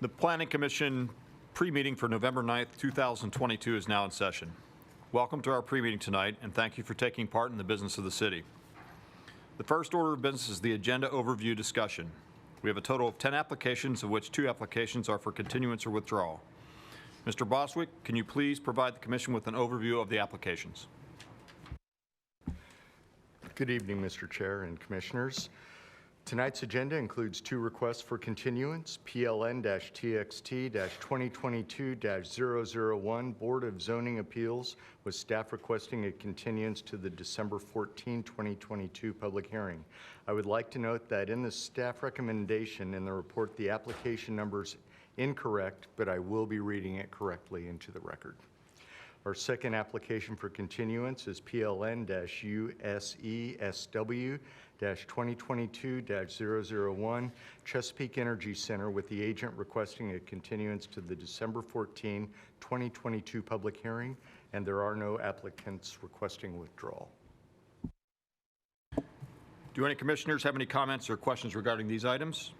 The Planning Commission pre-meeting for November 9th, 2022 is now in session. Welcome to our pre-meeting tonight, and thank you for taking part in the business of the city. The first order of business is the agenda overview discussion. We have a total of 10 applications, of which 2 applications are for continuance or withdrawal. Mr. Boswick, can you please provide the commission with an overview of the applications? Good evening, Mr. Chair and Commissioners. Tonight's agenda includes 2 requests for continuance, PLN-TXT-2022-001, Board of Zoning Appeals, with staff requesting a continuance to the December 14, 2022 public hearing. I would like to note that in the staff recommendation in the report, the application number's incorrect, but I will be reading it correctly into the record. Our second application for continuance is PLN-USESW-2022-001, Chesapeake Energy Center, with the agent requesting a continuance to the December 14, 2022 public hearing, and there are no applicants requesting withdrawal. Do any commissioners have any comments or questions regarding these items?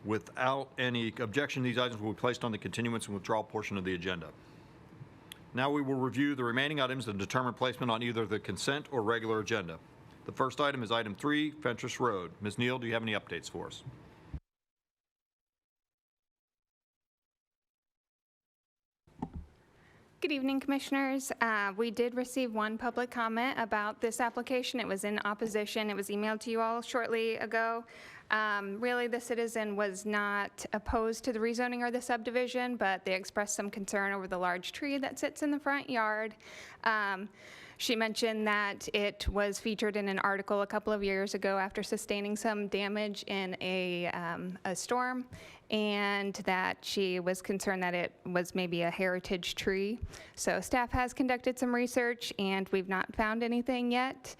Without any objection, these items will be placed on the continuance and withdrawal portion of the agenda. Now we will review the remaining items and determine placement on either the consent or regular agenda. The first item is item 3, Fentress Road. Ms. Neal, do you have any updates for us? Good evening, Commissioners. We did receive 1 public comment about this application. It was in opposition. It was emailed to you all shortly ago. Really, the citizen was not opposed to the rezoning or the subdivision, but they expressed some concern over the large tree that sits in the front yard. She mentioned that it was featured in an article a couple of years ago after sustaining some damage in a storm, and that she was concerned that it was maybe a heritage tree. So staff has conducted some research, and we've not found anything yet.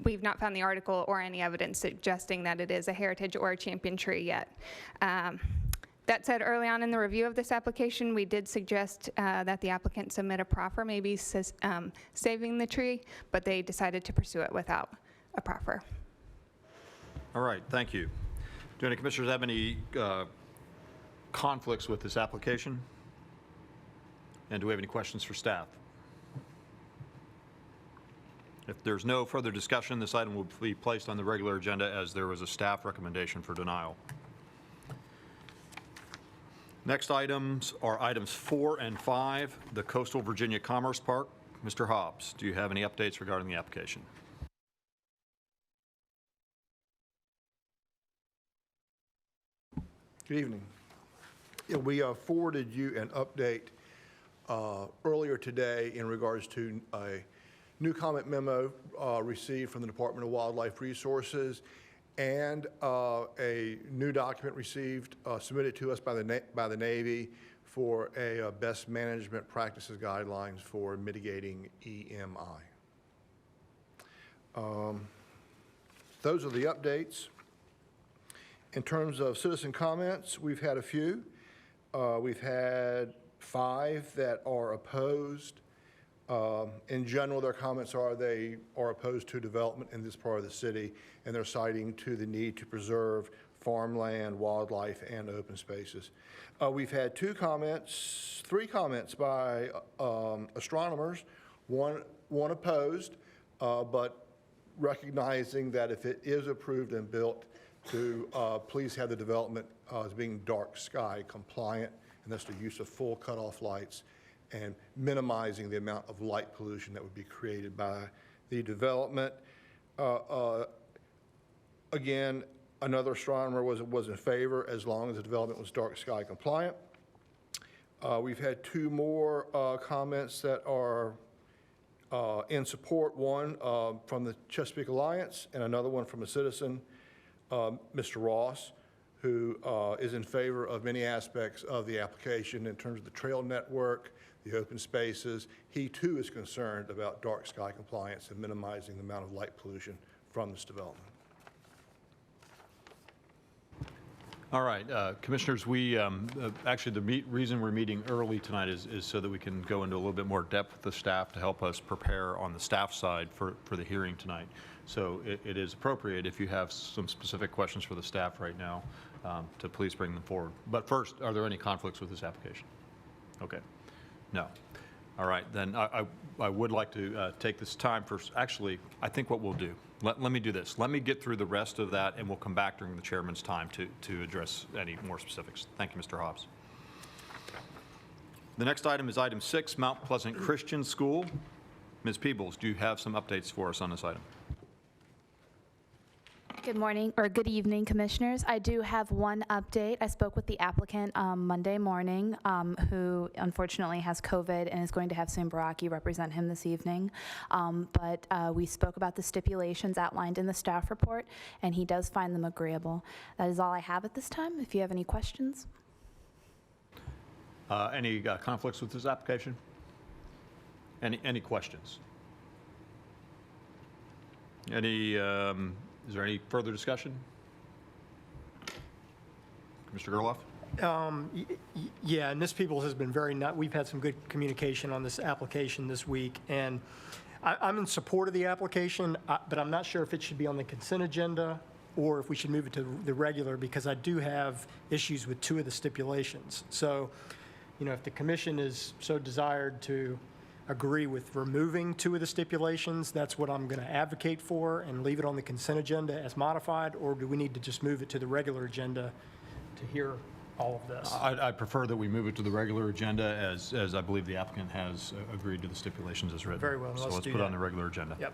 We've not found the article or any evidence suggesting that it is a heritage or a champion tree yet. That said, early on in the review of this application, we did suggest that the applicant submit a proffer, maybe saving the tree, but they decided to pursue it without a proffer. All right, thank you. Do any commissioners have any conflicts with this application? And do we have any questions for staff? If there's no further discussion, this item will be placed on the regular agenda as there was a staff recommendation for denial. Next items are items 4 and 5, the Coastal Virginia Commerce Park. Mr. Hobbs, do you have any updates regarding the application? Good evening. Yeah, we forwarded you an update earlier today in regards to a new comment memo received from the Department of Wildlife Resources, and a new document received, submitted to us by the Navy for a best management practices guidelines for mitigating EMI. Those are the updates. In terms of citizen comments, we've had a few. We've had 5 that are opposed. In general, their comments are they are opposed to development in this part of the city, and they're citing to the need to preserve farmland, wildlife, and open spaces. We've had 3 comments by astronomers, one opposed, but recognizing that if it is approved and built, to please have the development as being dark sky compliant, and that's the use of full cutoff lights and minimizing the amount of light pollution that would be created by the development. Again, another astronomer was in favor as long as the development was dark sky compliant. We've had 2 more comments that are in support, one from the Chesapeake Alliance and another one from a citizen, Mr. Ross, who is in favor of many aspects of the application in terms of the trail network, the open spaces. He too is concerned about dark sky compliance and minimizing the amount of light pollution from this development. All right, commissioners, we actually the reason we're meeting early tonight is so that we can go into a little bit more depth with the staff to help us prepare on the staff side for the hearing tonight. So it is appropriate if you have some specific questions for the staff right now. to please bring them forward. But first, are there any conflicts with this application? Okay. No. All right, then I would like to take this time for, actually, I think what we'll do, let me do this. Let me get through the rest of that, and we'll come back during the chairman's time to address any more specifics. Thank you, Mr. Hobbs. The next item is item 6, Mount Pleasant Christian School. Ms. Peebles, do you have some updates for us on this item? Good morning, or good evening, Commissioners. I do have one update. I spoke with the applicant Monday morning, who unfortunately has COVID and is going to have Sam Baraki represent him this evening. But we spoke about the stipulations outlined in the staff report, and he does find them agreeable. That is all I have at this time. If you have any questions. Any conflicts with this application? Any questions? Is there any further discussion? Mr. Gerloff? Yeah, and Ms. Peoples has been we've had some good communication on this application this week, and I'm in support of the application, but I'm not sure if it should be on the consent agenda or if we should move it to the regular, because I do have issues with 2 of the stipulations. So, if the commission is so desired to agree with removing 2 of the stipulations, that's what I'm going to advocate for, and leave it on the consent agenda as modified, or do we need to just move it to the regular agenda to hear all of this? I'd prefer that we move it to the regular agenda, as I believe the applicant has agreed to the stipulations as written. Very well, So let's do put it on that. the regular agenda. Yep.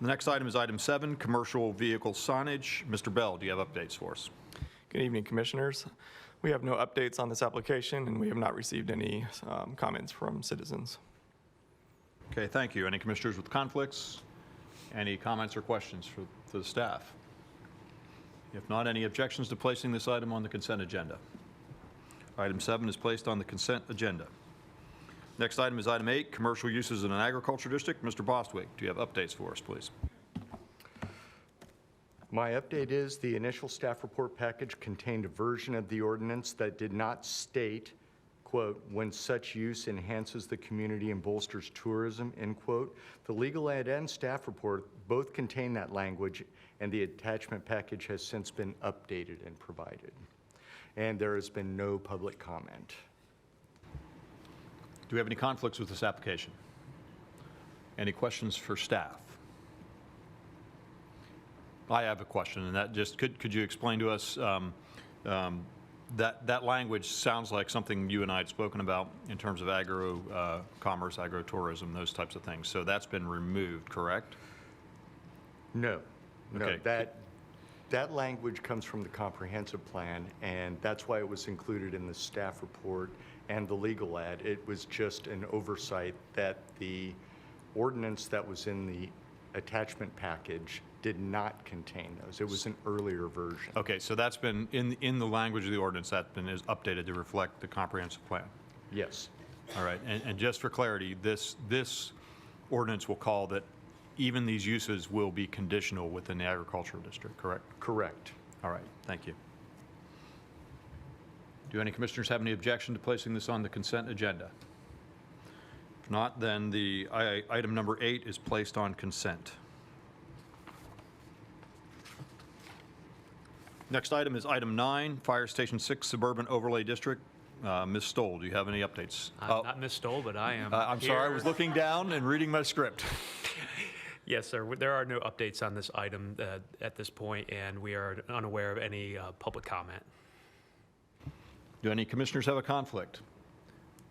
The next item is item 7, commercial vehicle signage. Mr. Bell, do you have updates for us? Good evening, Commissioners. We have no updates on this application, and we have not received any comments from citizens. Okay, thank you. Any commissioners with conflicts? Any comments or questions for the staff? If not, any objections to placing this item on the consent agenda? Item 7 is placed on the consent agenda. Next item is item 8, commercial uses in an agriculture district. Mr. Bostwick, do you have updates for us, please? My update is the initial staff report package contained a version of the ordinance that did not state, quote, "when such use enhances the community and bolsters tourism," end quote. The legal ad and staff report both contain that language, and the attachment package has since been updated and provided. And there has been no public comment. Do we have any conflicts with this application? Any questions for staff? I have a question, and that just, could you explain to us, that language sounds like something you and I had spoken about in terms of agro-commerce, agro-tourism, those types of things. So that's been removed, correct? No, no, Okay. that language comes from the comprehensive plan, and that's why it was included in the staff report and the legal ad. It was just an oversight that the ordinance that was in the attachment package did not contain those. It was an earlier version. Okay, so that's been, in the language of the ordinance, that is updated to reflect the comprehensive plan. Yes. All right, and just for clarity, this ordinance will call that even these uses will be conditional within the agricultural district, correct? Correct. All right, thank you. Do any commissioners have any objection to placing this on the consent agenda? If not, then the item number 8 is placed on consent. Next item is item 9, Fire Station 6 Suburban Overlay District. Ms. Stoll, do you have any updates? Not Ms. Stoll, but I am. I'm sorry, I here. was looking down and reading my script. Yes, sir. There are no updates on this item at this point, and we are unaware of any public comment. Do any commissioners have a conflict?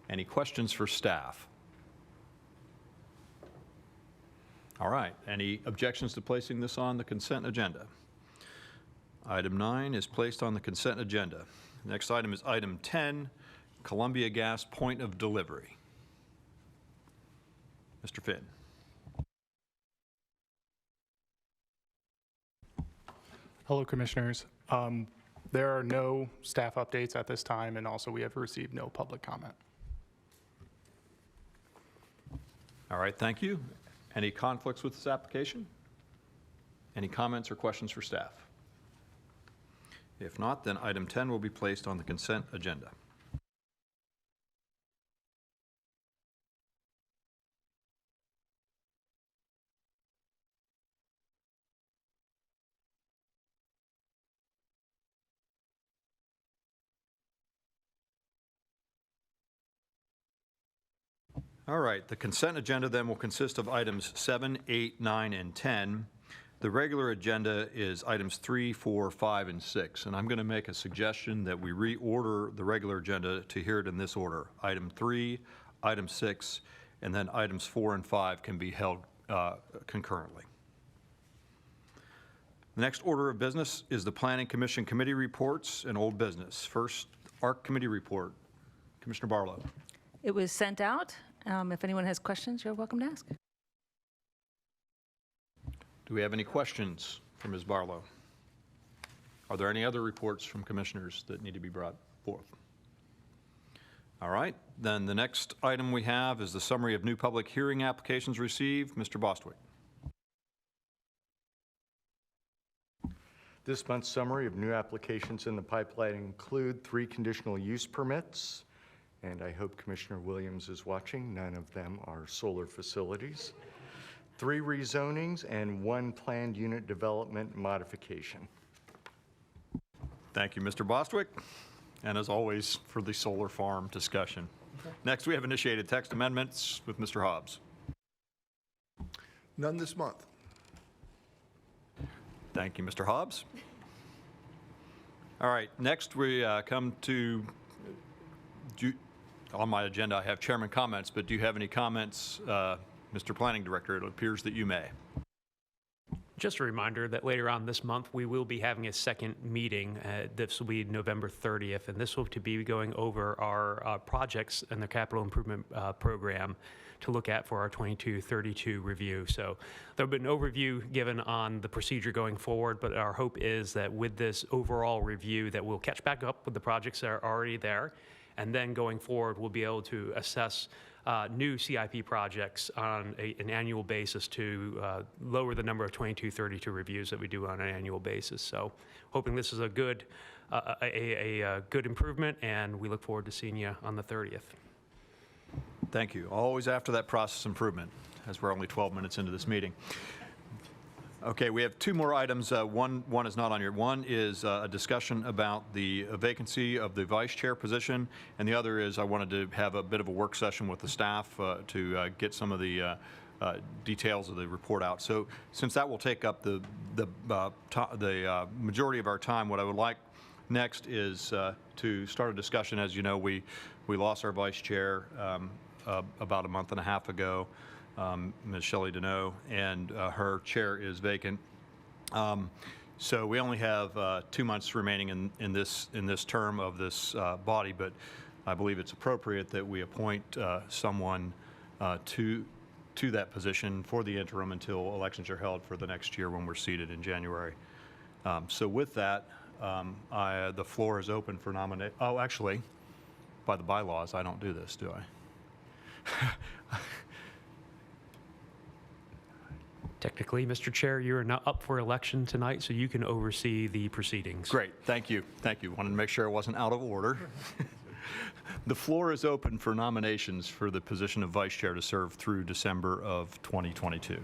Any questions for staff? All right, any objections to placing this on the consent agenda? Item 9 is placed on the consent agenda. Next item is item 10, Columbia Gas Point of Delivery. Mr. Finn. Hello, Commissioners. There are no staff updates at this time, and also we have received no public comment. All right, thank you. Any conflicts with this application? Any comments or questions for staff? If not, then item 10 will be placed on the consent agenda. All right, the consent agenda then will consist of items 7, 8, 9, and 10. The regular agenda is items 3, 4, 5, and 6, and I'm going to make a suggestion that we reorder the regular agenda to hear it in this order. Item 3, item 6, and then items 4 and 5 can be held concurrently. The next order of business is the Planning Commission committee reports and old business. First, ARC committee report. Commissioner Barlow. It was sent out. If anyone has questions, you're welcome to ask. Do we have any questions for Ms. Barlow? Are there any other reports from commissioners that need to be brought forth? All right, then the next item we have is the summary of new public hearing applications received. Mr. Bostwick. This month's summary of new applications in the pipeline include 3 conditional use permits, and I hope Commissioner Williams is watching. None of them are solar facilities. 3 rezonings and 1 planned unit development modification. Thank you, Mr. Bostwick, and as always, for the solar farm discussion. Next, we have initiated text amendments with Mr. Hobbs. None this month. Thank you, Mr. Hobbs. All right, next we come to, on my agenda I have chairman comments, but do you have any comments, Mr. Planning Director? It appears that you may. Just a reminder that later on this month, we will be having a second meeting. This will be November 30th, and this will be going over our projects and the capital improvement program to look at for our 22-32 review. So there'll be an overview given on the procedure going forward, but our hope is that with this overall review that we'll catch back up with the projects that are already there, and then going forward, we'll be able to assess new CIP projects on an annual basis to lower the number of 22-32 reviews that we do on an annual basis. So hoping this is a good improvement, and we look forward to seeing you on the 30th. Thank you. Always after that process improvement, as we're only 12 minutes into this meeting. Okay, we have 2 more items. One is not on here. One is a discussion about the vacancy of the vice chair position, and the other is I wanted to have a bit of a work session with the staff to get some of the details of the report out. So since that will take up the majority of our time, what I would like next is to start a discussion. As you know, we lost our vice chair about a month and a half ago, Ms. Shelley Deneau, and her chair is vacant. So we only have 2 months remaining in this term of this body, but I believe it's appropriate that we appoint someone to that position for the interim until elections are held for the next year when we're seated in January. So with that, the floor is open for nomination. Oh, actually, by the bylaws, I don't do this, do I? Technically, Mr. Chair, you are not up for election tonight, so you can oversee the proceedings. Great, thank you. Thank you. Wanted to make sure it wasn't out of order. The floor is open for nominations for the position of vice chair to serve through December of 2022.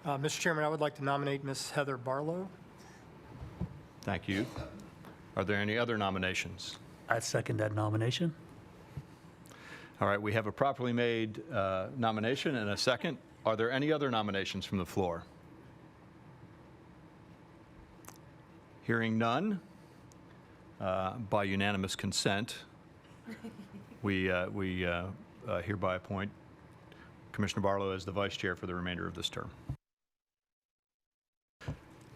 Mr. Chairman, I would like to nominate Ms. Heather Barlow. Thank you. Are there any other nominations? I second that nomination. All right, we have a properly made nomination and a second. Are there any other nominations from the floor? Hearing none, by unanimous consent, we hereby appoint Commissioner Barlow as the vice chair for the remainder of this term.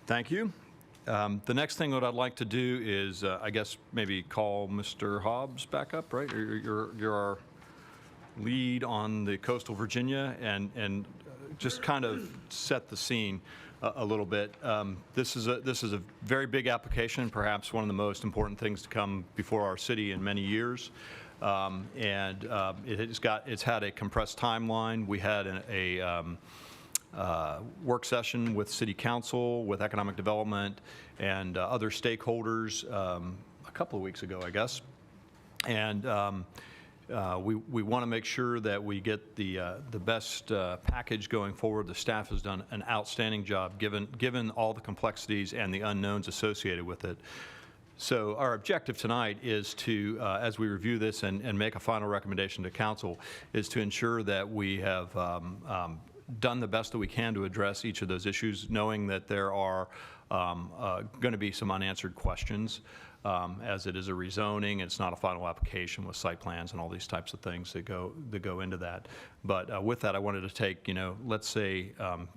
Thank you. The next thing that I'd like to do is, I guess, maybe call Mr. Hobbs back up, right? You're our lead on the coastal Virginia, and just kind of set the scene a little bit. This is a very big application, perhaps one of the most important things to come before our city in many years. It's had a compressed timeline. We had a work session with City Council, with Economic Development, and other stakeholders a couple of weeks ago, I guess. And we want to make sure that we get the best package going forward. The staff has done an outstanding job given all the complexities and the unknowns associated with it. So our objective tonight is to, as we review this and make a final recommendation to council, is to ensure that we have done the best that we can to address each of those issues, knowing that there are going to be some unanswered questions, as it is a rezoning. It's not a final application with site plans and all these types of things that go into that. But with that, I wanted to take, let's say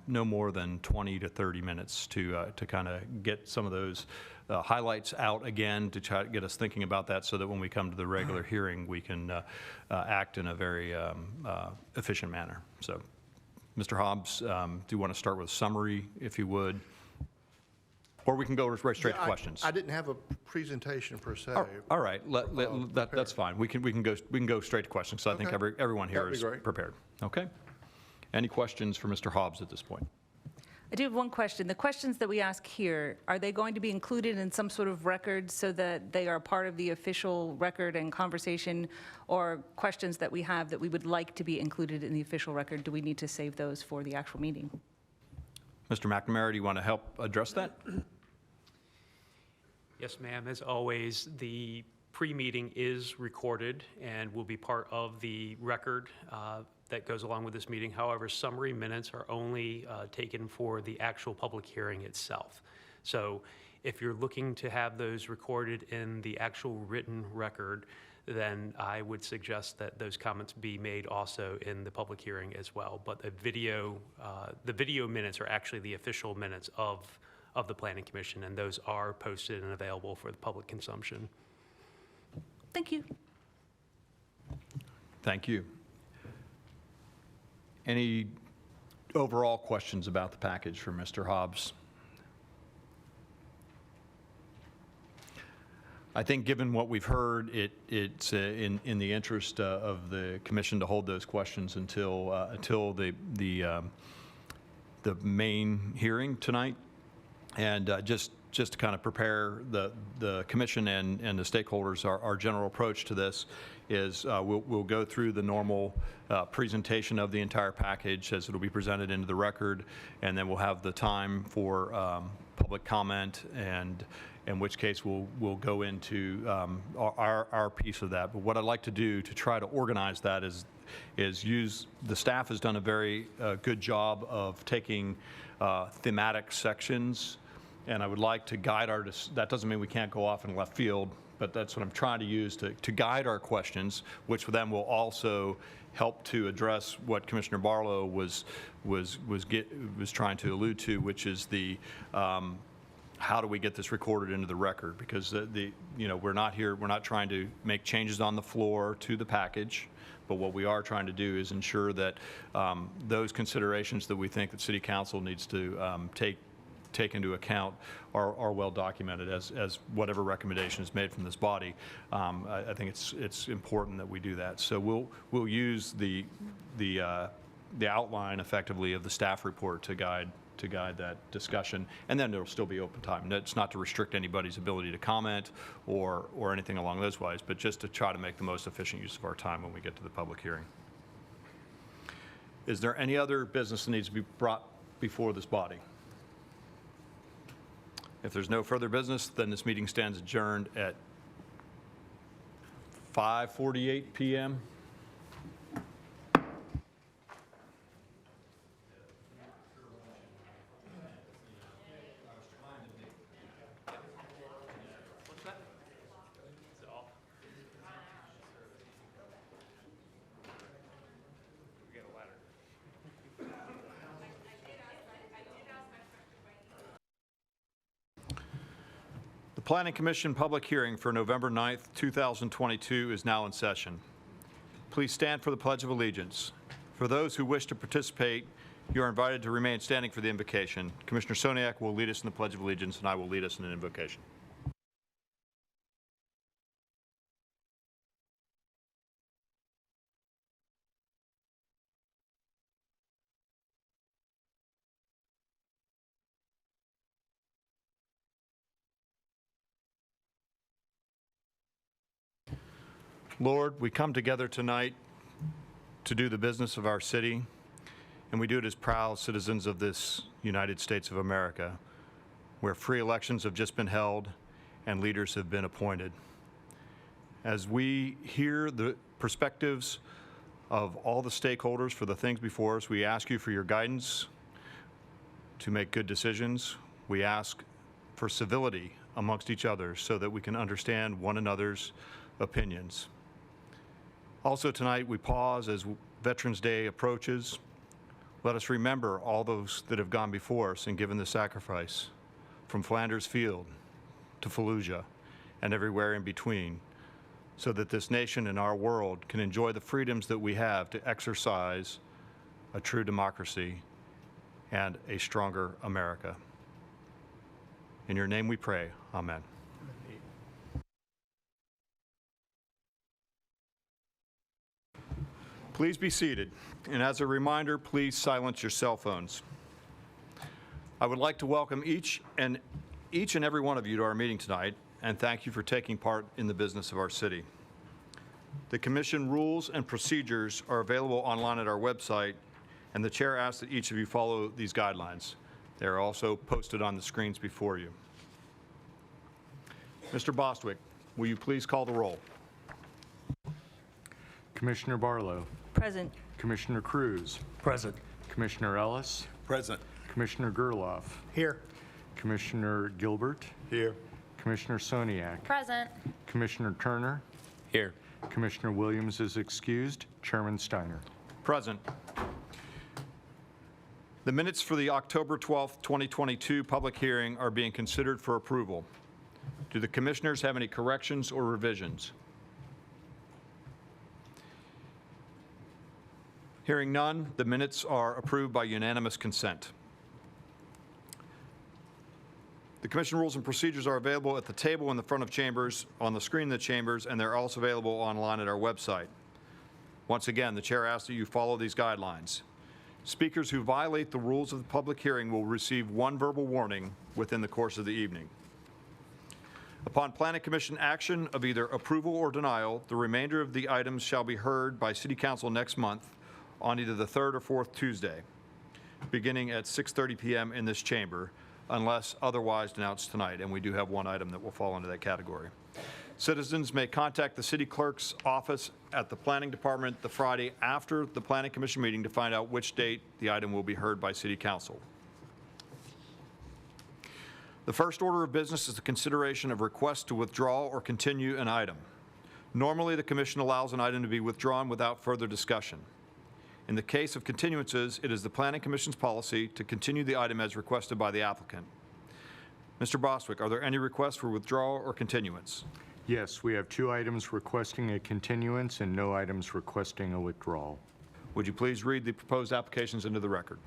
no more than 20 to 30 minutes to kind of get some of those highlights out again, to try to get us thinking about that, so that when we come to the regular hearing, we can act in a very efficient manner. So, Mr. Hobbs, do you want to start with a summary, if you would? Or we can go right straight to questions. I didn't have a presentation per se. All right, that's fine. We can go straight to questions. So I think Okay. everyone here That'd is be great. prepared. Okay. Any questions for Mr. Hobbs at this point? I do have one question. The questions that we ask here, are they going to be included in some sort of record so that they are part of the official record and conversation, or questions that we have that we would like to be included in the official record? Do we need to save those for the actual meeting? Mr. McNamara, do you want to help address that? Yes, ma'am. As always, the pre-meeting is recorded and will be part of the record that goes along with this meeting. However, summary minutes are only taken for the actual public hearing itself. So if you're looking to have those recorded in the actual written record, then I would suggest that those comments be made also in the public hearing as well. But the video minutes are actually the official minutes of the Planning Commission, and those are posted and available for the public consumption. Thank you. Thank you. Any overall questions about the package for Mr. Hobbs? I think given what we've heard, it's in the interest of the commission to hold those questions until the main hearing tonight. And just to kind of prepare the commission and the stakeholders, our general approach to this is we'll go through the normal presentation of the entire package as it'll be presented into the record, and then we'll have the time for public comment, and in which case we'll go into our piece of that. But what I'd like to do to try to organize that is use, the staff has done a very good job of taking thematic sections, and I would like to guide that doesn't mean we can't go off in left field, but that's what I'm trying to use to guide our questions, which then will also help to address what Commissioner Barlow was trying to allude to, which is the how do we get this recorded into the record? Because we're not trying to make changes on the floor to the package, but what we are trying to do is ensure that those considerations that we think that City Council needs to take into account are well documented as whatever recommendation is made from this body. I think it's important that we do that. So we'll use the outline effectively of the staff report to guide that discussion, and then there'll still be open time. It's not to restrict anybody's ability to comment or anything along those lines, but just to try to make the most efficient use of our time when we get to the public hearing. Is there any other business that needs to be brought before this body? If there's no further business, then this meeting stands adjourned at 5:48 p.m. The Planning Commission public hearing for November 9th, 2022 is now in session. Please stand for the Pledge of Allegiance. For those who wish to participate, you are invited to remain standing for the invocation. Commissioner Soniak will lead us in the Pledge of Allegiance, and I will lead us in an invocation. Lord, we come together tonight to do the business of our city, and we do it as proud citizens of this United States of America, where free elections have just been held, and leaders have been appointed. As we hear the perspectives of all the stakeholders for the things before us, we ask you for your guidance to make good decisions. We ask for civility amongst each other so that we can understand one another's opinions. Also tonight, we pause as Veterans Day approaches. Let us remember all those that have gone before us and given the sacrifice, from Flanders Field to Fallujah and everywhere in between, so that this nation and our world can enjoy the freedoms that we have to exercise a true democracy and a stronger America. In your name we pray, amen. Please be seated, and as a reminder, please silence your cell phones. I would like to welcome each and every one of you to our meeting tonight, and thank you for taking part in the business of our city. The commission rules and procedures are available online at our website, and the chair asks that each of you follow these guidelines. They are also posted on the screens before you. Mr. Bostwick, will you please call the roll? Commissioner Barlow. Present. Commissioner Cruz. Present. Commissioner Ellis. Present. Commissioner Gerloff. Here. Commissioner Gilbert. Here. Commissioner Soniak. Present. Commissioner Turner. Here. Commissioner Williams is excused. Chairman Steiner. Present. The minutes for the October 12th, 2022 public hearing are being considered for approval. Do the commissioners have any corrections or revisions? Hearing none, the minutes are approved by unanimous consent. The commission rules and procedures are available at the table in the front of chambers, on the screen in the chambers, and they're also available online at our website. Once again, the chair asks that you follow these guidelines. Speakers who violate the rules of the public hearing will receive one verbal warning within the course of the evening. Upon Planning Commission action of either approval or denial, the remainder of the items shall be heard by City Council next month on either the third or fourth Tuesday, beginning at 6:30 p.m. in this chamber, unless otherwise announced tonight, and we do have one item that will fall into that category. Citizens may contact the city clerk's office at the planning department the Friday after the Planning Commission meeting to find out which date the item will be heard by City Council. The first order of business is the consideration of requests to withdraw or continue an item. Normally, the commission allows an item to be withdrawn without further discussion. In the case of continuances, it is the Planning Commission's policy to continue the item as requested by the applicant. Mr. Bostwick, are there any requests for withdrawal or continuance? Yes, we have 2 items requesting a continuance and no items requesting a withdrawal. Would you please read the proposed applications into the record?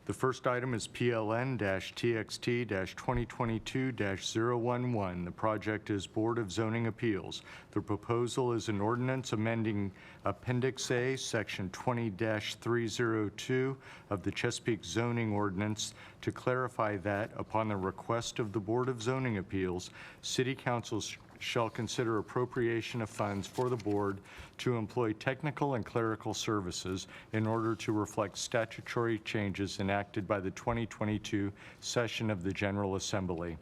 The first item is PLN-TXT-2022-011. The project is Board of Zoning Appeals. The proposal is an ordinance amending Appendix A, Section 20-302 of the Chesapeake Zoning Ordinance to clarify that, upon the request of the Board of Zoning Appeals, City Council shall consider appropriation of funds for the board to employ technical and clerical services in order to reflect statutory changes enacted by the 2022 session of the General Assembly.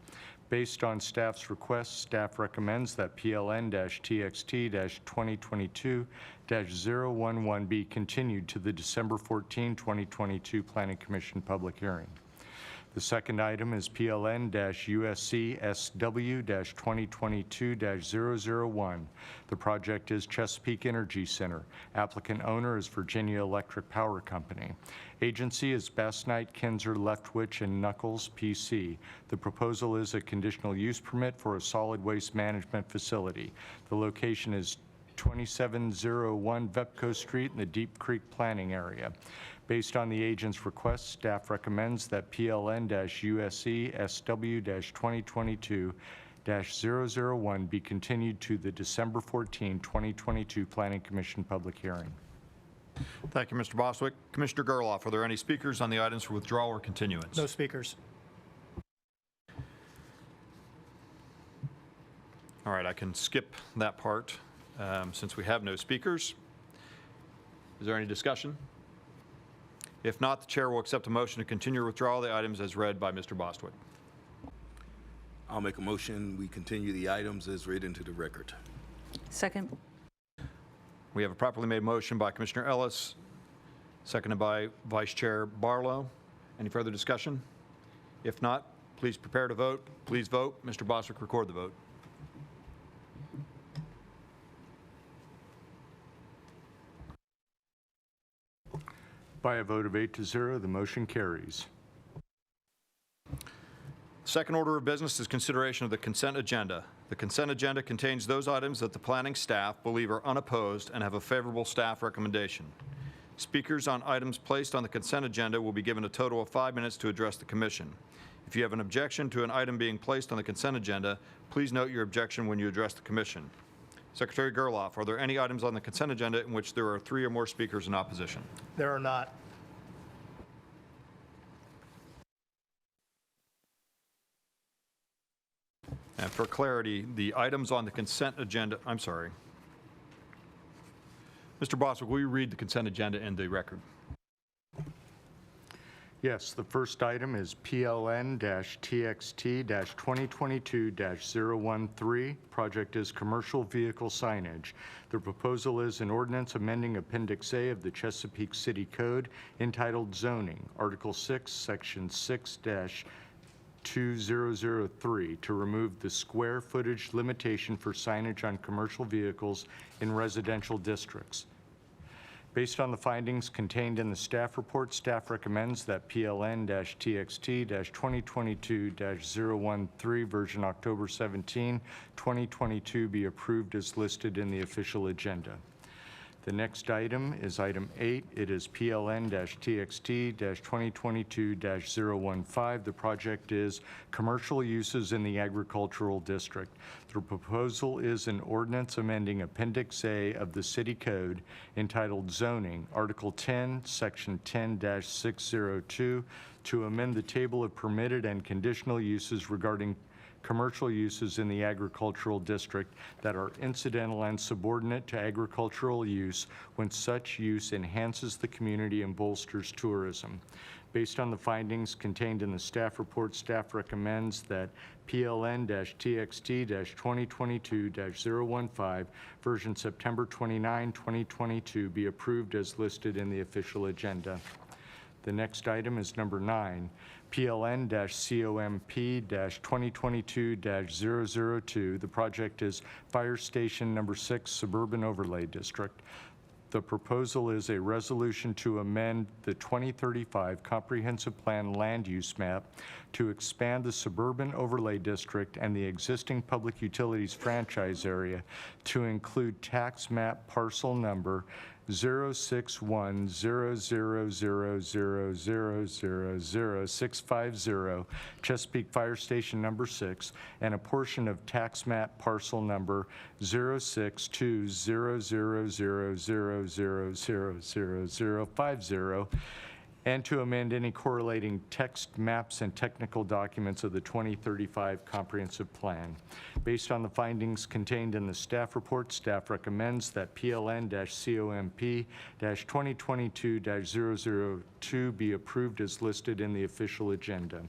Based on staff's request, staff recommends that PLN-TXT-2022-011 be continued to the December 14, 2022 Planning Commission public hearing. The second item is PLN-USC-SW-2022-001. The project is Chesapeake Energy Center. Applicant owner is Virginia Electric Power Company. Agency is Bass Knight, Kinzer, Leftwich, and Knuckles, PC. The proposal is a conditional use permit for a solid waste management facility. The location is 2701 Vepco Street in the Deep Creek Planning Area. Based on the agent's request, staff recommends that PLN-USC-SW-2022-001 be continued to the December 14, 2022 Planning Commission public hearing. Thank you, Mr. Bostwick. Commissioner Gerloff, are there any speakers on the items for withdrawal or continuance? No speakers. All right, I can skip that part since we have no speakers. Is there any discussion? If not, the chair will accept a motion to continue or withdraw the items as read by Mr. Bostwick. I'll make a motion, we continue the items as read into the record. Second. We have a properly made motion by Commissioner Ellis, seconded by Vice Chair Barlow. Any further discussion? If not, please prepare to vote. Please vote. Mr. Boswick, record the vote. By a vote of 8-0, the motion carries. Second order of business is consideration of the consent agenda. The consent agenda contains those items that the planning staff believe are unopposed and have a favorable staff recommendation. Speakers on items placed on the consent agenda will be given a total of 5 minutes to address the commission. If you have an objection to an item being placed on the consent agenda, please note your objection when you address the commission. Secretary Gerloff, are there any items on the consent agenda in which there are 3 or more speakers in opposition? There are not. And for clarity, the items on the consent agenda, I'm sorry. Mr. Boswick, will you read the consent agenda in the record? Yes, the first item is PLN-TXT-2022-013. Project is commercial vehicle signage. The proposal is an ordinance amending Appendix A of the Chesapeake City Code entitled Zoning, Article 6, Section 6-2003, to remove the square footage limitation for signage on commercial vehicles in residential districts. Based on the findings contained in the staff report, staff recommends that PLN-TXT-2022-013 version October 17, 2022 be approved as listed in the official agenda. The next item is item 8. It is PLN-TXT-2022-015. The project is commercial uses in the agricultural district. The proposal is an ordinance amending Appendix A of the City Code entitled Zoning, Article 10, Section 10-602, to amend the table of permitted and conditional uses regarding commercial uses in the agricultural district that are incidental and subordinate to agricultural use when such use enhances the community and bolsters tourism. Based on the findings contained in the staff report, staff recommends that PLN-TXT-2022-015 version September 29, 2022 be approved as listed in the official agenda. The next item is number 9. PLN-COMP-2022-002. The project is Fire Station Number 6 Suburban Overlay District. The proposal is a resolution to amend the 2035 Comprehensive Plan Land Use Map to expand the Suburban Overlay District and the existing Public Utilities franchise area to include tax map parcel number 0610000000650 Chesapeake Fire Station Number 6 and a portion of tax map parcel number 0620000000050 and to amend any correlating text maps and technical documents of the 2035 Comprehensive Plan. Based on the findings contained in the staff report, staff recommends that PLN-COMP-2022-002 be approved as listed in the official agenda.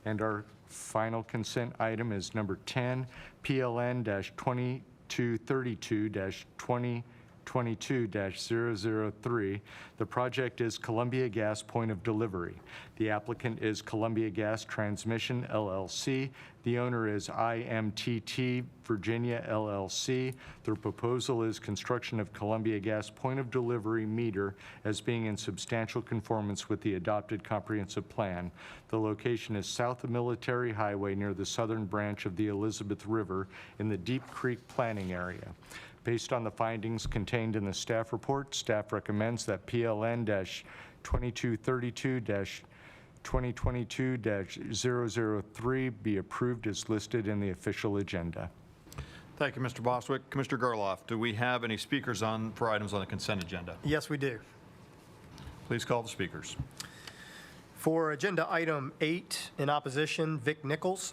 And our final consent item is number 10, PLN-2232-2022-003. The project is Columbia Gas Point of Delivery. The applicant is Columbia Gas Transmission, LLC. The owner is IMTT Virginia, LLC. The proposal is construction of Columbia Gas Point of Delivery meter as being in substantial conformance with the adopted comprehensive plan. The location is south of Military Highway near the southern branch of the Elizabeth River in the Deep Creek planning area. Based on the findings contained in the staff report, staff recommends that PLN-2232-2022-003 be approved as listed in the official agenda. Thank you, Mr. Boswick. Commissioner Gerloff, do we have any speakers for items on the consent agenda? Yes, we do. Please call the speakers. For agenda item 8, in opposition, Vic Nichols.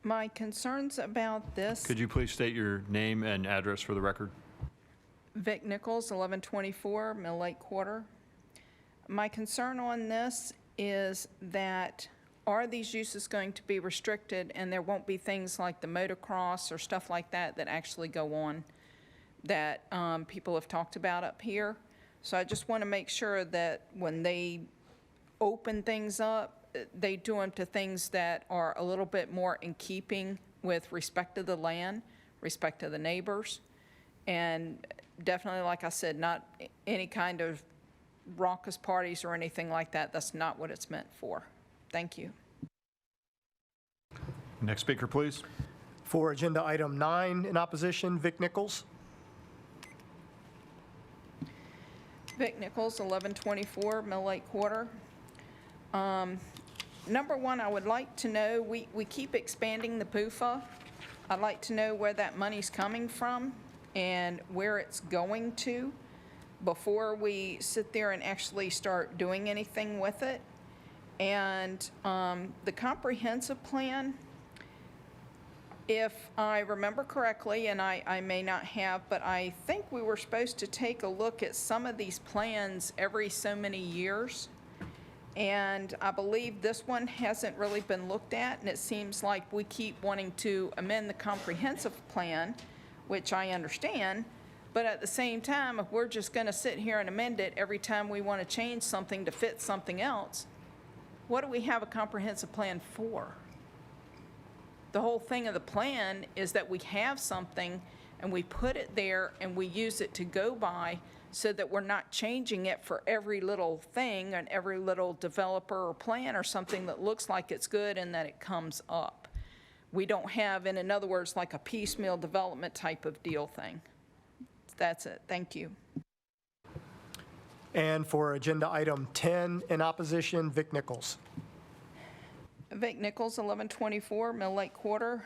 My concerns about this, Could you please state your name and address for the record? Vic Nichols, 1124 Mill Lake Quarter. My concern on this is that are these uses going to be restricted and there won't be things like the motocross or stuff like that that actually go on that people have talked about up here? So I just want to make sure that when they open things up, they do them to things that are a little bit more in keeping with respect to the land, respect to the neighbors, and definitely, like I said, not any kind of raucous parties or anything like that. That's not what it's meant for. Thank you. Next speaker, please. For agenda item 9, in opposition, Vic Nichols. Vic Nichols, 1124 Mill Lake Quarter. Number one, I would like to know, we keep expanding the PUFA. I'd like to know where that money's coming from and where it's going to before we sit there and actually start doing anything with it. And the comprehensive plan, if I remember correctly, and I may not have, but I think we were supposed to take a look at some of these plans every so many years. And I believe this one hasn't really been looked at, and it seems like we keep wanting to amend the comprehensive plan, which I understand, but at the same time, if we're just going to sit here and amend it every time we want to change something to fit something else, what do we have a comprehensive plan for? The whole thing of the plan is that we have something and we put it there and we use it to go by, so that we're not changing it for every little thing and every little developer or plan or something that looks like it's good and that it comes up. We don't have, in other words, like a piecemeal development type of deal thing. That's it. Thank you. And for agenda item 10, in opposition, Vic Nichols. Vic Nichols, 1124 Mill Lake Quarter.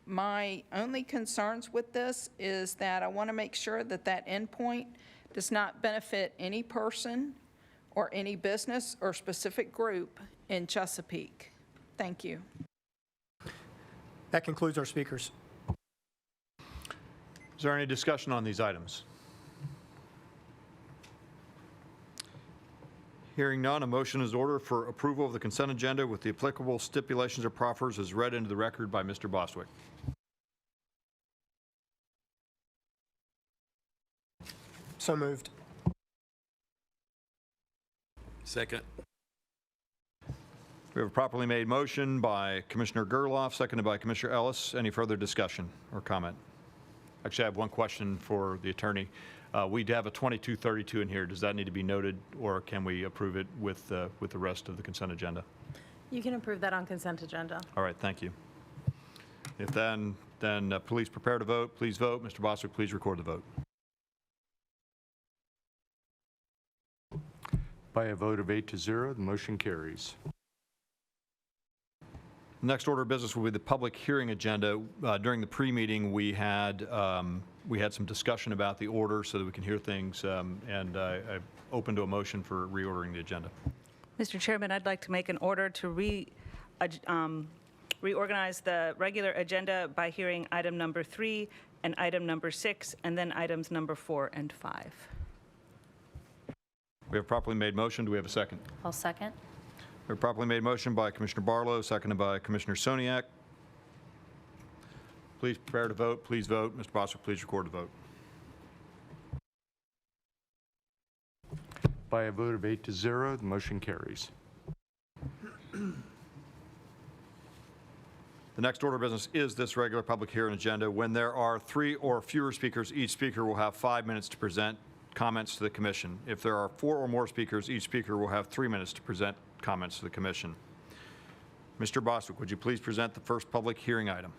My only concerns with this is that I want to make sure that that endpoint does not benefit any person or any business or specific group in Chesapeake. Thank you. That concludes our speakers. Is there any discussion on these items? Hearing none, a motion is ordered for approval of the consent agenda with the applicable stipulations or proffers as read into the record by Mr. Bostwick. So moved. Second. We have a properly made motion by Commissioner Gerloff, seconded by Commissioner Ellis. Any further discussion or comment? Actually, I have one question for the attorney. We have a 2232 in here. Does that need to be noted, or can we approve it with the rest of the consent agenda? You can approve that on consent agenda. All right, thank you. If then please prepare to vote. Please vote. Mr. Bostwick, please record the vote. By a vote of 8-0, the motion carries. Next order of business will be the public hearing agenda. During the pre-meeting, we had some discussion about the order so that we can hear things, and I open to a motion for reordering the agenda. Mr. Chairman, I'd like to make an order to reorganize the regular agenda by hearing item number 3 and item number 6, and then items number 4 and 5. We have a properly made motion. Do we have a second? I'll second. We have a properly made motion by Commissioner Barlow, seconded by Commissioner Soniak. Please prepare to vote. Please vote. Mr. Bostwick, please record the vote. By a vote of 8-0, the motion carries. The next order of business is this regular public hearing agenda. When there are 3 or fewer speakers, each speaker will have 5 minutes to present comments to the commission. If there are 4 or more speakers, each speaker will have 3 minutes to present comments to the commission. Mr. Bostwick, would you please present the first public hearing item?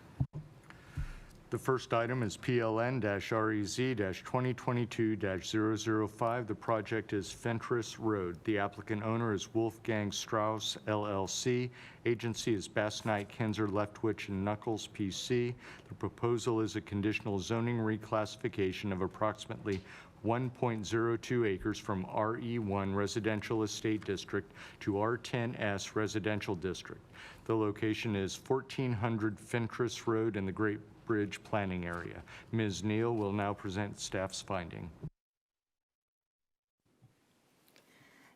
The first item is PLN-REZ-2022-005. The project is Fentress Road. The applicant owner is Wolfgang Strauss, LLC. Agency is Bass Knight, Kinzer, Leftwich, and Knuckles, PC. The proposal is a conditional zoning reclassification of approximately 1.02 acres from RE1 Residential Estate District to R10S Residential District. The location is 1400 Fentress Road in the Great Bridge Planning Area. Ms. Neal will now present staff's finding.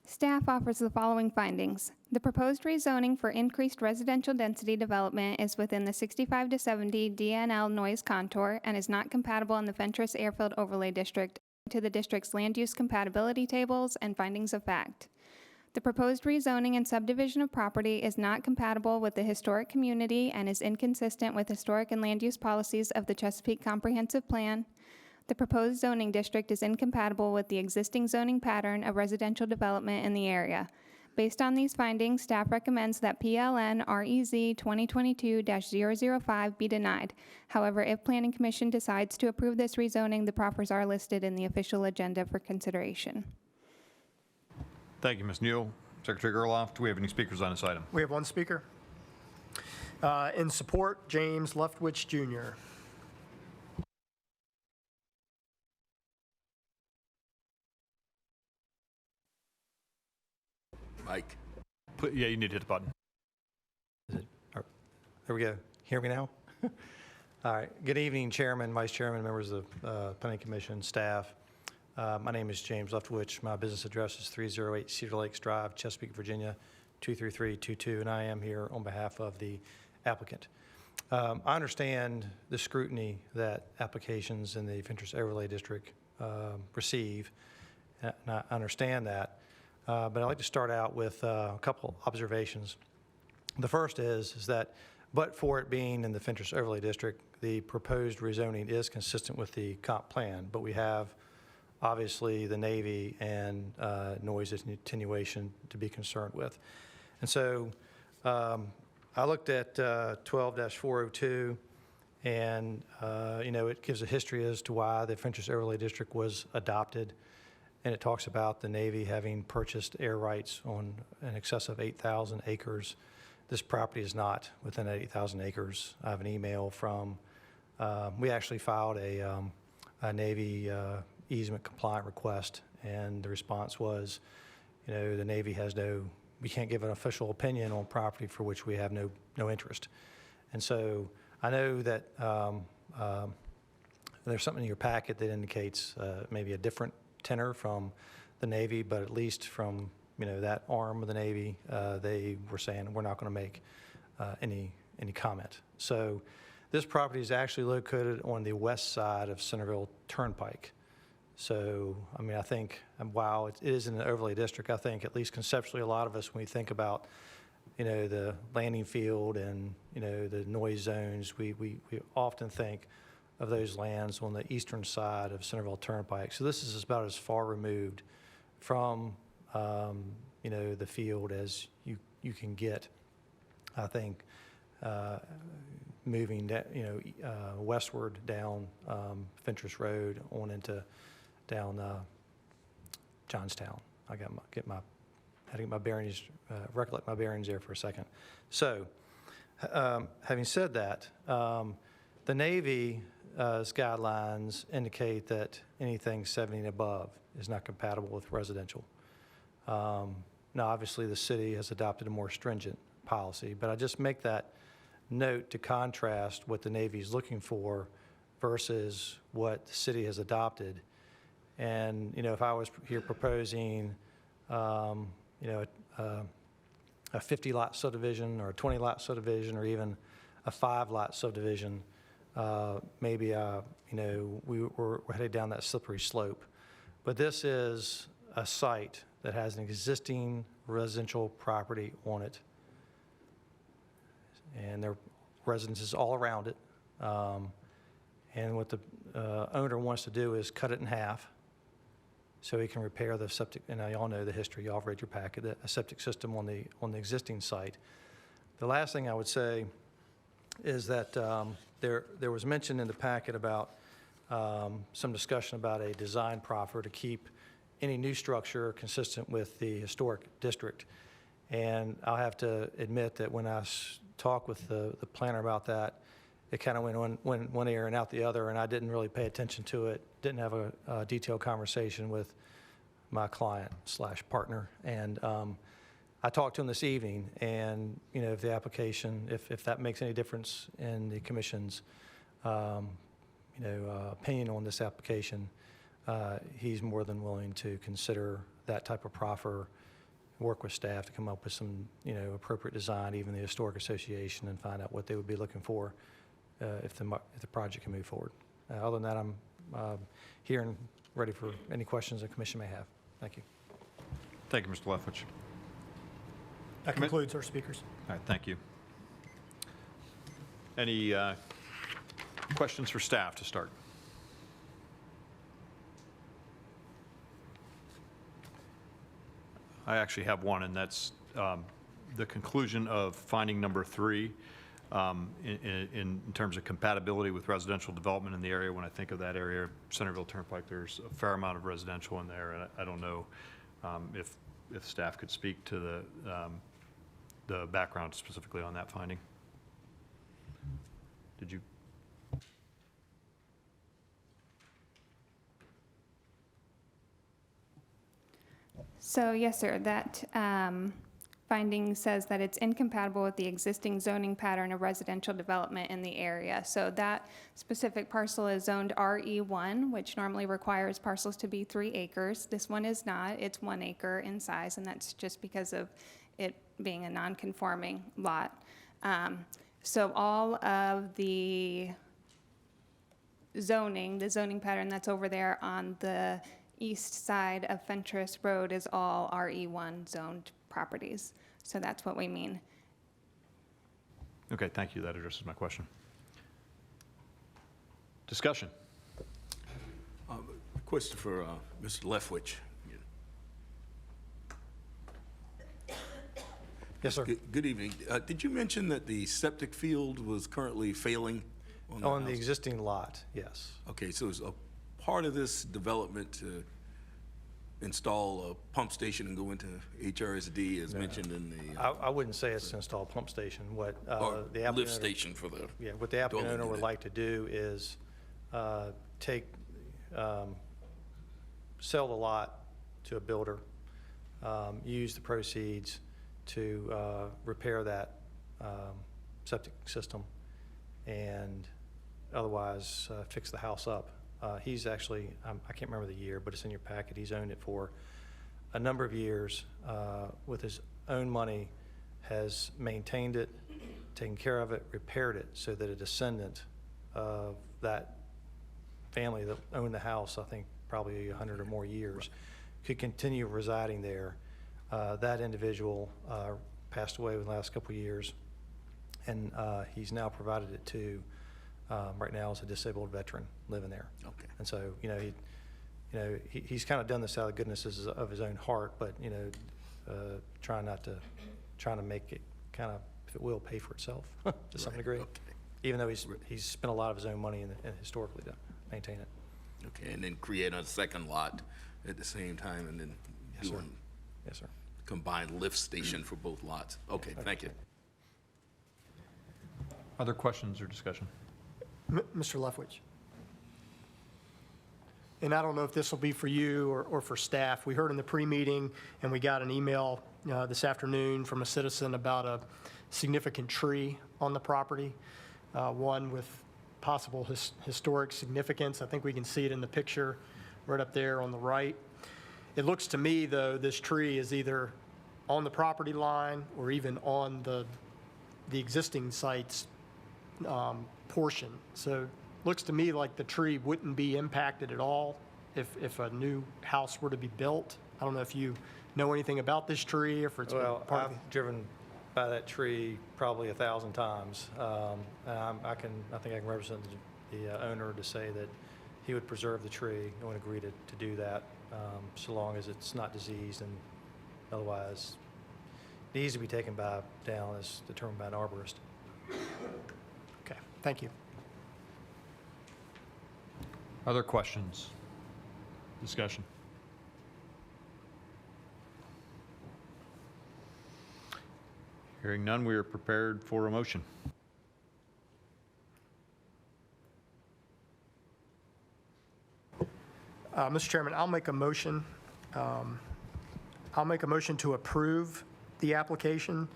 Staff offers the following findings. The proposed rezoning for increased residential density development is within the 65 to 70 DNL noise contour and is not compatible in the Fentress Airfield Overlay District to the district's land use compatibility tables and findings of fact. The proposed rezoning and subdivision of property is not compatible with the historic community and is inconsistent with historic and land use policies of the Chesapeake Comprehensive Plan. The proposed zoning district is incompatible with the existing zoning pattern of residential development in the area. Based on these findings, staff recommends that PLN REZ 2022-005 be denied. However, if Planning Commission decides to approve this rezoning, the proffers are listed in the official agenda for consideration. Thank you, Ms. Neal. Secretary Gerloff, do we have any speakers on this item? We have one speaker. In support, James Leftwich Jr. Mike. Yeah, you need to hit the button. There we go. Hear me now? All right. Good evening, Chairman, Vice Chairman, members of the Planning Commission, staff. My name is James Leftwich. My business address is 308 Cedar Lakes Drive, Chesapeake, Virginia, 23322, and I am here on behalf of the applicant. I understand the scrutiny that applications in the Fentress Overlay District receive, and I understand that. But I'd like to start out with a couple observations. The first is that, but for it being in the Fentress Overlay District, the proposed rezoning is consistent with the comp plan, but we have obviously the Navy and noise attenuation to be concerned with. And so I looked at 12-402, and it gives a history as to why the Fentress Overlay District was adopted. And it talks about the Navy having purchased air rights on in excess of 8,000 acres. This property is not within 8,000 acres. I have an email from, we actually filed a Navy easement compliant request, and the response was, the Navy has we can't give an official opinion on property for which we have no interest. And so I know that there's something in your packet that indicates maybe a different tenor from the Navy, but at least from that arm of the Navy, they were saying we're not going to make any comment. So this property is actually located on the west side of Centerville Turnpike. So I think while it is in an overlay district, I think at least conceptually a lot of us, when we think about the landing field and the noise zones, we often think of those lands on the eastern side of Centerville Turnpike. So this is about as far removed from, the field as you can get, I think, moving westward down Fentress Road on into down Johnstown. I had to get my bearings, recollect my bearings there for a second. So, having said that, the Navy's guidelines indicate that anything 70 and above is not compatible with residential. Now, obviously, the city has adopted a more stringent policy, but I just make that note to contrast what the Navy is looking for versus what the city has adopted. And, if I was here proposing, a 50-lot subdivision or a 20-lot subdivision or even a 5-lot subdivision, maybe, we're headed down that slippery slope. But this is a site that has an existing residential property on it, and there are residences all around it. And what the owner wants to do is cut it in half so he can repair the septic, and y'all know the history, y'all have read your packet, a septic system on the existing site. The last thing I would say is that there was mention in the packet about some discussion about a design proffer to keep any new structure consistent with the historic district. And I'll have to admit that when I talked with the planner about that, it kind of went one ear and out the other, and I didn't really pay attention to it, didn't have a detailed conversation with my client/partner. And I talked to him this evening, and, you know, if the application, if that makes any difference in the commission's, opinion on this application, he's more than willing to consider that type of proffer, work with staff to come up with some, appropriate design, even the Historic Association, and find out what they would be looking for if the project can move forward. Other than that, I'm here and ready for any questions the commission may have. Thank you. Thank you, Mr. Leftwich. That concludes our speakers. All right, thank you. Any questions for staff to start? I actually have one, and that's the conclusion of finding number 3 in terms of compatibility with residential development in the area. When I think of that area, Centerville Turnpike, there's a fair amount of residential in there, and I don't know if staff could speak to the background specifically on that finding. Did you? So yes, sir, that finding says that it's incompatible with the existing zoning pattern of residential development in the area. So that specific parcel is zoned RE1, which normally requires parcels to be 3 acres. This one is not, it's 1 acre in size, and that's just because of it being a non-conforming lot. So all of the zoning pattern that's over there on the east side of Fentress Road is all RE1 zoned properties. So that's what we mean. Okay, thank you. That addresses my question. Discussion. Question for Mr. Leftwich. Yes, sir. Good evening. Did you mention that the septic field was currently failing on On the house? existing lot, yes. Okay, so is a part of this development to install a pump station and go into HRSD as mentioned in the... I wouldn't say it's to install a pump station. What or the applicant lift owner- station for the... Yeah, what the applicant dwelling owner would unit. like to do is sell the lot to a builder, use the proceeds to repair that septic system, and otherwise fix the house up. He's actually, I can't remember the year, but it's in your packet. He's owned it for a number of years with his own money, has maintained it, taken care of it, repaired it, so that a descendant of that family that owned the house, I think probably 100 or more years, could continue residing there. That individual passed away within the last couple of years, and he's now provided it to, right now, as a disabled veteran living there. Okay. And so, he's kind of done this out of the goodness of his own heart, but, trying to make it kind of, if it will, pay for itself to some degree. Okay. Even though he's spent a lot of his own money historically to maintain it. Okay, and then create a second lot at the same time, and then Yes, do sir. a Yes, sir. combined lift station for both lots. Okay, thank you. Other questions or discussion? Mr. Leftwich. And I don't know if this will be for you or for staff. We heard in the pre-meeting, and we got an email this afternoon from a citizen about a significant tree on the property, one with possible historic significance. I think we can see it in the picture right up there on the right. It looks to me, though, this tree is either on the property line or even on the existing site's portion. So it looks to me like the tree wouldn't be impacted at all if a new house were to be built. I don't know if you know anything about this tree, or if it's been Well, part of I've driven by that tree probably 1,000 times. And I think I can represent the owner to say that he would preserve the tree and would agree to do that, so long as it's not diseased, and otherwise it needs to be taken down as determined by an arborist. Okay, thank you. Other questions? Discussion? Hearing none, we are prepared for a motion. Mr. Chairman, I'll make a motion. I'll make a motion to approve the application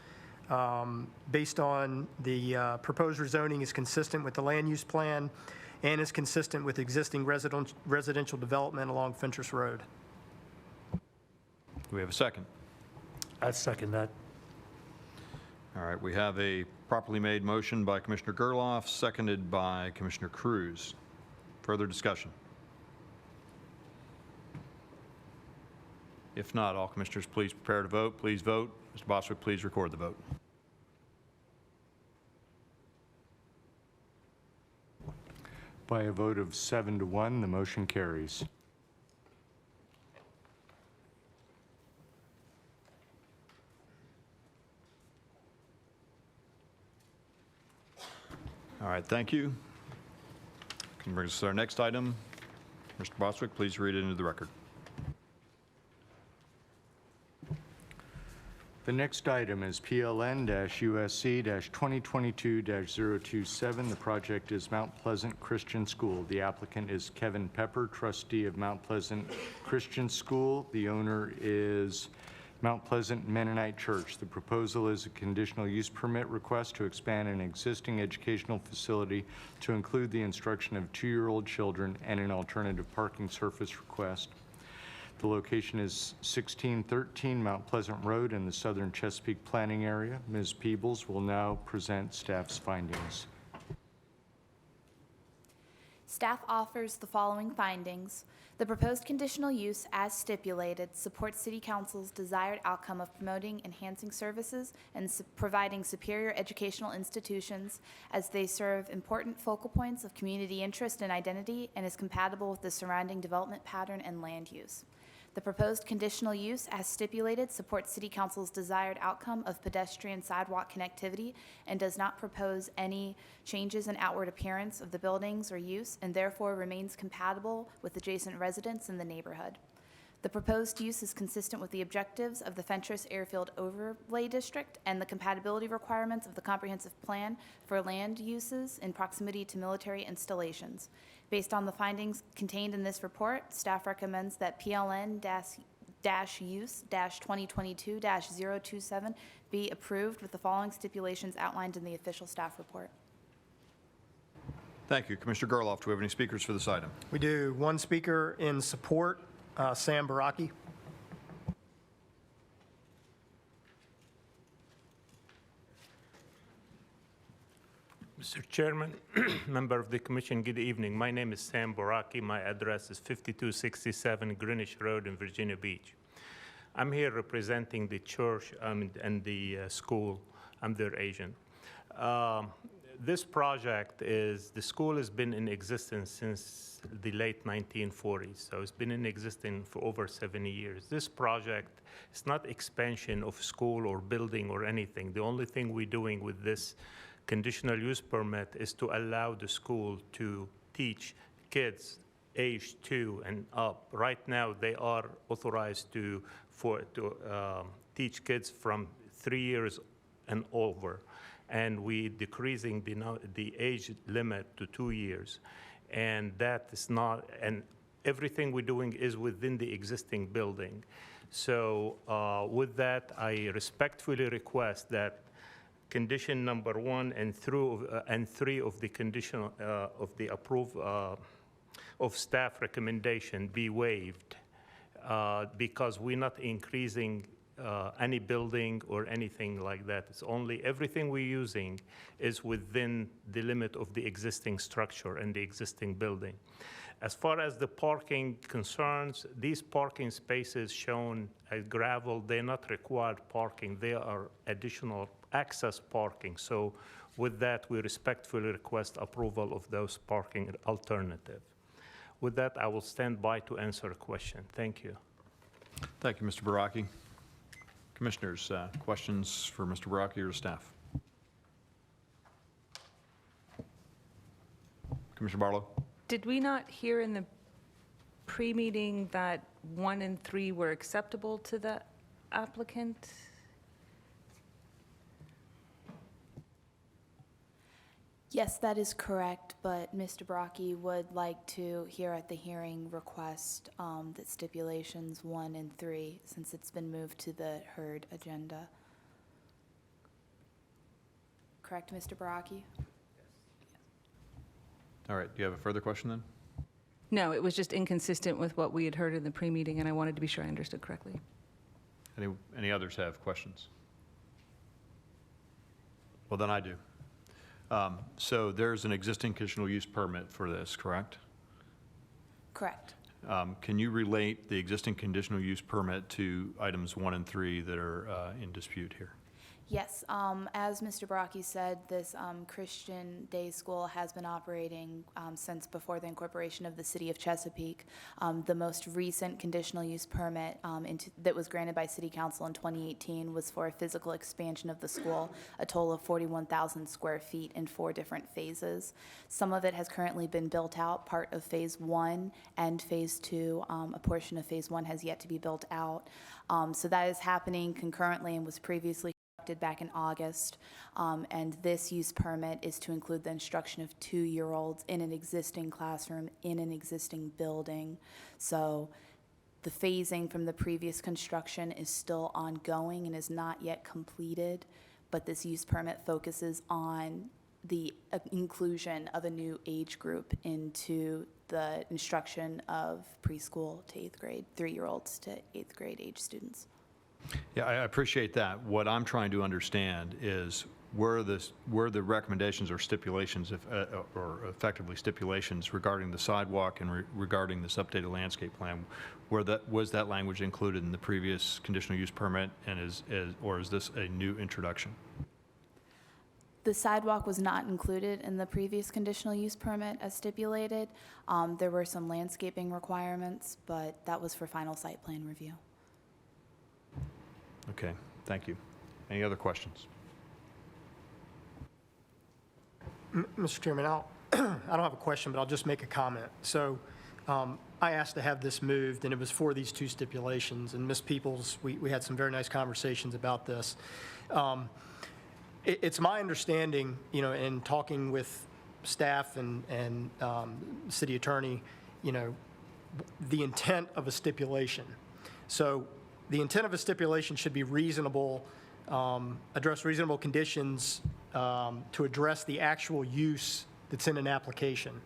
based on the proposed rezoning is consistent with the land use plan and is consistent with existing residential development along Fentress Road. Do we have a second? I second that. All right, we have a properly made motion by Commissioner Gerloff, seconded by Commissioner Cruz. Further discussion? If not, all commissioners, please prepare to vote. Please vote. Mr. Bostwick, please record the vote. By a vote of 7-1, the motion carries. All right, thank you. Can bring us to our next item. Mr. Bostwick, please read it into the record. The next item is PLN-USC-2022-027. The project is Mount Pleasant Christian School. The applicant is Kevin Pepper, trustee of Mount Pleasant Christian School. The owner is Mount Pleasant Mennonite Church. The proposal is a conditional use permit request to expand an existing educational facility to include the instruction of 2-year-old children and an alternative parking surface request. The location is 1613 Mount Pleasant Road in the southern Chesapeake planning area. Ms. Peebles will now present staff's findings. Staff offers the following findings. The proposed conditional use, as stipulated, supports City Council's desired outcome of promoting, enhancing services, and providing superior educational institutions as they serve important focal points of community interest and identity and is compatible with the surrounding development pattern and land use. The proposed conditional use, as stipulated, supports City Council's desired outcome of pedestrian sidewalk connectivity and does not propose any changes in outward appearance of the buildings or use, and therefore remains compatible with adjacent residents in the neighborhood. The proposed use is consistent with the objectives of the Fentress Airfield Overlay District and the compatibility requirements of the Comprehensive Plan for land uses in proximity to military installations. Based on the findings contained in this report, staff recommends that PLN-use-2022-027 be approved with the following stipulations outlined in the official staff report. Thank you. Commissioner Gerloff, do we have any speakers for this item? We do. One speaker in support, Sam Baraki. Mr. Chairman, member of the commission, good evening. My name is Sam Boraki. My address is 5267 Greenwich Road in Virginia Beach. I'm here representing the church and the school. I'm their agent. This project the school has been in existence since the late 1940s, so it's been in existence for over 70 years. This project is not expansion of school or building or anything. The only thing we're doing with this conditional use permit is to allow the school to teach kids age 2 and up. Right now, they are authorized to teach kids from 3 years and over, and we decreasing the age limit to 2 years, and that is not. And everything we're doing is within the existing building. So with that, I respectfully request that condition number 1 and 3 of the condition of the approved of staff recommendation be waived because we're not increasing any building or anything like that. It's only everything we're using is within the limit of the existing structure and the existing building. As far as the parking concerns, these parking spaces shown as gravel, they're not required parking. They are additional access parking. So with that, we respectfully request approval of those parking alternative. With that, I will stand by to answer a question. Thank you. Thank you, Mr. Baraki. Commissioners, questions for Mr. Baraki or staff? Commissioner Barlow? Did we not hear in the pre-meeting that 1 and 3 were acceptable to the applicant? Yes, that is correct, but Mr. Brockie would like to, here at the hearing, request that stipulations 1 and 3, since it's been moved to the heard agenda. Correct, Mr. Brockie? All right, do you have a further question then? No, it was just inconsistent with what we had heard in the pre-meeting, and I wanted to be sure I understood correctly. Any others have questions? Well, then I do. So there's an existing conditional use permit for this, correct? Correct. Can you relate the existing conditional use permit to items 1 and 3 that are in dispute here? Yes, as Mr. Brockie said, this Christian day school has been operating since before the incorporation of the city of Chesapeake. The most recent conditional use permit that was granted by City Council in 2018 was for a physical expansion of the school, a total of 41,000 square feet in 4 different phases. Some of it has currently been built out, part of Phase 1 and Phase 2. A portion of Phase 1 has yet to be built out. So that is happening concurrently and was previously back in August, and this use permit is to include the instruction of 2-year-olds in an existing classroom in an existing building. So the phasing from the previous construction is still ongoing and is not yet completed, but this use permit focuses on the inclusion of a new age group into the instruction of preschool to 8th grade, 3-year-olds to 8th grade age students. Yeah, I appreciate that. What I'm trying to understand is where the recommendations or stipulations, or effectively stipulations regarding the sidewalk and regarding this updated landscape plan, was that language included in the previous conditional use permit, and or is this a new introduction? The sidewalk was not included in the previous conditional use permit as stipulated. There were some landscaping requirements, but that was for final site plan review. Okay, thank you. Any other questions? Mr. Chairman, I don't have a question, but I'll just make a comment. So I asked to have this moved, and it was for these 2 stipulations. And Ms. Peoples, we had some very nice conversations about this. It's my understanding, in talking with staff and city attorney, the intent of a stipulation. So the intent of a stipulation should be reasonable, address reasonable conditions to address the actual use that's in an application.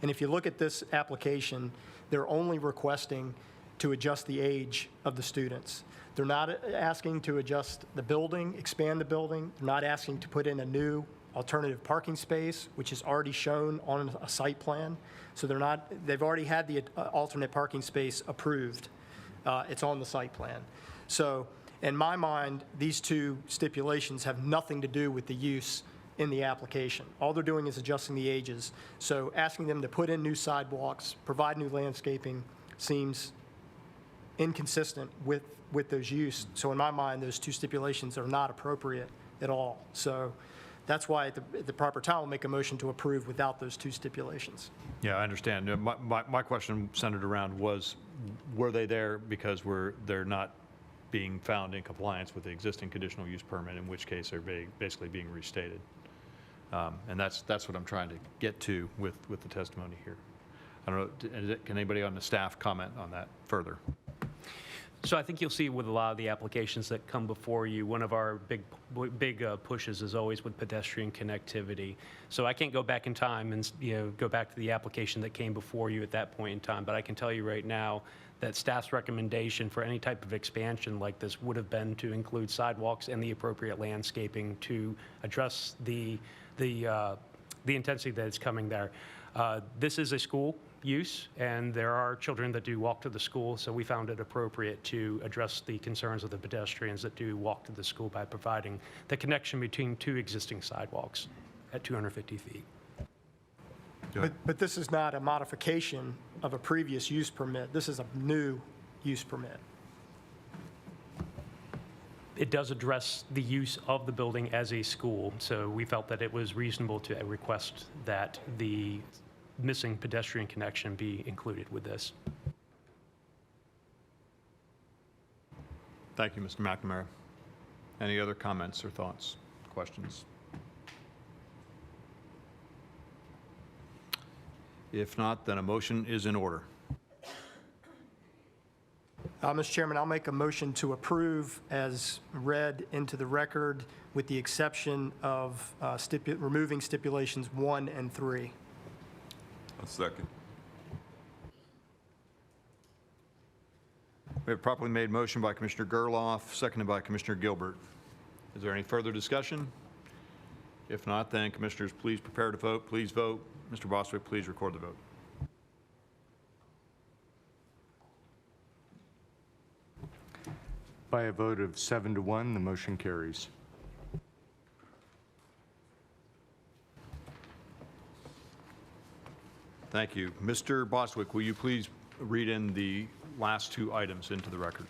And if you look at this application, they're only requesting to adjust the age of the students. They're not asking to adjust the building, expand the building. They're not asking to put in a new alternative parking space, which is already shown on a site plan. So they've already had the alternate parking space approved. It's on the site plan. So in my mind, these 2 stipulations have nothing to do with the use in the application. All they're doing is adjusting the ages. So asking them to put in new sidewalks, provide new landscaping seems inconsistent with those use. So in my mind, those 2 stipulations are not appropriate at all. So that's why at the proper time, we'll make a motion to approve without those 2 stipulations. Yeah, I understand. My question centered around were they there because they're not being found in compliance with the existing conditional use permit, in which case they're basically being restated. And that's what I'm trying to get to with the testimony here. I don't know, can anybody on the staff comment on that further? So I think you'll see with a lot of the applications that come before you, one of our big pushes is always with pedestrian connectivity. So I can't go back in time and go back to the application that came before you at that point in time, but I can tell you right now that staff's recommendation for any type of expansion like this would have been to include sidewalks and the appropriate landscaping to address the intensity that is coming there. This is a school use, and there are children that do walk to the school, so we found it appropriate to address the concerns of the pedestrians that do walk to the school by providing the connection between 2 existing sidewalks at 250 feet. But this is not a modification of a previous use permit. This is a new use permit. It does address the use of the building as a school, so we felt that it was reasonable to request that the missing pedestrian connection be included with this. Thank you, Mr. McNamara. Any other comments or thoughts, questions? If not, then a motion is in order. Mr. Chairman, I'll make a motion to approve as read into the record with the exception of removing stipulations 1 and 3. A second. We have properly made motion by Commissioner Gerloff, seconded by Commissioner Gilbert. Is there any further discussion? If not, then commissioners, please prepare to vote. Please vote. Mr. Bostwick, please record the vote. By a vote of 7 to 1, the motion carries. Thank you. Mr. Bostwick, will you please read in the last two items into the record?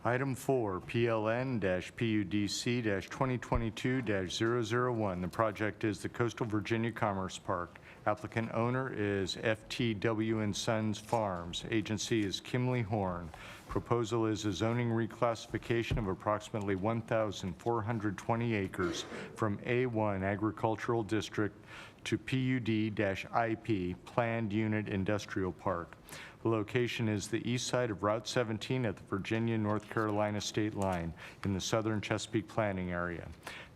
Item 4, PLN-PUDC-2022-001. The project is the Coastal Virginia Commerce Park. Applicant owner is FTW & Sons Farms. Agency is Kimley Horn. Proposal is a zoning reclassification of approximately 1,420 acres from A1 Agricultural District to PUD-IP Planned Unit Industrial Park. The location is the east side of Route 17 at the Virginia-North Carolina state line in the southern Chesapeake planning area.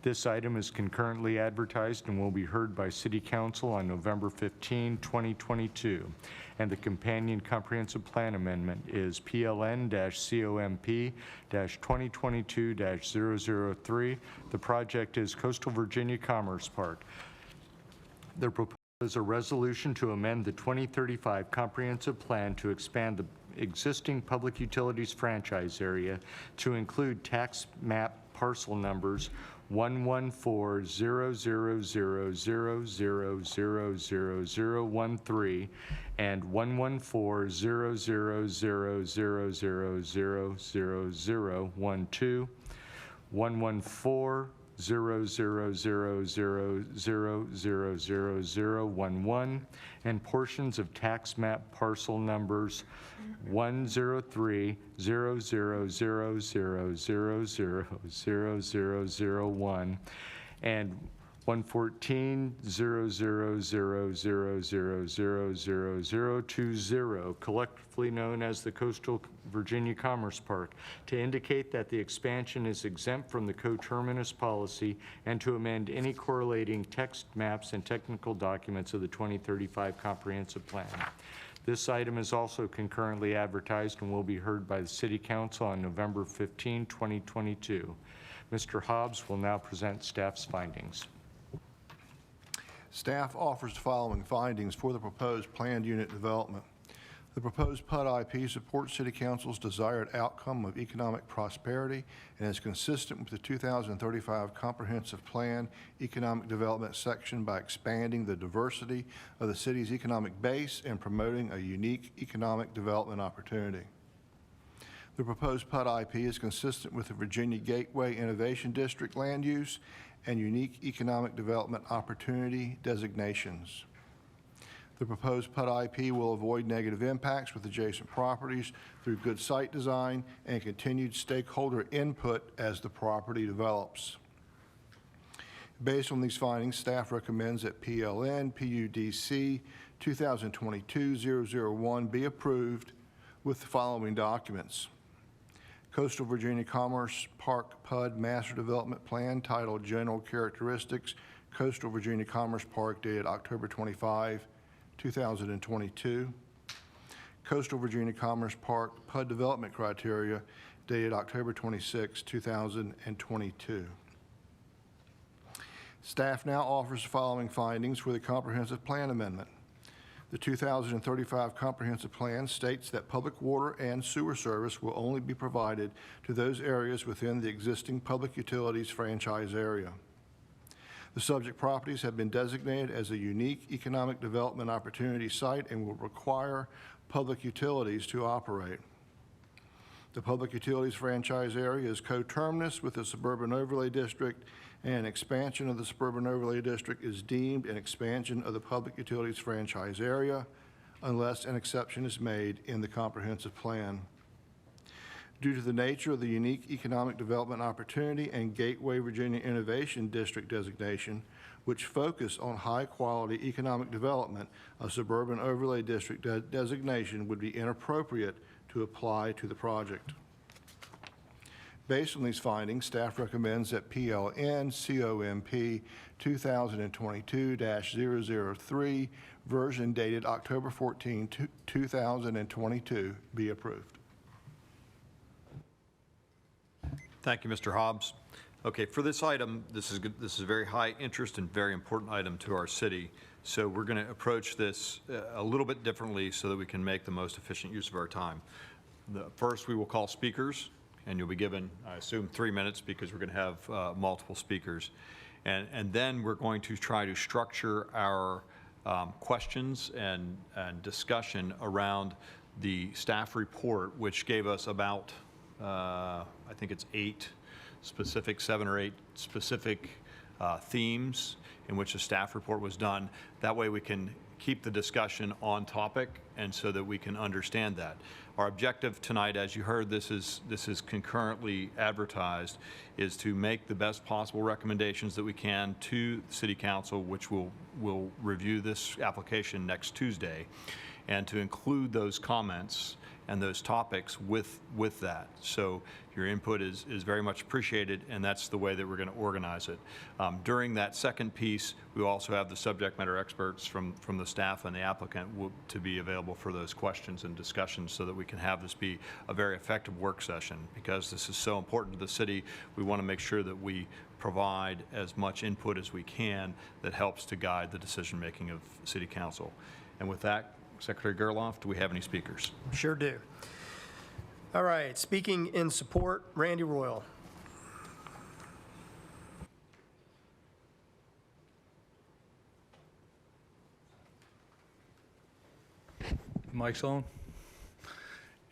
This item is concurrently advertised and will be heard by City Council on November 15, 2022. And the companion comprehensive plan amendment is PLN-COMP-2022-003. The project is Coastal Virginia Commerce Park. The proposal is a resolution to amend the 2035 comprehensive plan to expand the existing public utilities franchise area to include tax map parcel numbers 1140000000013 and 1140000000012, 1140000000011, and portions of tax map parcel numbers 1030000000001 and 1140000000020, collectively known as the Coastal Virginia Commerce Park, to indicate that the expansion is exempt from the coterminus policy and to amend any correlating text maps and technical documents of the 2035 comprehensive plan. This item is also concurrently advertised and will be heard by the City Council on November 15, 2022. Mr. Hobbs will now present staff's findings. Staff offers the following findings for the proposed planned unit development. The proposed PUD-IP supports City Council's desired outcome of economic prosperity and is consistent with the 2035 Comprehensive Plan Economic Development section by expanding the diversity of the city's economic base and promoting a unique economic development opportunity. The proposed PUD-IP is consistent with the Virginia Gateway Innovation District land use and unique economic development opportunity designations. The proposed PUD-IP will avoid negative impacts with adjacent properties through good site design and continued stakeholder input as the property develops. Based on these findings, staff recommends that PLN-PUDC 2022-001 be approved with the following documents. Coastal Virginia Commerce Park PUD Master Development Plan titled General Characteristics, Coastal Virginia Commerce Park dated October 25, 2022. Coastal Virginia Commerce Park PUD Development Criteria dated October 26, 2022. Staff now offers the following findings for the comprehensive plan amendment. The 2035 comprehensive plan states that public water and sewer service will only be provided to those areas within the existing public utilities franchise area. The subject properties have been designated as a unique economic development opportunity site and will require public utilities to operate. The public utilities franchise area is coterminous with the suburban overlay district, and an expansion of the suburban overlay district is deemed an expansion of the public utilities franchise area unless an exception is made in the comprehensive plan. Due to the nature of the unique economic development opportunity and Gateway Virginia Innovation District designation, which focus on high-quality economic development, a suburban overlay district designation would be inappropriate to apply to the project. Based on these findings, staff recommends that PLN COMP 2022-003, version dated October 14, 2022, be approved. Thank you, Mr. Hobbs. Okay, for this item, this is a very high interest and very important item to our city. So we're going to approach this a little bit differently so that we can make the most efficient use of our time. First, we will call speakers, and you'll be given, I assume, 3 minutes because we're going to have multiple speakers. And then we're going to try to structure our questions and discussion around the staff report, which gave us about, I think it's 7 or 8 specific themes in which the staff report was done. That way we can keep the discussion on topic and so that we can understand that. Our objective tonight, as you heard, this is concurrently advertised, is to make the best possible recommendations that we can to City Council, which will review this application next Tuesday, and to include those comments and those topics with that. So your input is very much appreciated, and that's the way that we're going to organize it. During that second piece, we also have the subject matter experts from the staff and the applicant to be available for those questions and discussions so that we can have this be a very effective work session. Because this is so important to the city, we want to make sure that we provide as much input as we can that helps to guide the decision-making of City Council. And with that, Secretary Gerloff, do we have any speakers? Sure do. All right, speaking in support, Randy Royal. Mic's on.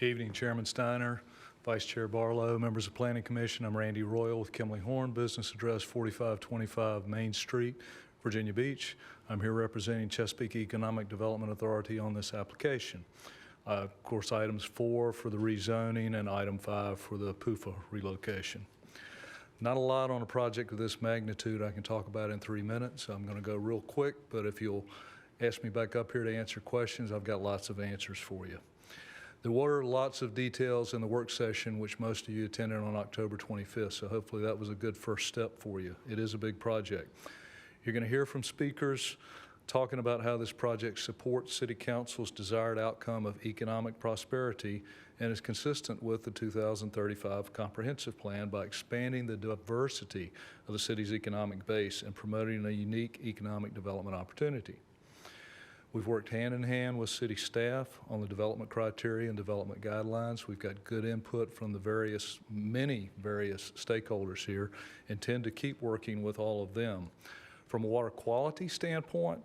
Evening, Chairman Steiner, Vice Chair Barlow, members of Planning Commission. I'm Randy Royal with Kimley Horn, business address 4525 Main Street, Virginia Beach. I'm here representing Chesapeake Economic Development Authority on this application. Of course, items 4 for the rezoning and item 5 for the PUFA relocation. Not a lot on a project of this magnitude I can talk about in 3 minutes. I'm going to go real quick, but if you'll ask me back up here to answer questions, I've got lots of answers for you. There were lots of details in the work session, which most of you attended on October 25th, so hopefully that was a good first step for you. It is a big project. You're going to hear from speakers talking about how this project supports City Council's desired outcome of economic prosperity and is consistent with the 2035 Comprehensive Plan by expanding the diversity of the city's economic base and promoting a unique economic development opportunity. We've worked hand in hand with city staff on the development criteria and development guidelines. We've got good input from the many various stakeholders here, and intend to keep working with all of them. From a water quality standpoint,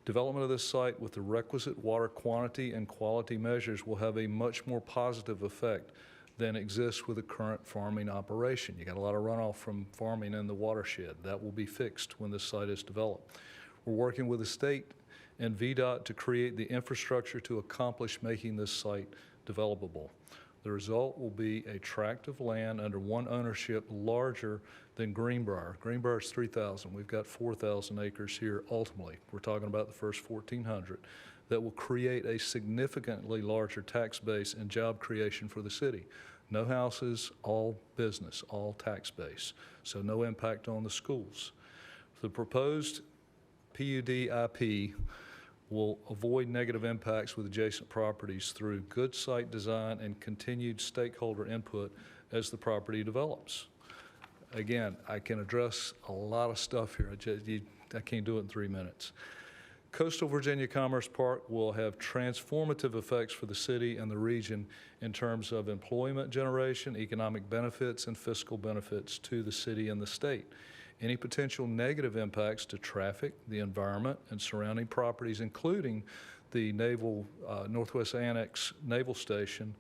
development of this site with the requisite water quantity and quality measures will have a much more positive effect than exists with the current farming operation. You got a lot of runoff from farming in the watershed. That will be fixed when this site is developed. We're working with the state and VDOT to create the infrastructure to accomplish making this site developable. The result will be a tract of land under one ownership larger than Greenbrier. Greenbrier is 3,000. We've got 4,000 acres here ultimately. We're talking about the first 1,400 that will create a significantly larger tax base and job creation for the city. No houses, all business, all tax base. So no impact on the schools. The proposed PUD IP will avoid negative impacts with adjacent properties through good site design and continued stakeholder input as the property develops. Again, I can address a lot of stuff here. I can't do it in 3 minutes. Coastal Virginia Commerce Park will have transformative effects for the city and the region in terms of employment generation, economic benefits, and fiscal benefits to the city and the state. Any potential negative impacts to traffic, the environment, and surrounding properties, including the Northwest Annex Naval Station,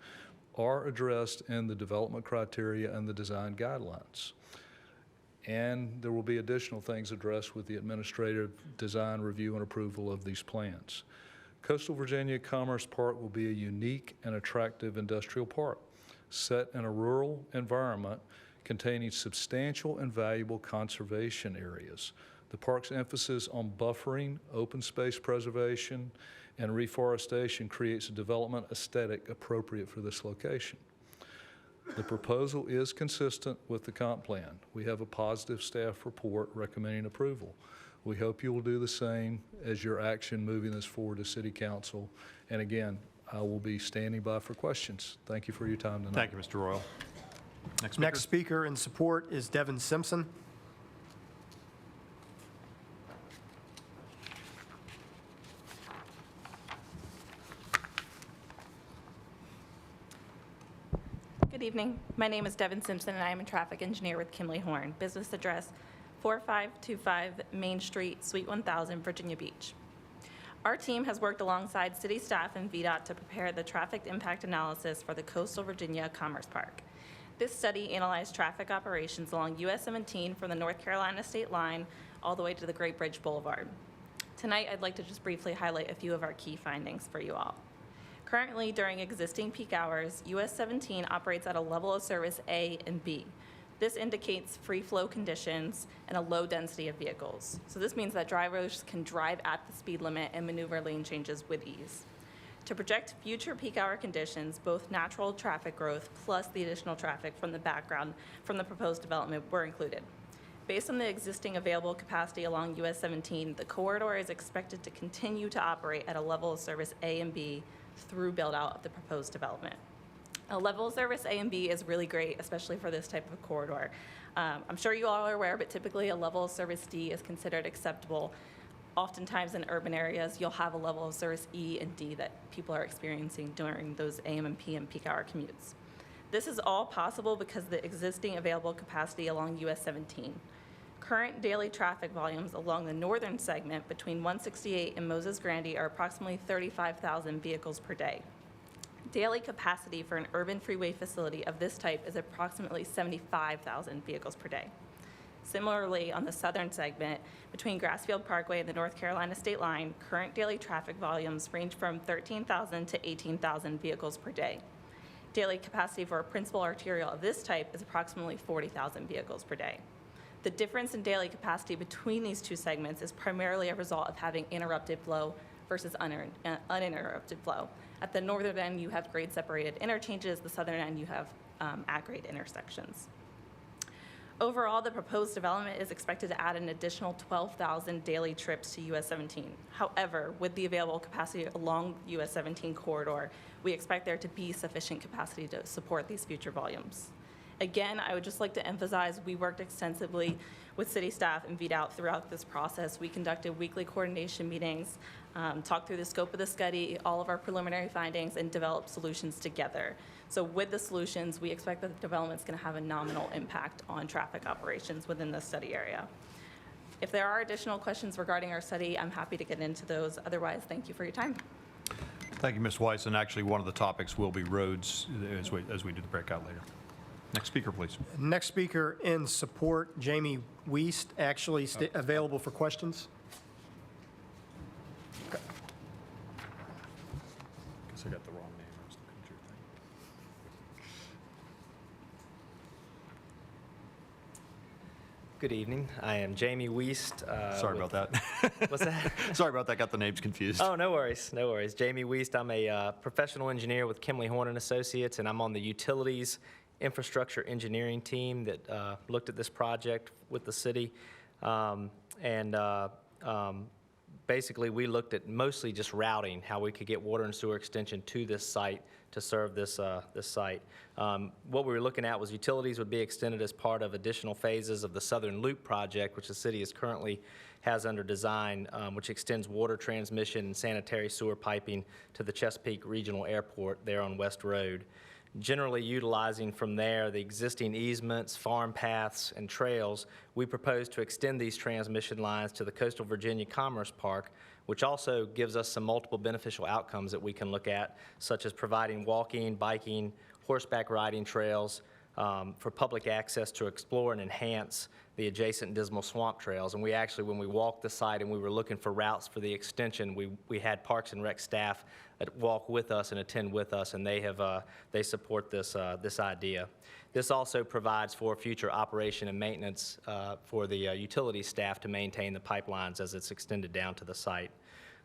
are addressed in the development criteria and the design guidelines. And there will be additional things addressed with the administrative design review and approval of these plans. Coastal Virginia Commerce Park will be a unique and attractive industrial park. set in a rural environment containing substantial and valuable conservation areas. The park's emphasis on buffering, open space preservation, and reforestation creates a development aesthetic appropriate for this location. The proposal is consistent with the comp plan. We have a positive staff report recommending approval. We hope you will do the same as your action moving this forward to City Council. And again, I will be standing by for questions. Thank you for your time tonight. Thank you, Mr. Royal. Next speaker in support is Devin Simpson. Good evening. My name is Devin Simpson, and I am a traffic engineer with Kimley Horn. Business address 4525 Main Street, Suite 1000, Virginia Beach. Our team has worked alongside city staff and VDOT to prepare the traffic impact analysis for the Coastal Virginia Commerce Park. This study analyzed traffic operations along US 17 from the North Carolina state line all the way to the Great Bridge Boulevard. Tonight, I'd like to just briefly highlight a few of our key findings for you all. Currently, during existing peak hours, US 17 operates at a level of service A and B. This indicates free flow conditions and a low density of vehicles. So this means that drivers can drive at the speed limit and maneuver lane changes with ease. To project future peak hour conditions, both natural traffic growth plus the additional traffic from the background from the proposed development were included. Based on the existing available capacity along US 17, the corridor is expected to continue to operate at a level of service A and B through build-out of the proposed development. A level of service A and B is really great, especially for this type of corridor. I'm sure you all are aware, but typically a level of service D is considered acceptable. Oftentimes in urban areas, you'll have a level of service E and D that people are experiencing during those AM and PM peak hour commutes. This is all possible because of the existing available capacity along US 17. Current daily traffic volumes along the northern segment between 168 and Moses Grande are approximately 35,000 vehicles per day. Daily capacity for an urban freeway facility of this type is approximately 75,000 vehicles per day. Similarly, on the southern segment, between Grassfield Parkway and the North Carolina state line, current daily traffic volumes range from 13,000 to 18,000 vehicles per day. Daily capacity for a principal arterial of this type is approximately 40,000 vehicles per day. The difference in daily capacity between these two segments is primarily a result of having interrupted flow versus uninterrupted flow. At the northern end, you have grade-separated interchanges. The southern end, you have at-grade intersections. Overall, the proposed development is expected to add an additional 12,000 daily trips to US 17. However, with the available capacity along US 17 corridor, we expect there to be sufficient capacity to support these future volumes. Again, I would just like to emphasize we worked extensively with city staff and VDOT throughout this process. We conducted weekly coordination meetings, talked through the scope of the study, all of our preliminary findings, and developed solutions together. So with the solutions, we expect that the development's going to have a nominal impact on traffic operations within the study area. If there are additional questions regarding our study, I'm happy to get into those. Otherwise, thank you for your time. Thank you, Ms. Weiss. And actually, one of the topics will be roads as we do the breakout later. Next speaker, please. Next speaker in support, Jamie Wiest, actually available for questions. Guess I got the wrong name. I was looking at your thing. Good evening. I am Jamie Wiest. Sorry about that. What's that? Sorry about that. Got the names confused. Oh, no worries. No worries. Jamie Wiest. I'm a professional engineer with Kimley Horn and Associates, and I'm on the utilities infrastructure engineering team that looked at this project with the city. Basically, we looked at mostly just routing, how we could get water and sewer extension to this site to serve this site. What we were looking at was utilities would be extended as part of additional phases of the Southern Loop project, which the city is currently has under design, which extends water transmission and sanitary sewer piping to the Chesapeake Regional Airport there on West Road. Generally utilizing from there the existing easements, farm paths, and trails, we propose to extend these transmission lines to the Coastal Virginia Commerce Park, which also gives us some multiple beneficial outcomes that we can look at, such as providing walking, biking, horseback riding trails, for public access to explore and enhance the adjacent Dismal Swamp trails. And we actually, when we walked the site and we were looking for routes for the extension, we had Parks and Rec staff that walk with us and attend with us, and they support this idea. This also provides for future operation and maintenance for the utility staff to maintain the pipelines as it's extended down to the site.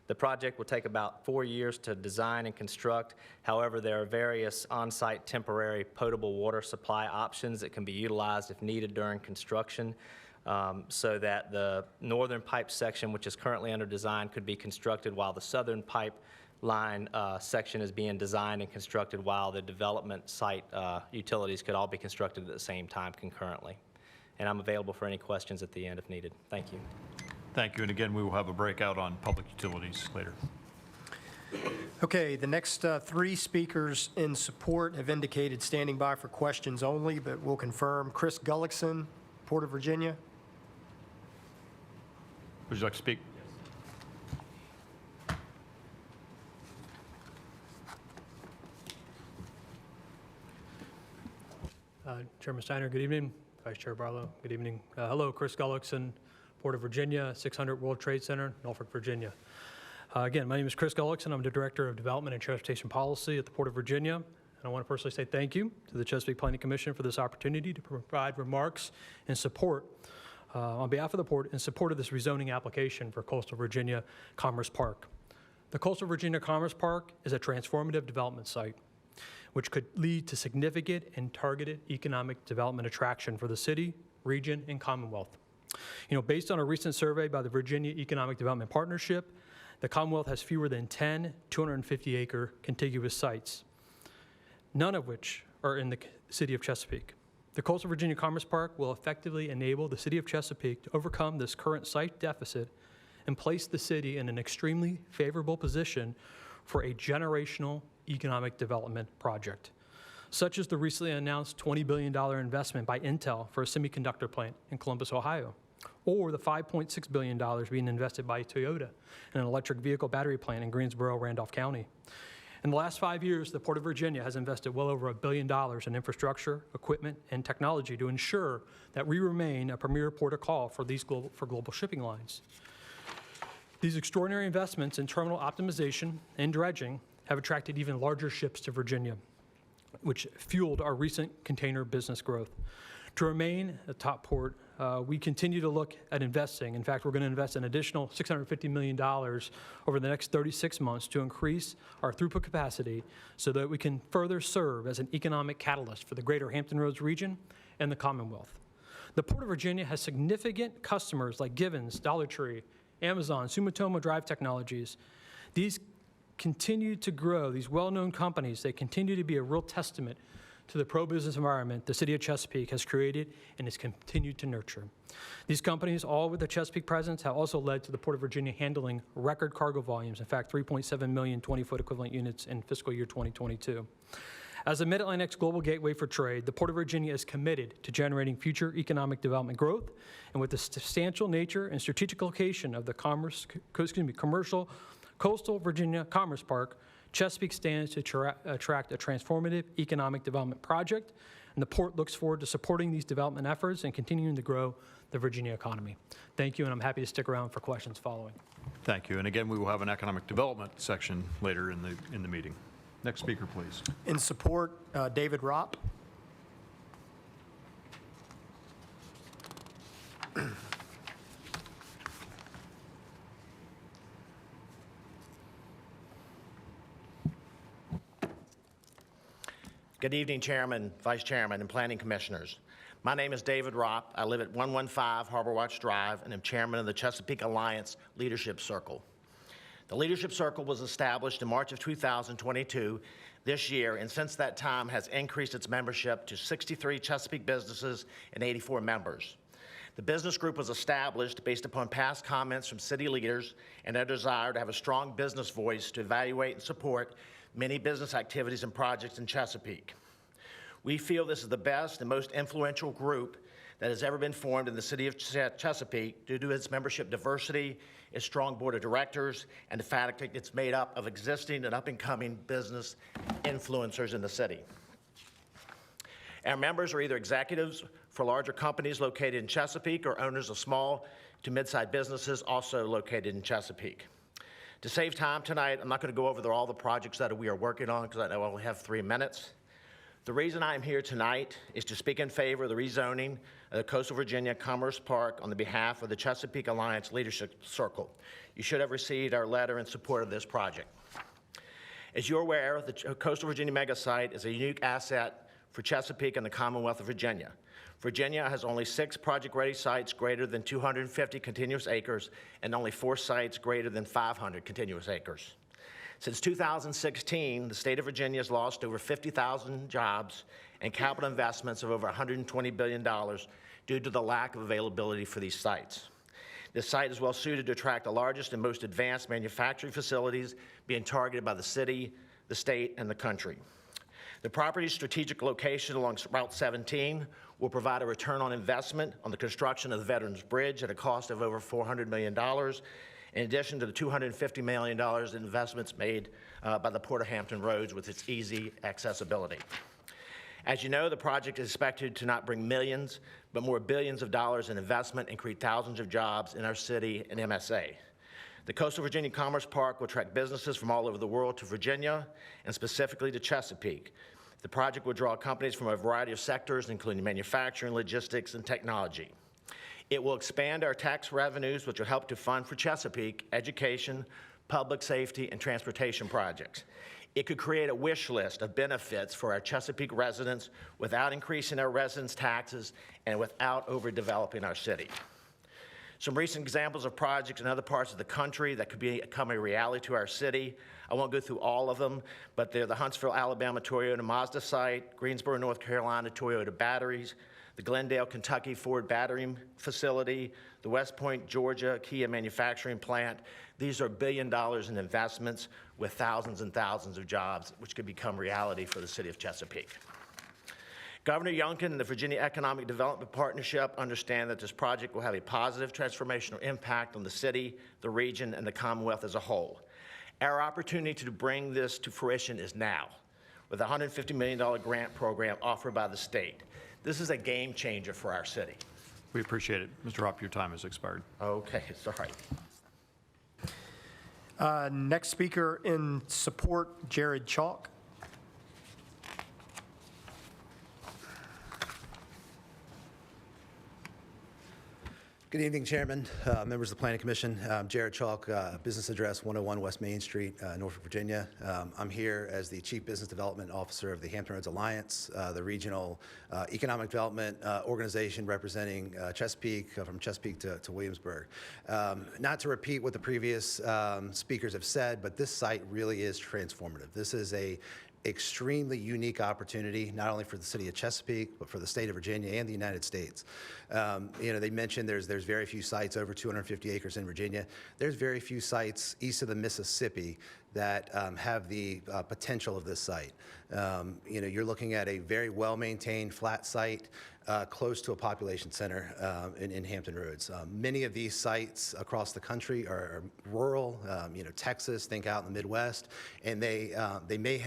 The project will take about 4 years to design and construct. However, there are various on-site temporary potable water supply options that can be utilized if needed during construction, so that the northern pipe section, which is currently under design, could be constructed while the southern pipeline section is being designed and constructed, while the development site utilities could all be constructed at the same time concurrently. And I'm available for any questions at the end if needed. Thank you. Thank you, and again, we will have a breakout on public utilities later. Okay, the next three speakers in support have indicated standing by for questions only, but we'll confirm. Chris Gullickson, Port of Virginia. Would you like to speak? Chairman Steiner, good evening. Vice Chair Barlow, good evening. Hello, Chris Gullickson, Port of Virginia, 600 World Trade Center, Norfolk, Virginia. Again, my name is Chris Gullickson. I'm the Director of Development and Transportation Policy at the Port of Virginia. And I want to personally say thank you to the Chesapeake Planning Commission for this opportunity to provide remarks and support on behalf of the Port in support of this rezoning application for Coastal Virginia Commerce Park. The Coastal Virginia Commerce Park is a transformative development site which could lead to significant and targeted economic development attraction for the city, region, and Commonwealth. Based on a recent survey by the Virginia Economic Development Partnership, the Commonwealth has fewer than 10 250-acre contiguous sites, none of which are in the city of Chesapeake. The Coastal Virginia Commerce Park will effectively enable the city of Chesapeake to overcome this current site deficit and place the city in an extremely favorable position for a generational economic development project, such as the recently announced $20 billion investment by Intel for a semiconductor plant in Columbus, Ohio, or the $5.6 billion being invested by Toyota in an electric vehicle battery plant in Greensboro, Randolph County. In the last 5 years, the Port of Virginia has invested well over $1 billion in infrastructure, equipment, and technology to ensure that we remain a premier port of call for global shipping lines. These extraordinary investments in terminal optimization and dredging have attracted even larger ships to Virginia, which fueled our recent container business growth. To remain a top port, we continue to look at investing. In fact, we're going to invest an additional $650 million over the next 36 months to increase our throughput capacity so that we can further serve as an economic catalyst for the greater Hampton Roads region and the Commonwealth. The Port of Virginia has significant customers like Givens, Dollar Tree, Amazon, Sumitomo Drive Technologies. These continue to grow. These well-known companies, they continue to be a real testament to the pro-business environment the city of Chesapeake has created and has continued to nurture. These companies, all with a Chesapeake presence, have also led to the Port of Virginia handling record cargo volumes, in fact, 3.7 million 20-foot equivalent units in fiscal year 2022. As a Mid-Atlantic's global gateway for trade, the Port of Virginia is committed to generating future economic development growth, and with the substantial nature and strategic location of the commercial Coastal Virginia Commerce Park, Chesapeake stands to attract a transformative economic development project, and the Port looks forward to supporting these development efforts and continuing to grow the Virginia economy. Thank you, and I'm happy to stick around for questions following. Thank you, and again, we will have an economic development section later in the meeting. Next speaker, please. In support, David Ropp. Good evening, Chairman, Vice Chairman, and Planning Commissioners. My name is David Ropp. I live at 115 Harbor Watch Drive and am Chairman of the Chesapeake Alliance Leadership Circle. The Leadership Circle was established in March of 2022 this year, and since that time has increased its membership to 63 Chesapeake businesses and 84 members. The business group was established based upon past comments from city leaders and their desire to have a strong business voice to evaluate and support many business activities and projects in Chesapeake. We feel this is the best and most influential group that has ever been formed in the city of Chesapeake due to its membership diversity, its strong board of directors, and the fact that it's made up of existing and up-and-coming business influencers in the city. Our members are either executives for larger companies located in Chesapeake or owners of small to mid-sized businesses also located in Chesapeake. To save time tonight, I'm not going to go over all the projects that we are working on because I know I only have 3 minutes. The reason I am here tonight is to speak in favor of the rezoning of the Coastal Virginia Commerce Park on the behalf of the Chesapeake Alliance Leadership Circle. You should have received our letter in support of this project. As you're aware, the Coastal Virginia mega site is a unique asset for Chesapeake and the Commonwealth of Virginia. Virginia has only 6 project-ready sites greater than 250 continuous acres and only 4 sites greater than 500 continuous acres. Since 2016, the state of Virginia has lost over 50,000 jobs and capital investments of over $120 billion due to the lack of availability for these sites. This site is well suited to attract the largest and most advanced manufacturing facilities being targeted by the city, the state, and the country. The property's strategic location along Route 17 will provide a return on investment on the construction of the Veterans Bridge at a cost of over $400 million, in addition to the $250 million in investments made by the Port of Hampton Roads with its easy accessibility. As you know, the project is expected to not bring millions, but more billions of dollars in investment and create thousands of jobs in our city and MSA. The Coastal Virginia Commerce Park will attract businesses from all over the world to Virginia, and specifically to Chesapeake. The project will draw companies from a variety of sectors, including manufacturing, logistics, and technology. It will expand our tax revenues, which will help to fund for Chesapeake education, public safety, and transportation projects. It could create a wish list of benefits for our Chesapeake residents without increasing our residents' taxes and without overdeveloping our city. Some recent examples of projects in other parts of the country that could become a reality to our city. I won't go through all of them, but they're the Huntsville, Alabama Toyota Mazda site, Greensboro, North Carolina Toyota batteries, the Glendale, Kentucky Ford battery facility, the West Point, Georgia Kia manufacturing plant. These are $1 billion in investments with thousands and thousands of jobs, which could become reality for the city of Chesapeake. Governor Youngkin and the Virginia Economic Development Partnership understand that this project will have a positive transformational impact on the city, the region, and the Commonwealth as a whole. Our opportunity to bring this to fruition is now, with a $150 million grant program offered by the state. This is a game changer for our city. We appreciate it. Mr. Rupp, your time has expired. Okay, sorry. Next speaker in support, Jared Chalk. Good evening, Chairman, members of the Planning Commission. Jared Chalk, business address 101 West Main Street, Norfolk, Virginia. I'm here as the Chief Business Development Officer of the Hampton Roads Alliance, the regional economic development organization representing Chesapeake, from Chesapeake to Williamsburg. Not to repeat what the previous speakers have said, but this site really is transformative. This is a extremely unique opportunity, not only for the city of Chesapeake, but for the state of Virginia and the United States. They mentioned there's very few sites over 250 acres in Virginia. There's very few sites east of the Mississippi that have the potential of this site. You're looking at a very well-maintained flat site close to a population center in Hampton Roads. Many of these sites across the country are rural, Texas, think out in the Midwest, and they may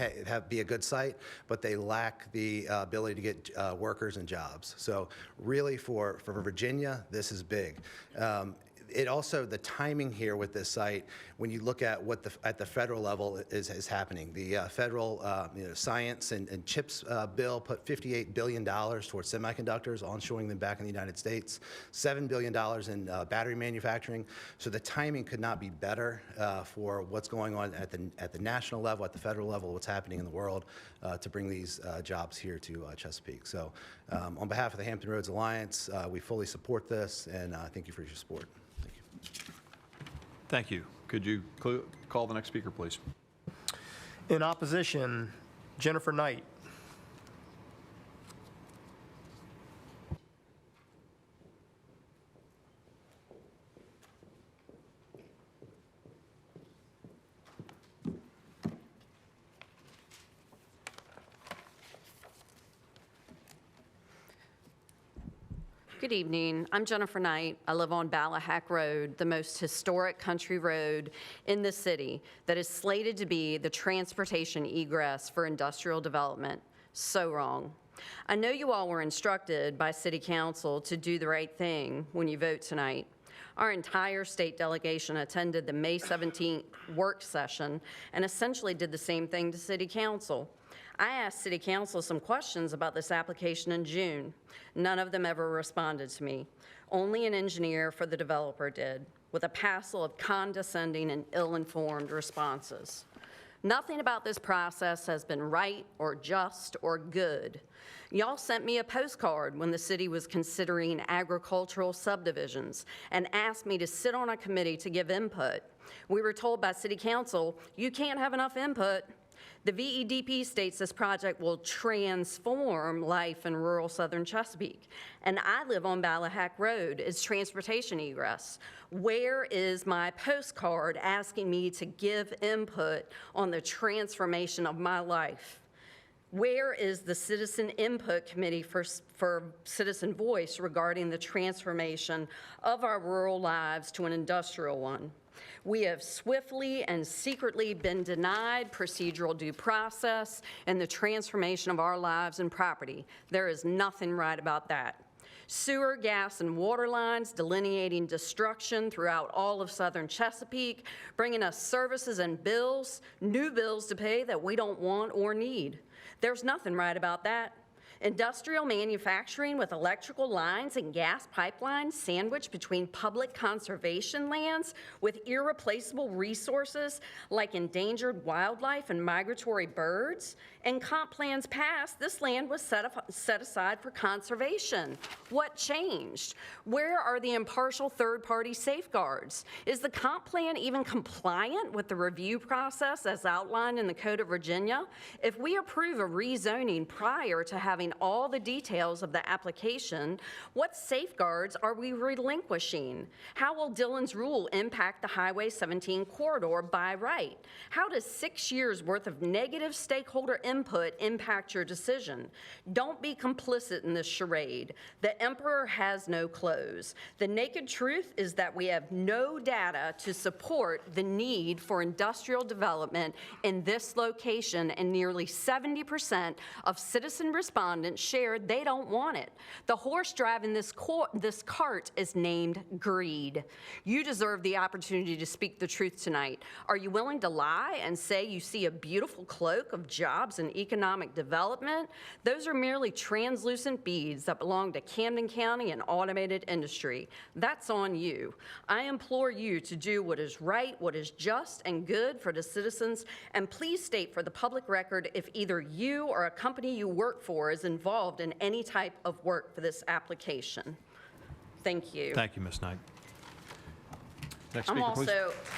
be a good site, but they lack the ability to get workers and jobs. So really for Virginia, this is big. It also, the timing here with this site, when you look at what at the federal level is happening, the federal science and chips bill put $58 billion towards semiconductors, onshoring them back in the United States, $7 billion in battery manufacturing. So the timing could not be better for what's going on at the national level, at the federal level, what's happening in the world to bring these jobs here to Chesapeake. So on behalf of the Hampton Roads Alliance, we fully support this, and thank you for your support. Thank you. Could you call the next speaker, please? In opposition, Jennifer Knight. Good evening. I'm Jennifer Knight. I live on Ballahack Road, the most historic country road in the city that is slated to be the transportation egress for industrial development. So wrong. I know you all were instructed by City Council to do the right thing when you vote tonight. Our entire state delegation attended the May 17th work session and essentially did the same thing to City Council. I asked City Council some questions about this application in June. None of them ever responded to me. Only an engineer for the developer did, with a passel of condescending and ill-informed responses. Nothing about this process has been right or just or good. Y'all sent me a postcard when the city was considering agricultural subdivisions and asked me to sit on a committee to give input. We were told by City Council, you can't have enough input. The VEDP states this project will transform life in rural southern Chesapeake. And I live on Ballahack Road. It's transportation egress. Where is my postcard asking me to give input on the transformation of my life? Where is the Citizen Input Committee for Citizen Voice regarding the transformation of our rural lives to an industrial one? We have swiftly and secretly been denied procedural due process and the transformation of our lives and property. There is nothing right about that. Sewer, gas, and water lines delineating destruction throughout all of southern Chesapeake, bringing us services and bills, new bills to pay that we don't want or need. There's nothing right about that. Industrial manufacturing with electrical lines and gas pipelines sandwiched between public conservation lands with irreplaceable resources like endangered wildlife and migratory birds. In comp plans passed, this land was set aside for conservation. What changed? Where are the impartial third-party safeguards? Is the comp plan even compliant with the review process as outlined in the Code of Virginia? If we approve a rezoning prior to having all the details of the application, what safeguards are we relinquishing? How will Dillon's rule impact the Highway 17 corridor by right? How does 6 years' worth of negative stakeholder input impact your decision? Don't be complicit in this charade. The emperor has no clothes. The naked truth is that we have no data to support the need for industrial development in this location, and nearly 70% of citizen respondents shared they don't want it. The horse driving this cart is named greed. You deserve the opportunity to speak the truth tonight. Are you willing to lie and say you see a beautiful cloak of jobs and economic development? Those are merely translucent beads that belong to Camden County and automated industry. That's on you. I implore you to do what is right, what is just and good for the citizens, and please state for the public record if either you or a company you work for is involved in any type of work for this application. Thank you. Thank you, Ms. Knight. Next speaker, please.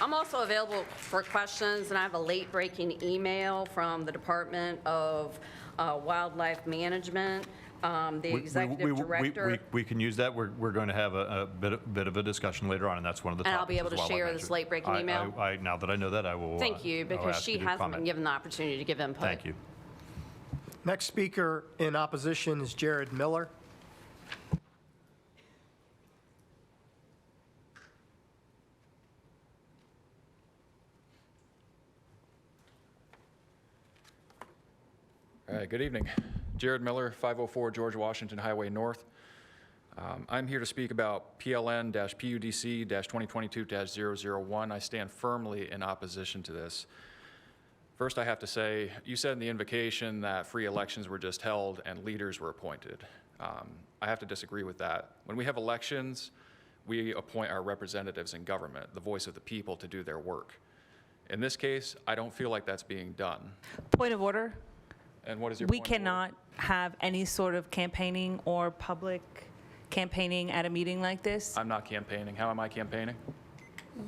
I'm also available for questions, and I have a late-breaking email from the Department of Wildlife Management. The executive director. We can use that. We're going to have a bit of a discussion later on, and that's one of the topics. And I'll be able to share this late-breaking email? Now that I know that, I will. Thank you, because she hasn't comment. been given the opportunity to give input. Thank you. Next speaker in opposition is Jared Miller. All right, good evening. Jared Miller, 504 George Washington Highway North. I'm here to speak about PLN-PUDC-2022-001. I stand firmly in opposition to this. First, I have to say, you said in the invocation that free elections were just held and leaders were appointed. I have to disagree with that. When we have elections, we appoint our representatives in government, the voice of the people, to do their work. In this case, I don't feel like that's being done. Point of order. And what is your We point of order? cannot have any sort of campaigning or public campaigning at a meeting like this. I'm not campaigning. How am I campaigning?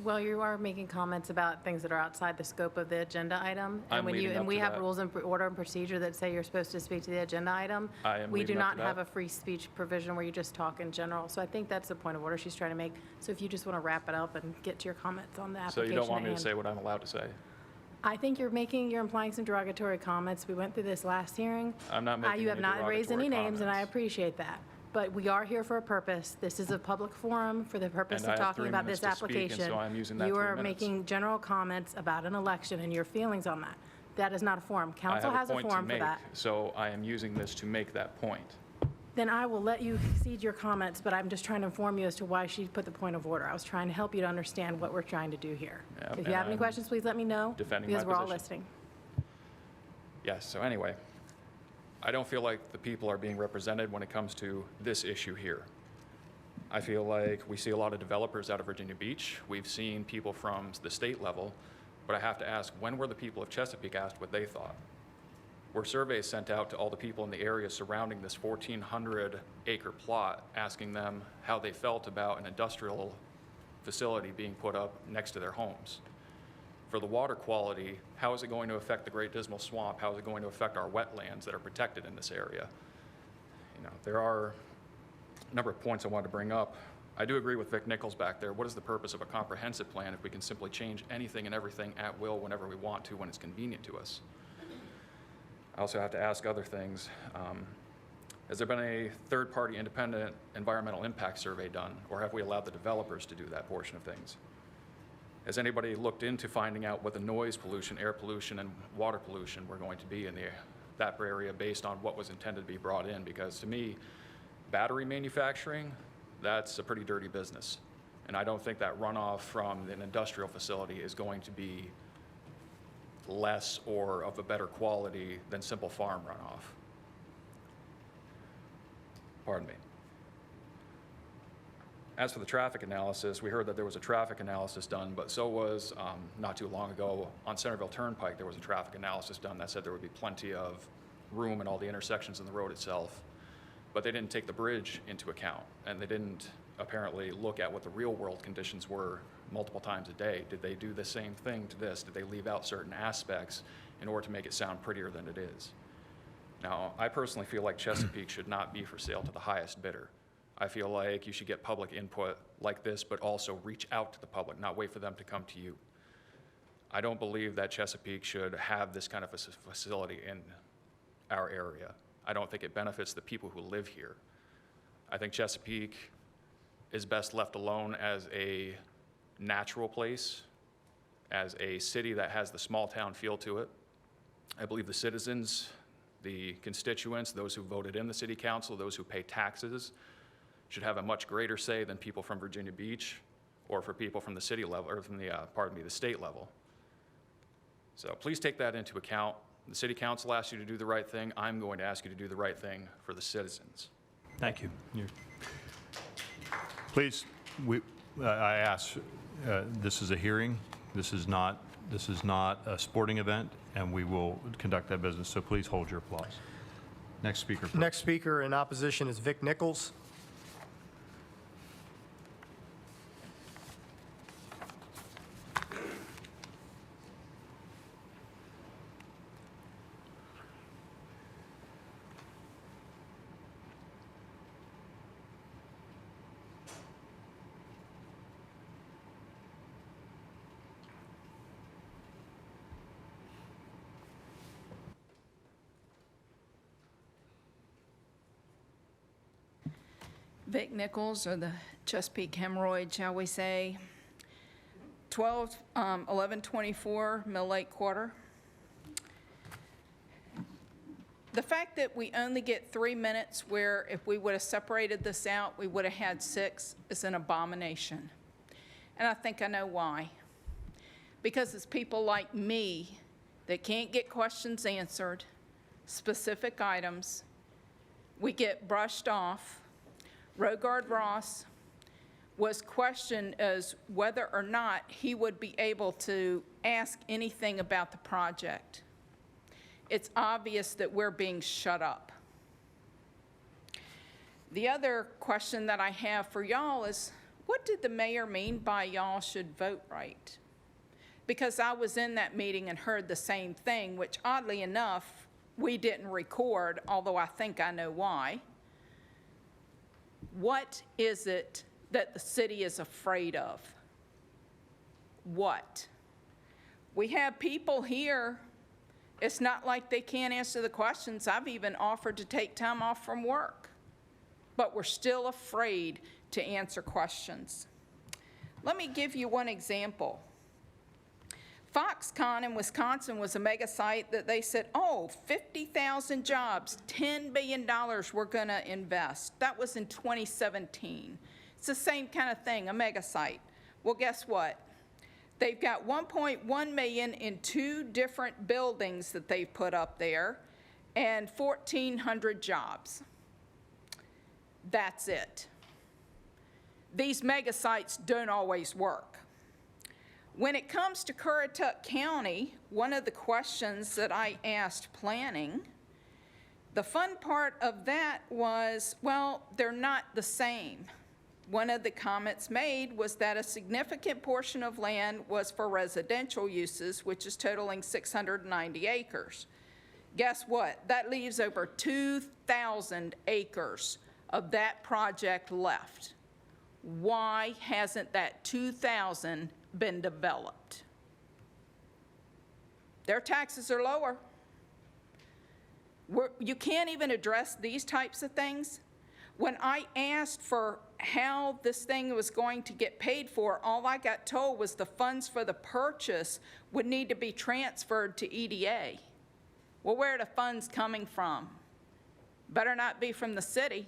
Well, you are making comments about things that are outside the scope of the agenda item. I'm leading up And we to have that. rules and order and procedure that say you're supposed to speak to the agenda item. I am We do leading up not to have that. a free speech provision where you just talk in general. So I think that's the point of order she's trying to make. So if you just want to wrap it up and get to your comments on the So application you don't want me to at say hand. what I'm allowed to say? I think you're implying some derogatory comments. We went through this last hearing. I'm not making You have any not raised any derogatory names, and I comments. appreciate that. But we are here for a purpose. This is a public forum for the purpose And of I have talking 3 about this minutes to speak, and application. so I'm using that You 3 are minutes. making general comments about an election and your feelings on that. That is not a forum. I Council have has a a point to forum for make, that. so I am using this to make that point. Then I will let you exceed your comments, but I'm just trying to inform you as to why she put the point of order. I was trying to help you to understand what we're trying to do here. Yeah, If and you have any I'm questions, please let me know. defending because my we're all position. listening. Yes, so anyway, I don't feel like the people are being represented when it comes to this issue here. I feel like we see a lot of developers out of Virginia Beach. We've seen people from the state level, but I have to ask, when were the people of Chesapeake asked what they thought? Were surveys sent out to all the people in the area surrounding this 1,400-acre plot, asking them how they felt about an industrial facility being put up next to their homes? For the water quality, how is it going to affect the Great Dismal Swamp? How is it going to affect our wetlands that are protected in this area? You know, there are a number of points I wanted to bring up. I do agree with Vic Nichols back there. What is the purpose of a comprehensive plan if we can simply change anything and everything at will whenever we want to when it's convenient to us? I also have to ask other things. Has there been a third-party independent environmental impact survey done, or have we allowed the developers to do that portion of things? Has anybody looked into finding out what the noise pollution, air pollution, and water pollution were going to be in that area based on what was intended to be brought in? Because to me, battery manufacturing, that's a pretty dirty business. And I don't think that runoff from an industrial facility is going to be less or of a better quality than simple farm runoff. Pardon me. As for the traffic analysis, we heard that there was a traffic analysis done, but so was, not too long ago, on Centerville Turnpike, there was a traffic analysis done that said there would be plenty of room in all the intersections in the road itself. But they didn't take the bridge into account, and they didn't apparently look at what the real-world conditions were multiple times a day. Did they do the same thing to this? Did they leave out certain aspects in order to make it sound prettier than it is? Now, I personally feel like Chesapeake should not be for sale to the highest bidder. I feel like you should get public input like this, but also reach out to the public, not wait for them to come to you. I don't believe that Chesapeake should have this kind of a facility in our area. I don't think it benefits the people who live here. I think Chesapeake is best left alone as a natural place, as a city that has the small town feel to it. I believe the citizens, the constituents, those who voted in the city council, those who pay taxes, should have a much greater say than people from Virginia Beach or for people from the city level, or from the, the state level. So please take that into account. The city council asked you to do the right thing. I'm going to ask you to do the right thing for the citizens. Thank you. Please, I ask, this is a hearing. This is not a sporting event, and we will conduct that business, so please hold your applause. Next speaker, please. Next speaker in opposition is Vic Nichols. Vic Nichols, or the Chesapeake hemorrhoid, shall we say. 1124 Mill Lake Quarter. The fact that we only get 3 minutes, where if we would have separated this out, we would have had 6, is an abomination. And I think I know why. Because it's people like me that can't get questions answered, specific items. We get brushed off. Rogard Ross was questioned as whether or not he would be able to ask anything about the project. It's obvious that we're being shut up. The other question that I have for y'all is, what did the mayor mean by y'all should vote right? Because I was in that meeting and heard the same thing, which oddly enough, we didn't record, although I think I know why. What is it that the city is afraid of? What? We have people here. It's not like they can't answer the questions. I've even offered to take time off from work, but we're still afraid to answer questions. Let me give you one example. Foxconn in Wisconsin was a mega site that they said, oh, 50,000 jobs, $10 billion we're going to invest. That was in 2017. It's the same kind of thing, a mega site. Well, guess what? They've got 1.1 million in 2 different buildings that they've put up there and 1,400 jobs. That's it. These mega sites don't always work. When it comes to Currituck County, one of the questions that I asked planning, the fun part of that was, well, they're not the same. One of the comments made was that a significant portion of land was for residential uses, which is totaling 690 acres. Guess what? That leaves over 2,000 acres of that project left. Why hasn't that 2,000 been developed? Their taxes are lower. You can't even address these types of things. When I asked for how this thing was going to get paid for, all I got told was the funds for the purchase would need to be transferred to EDA. Well, where are the funds coming from? Better not be from the city.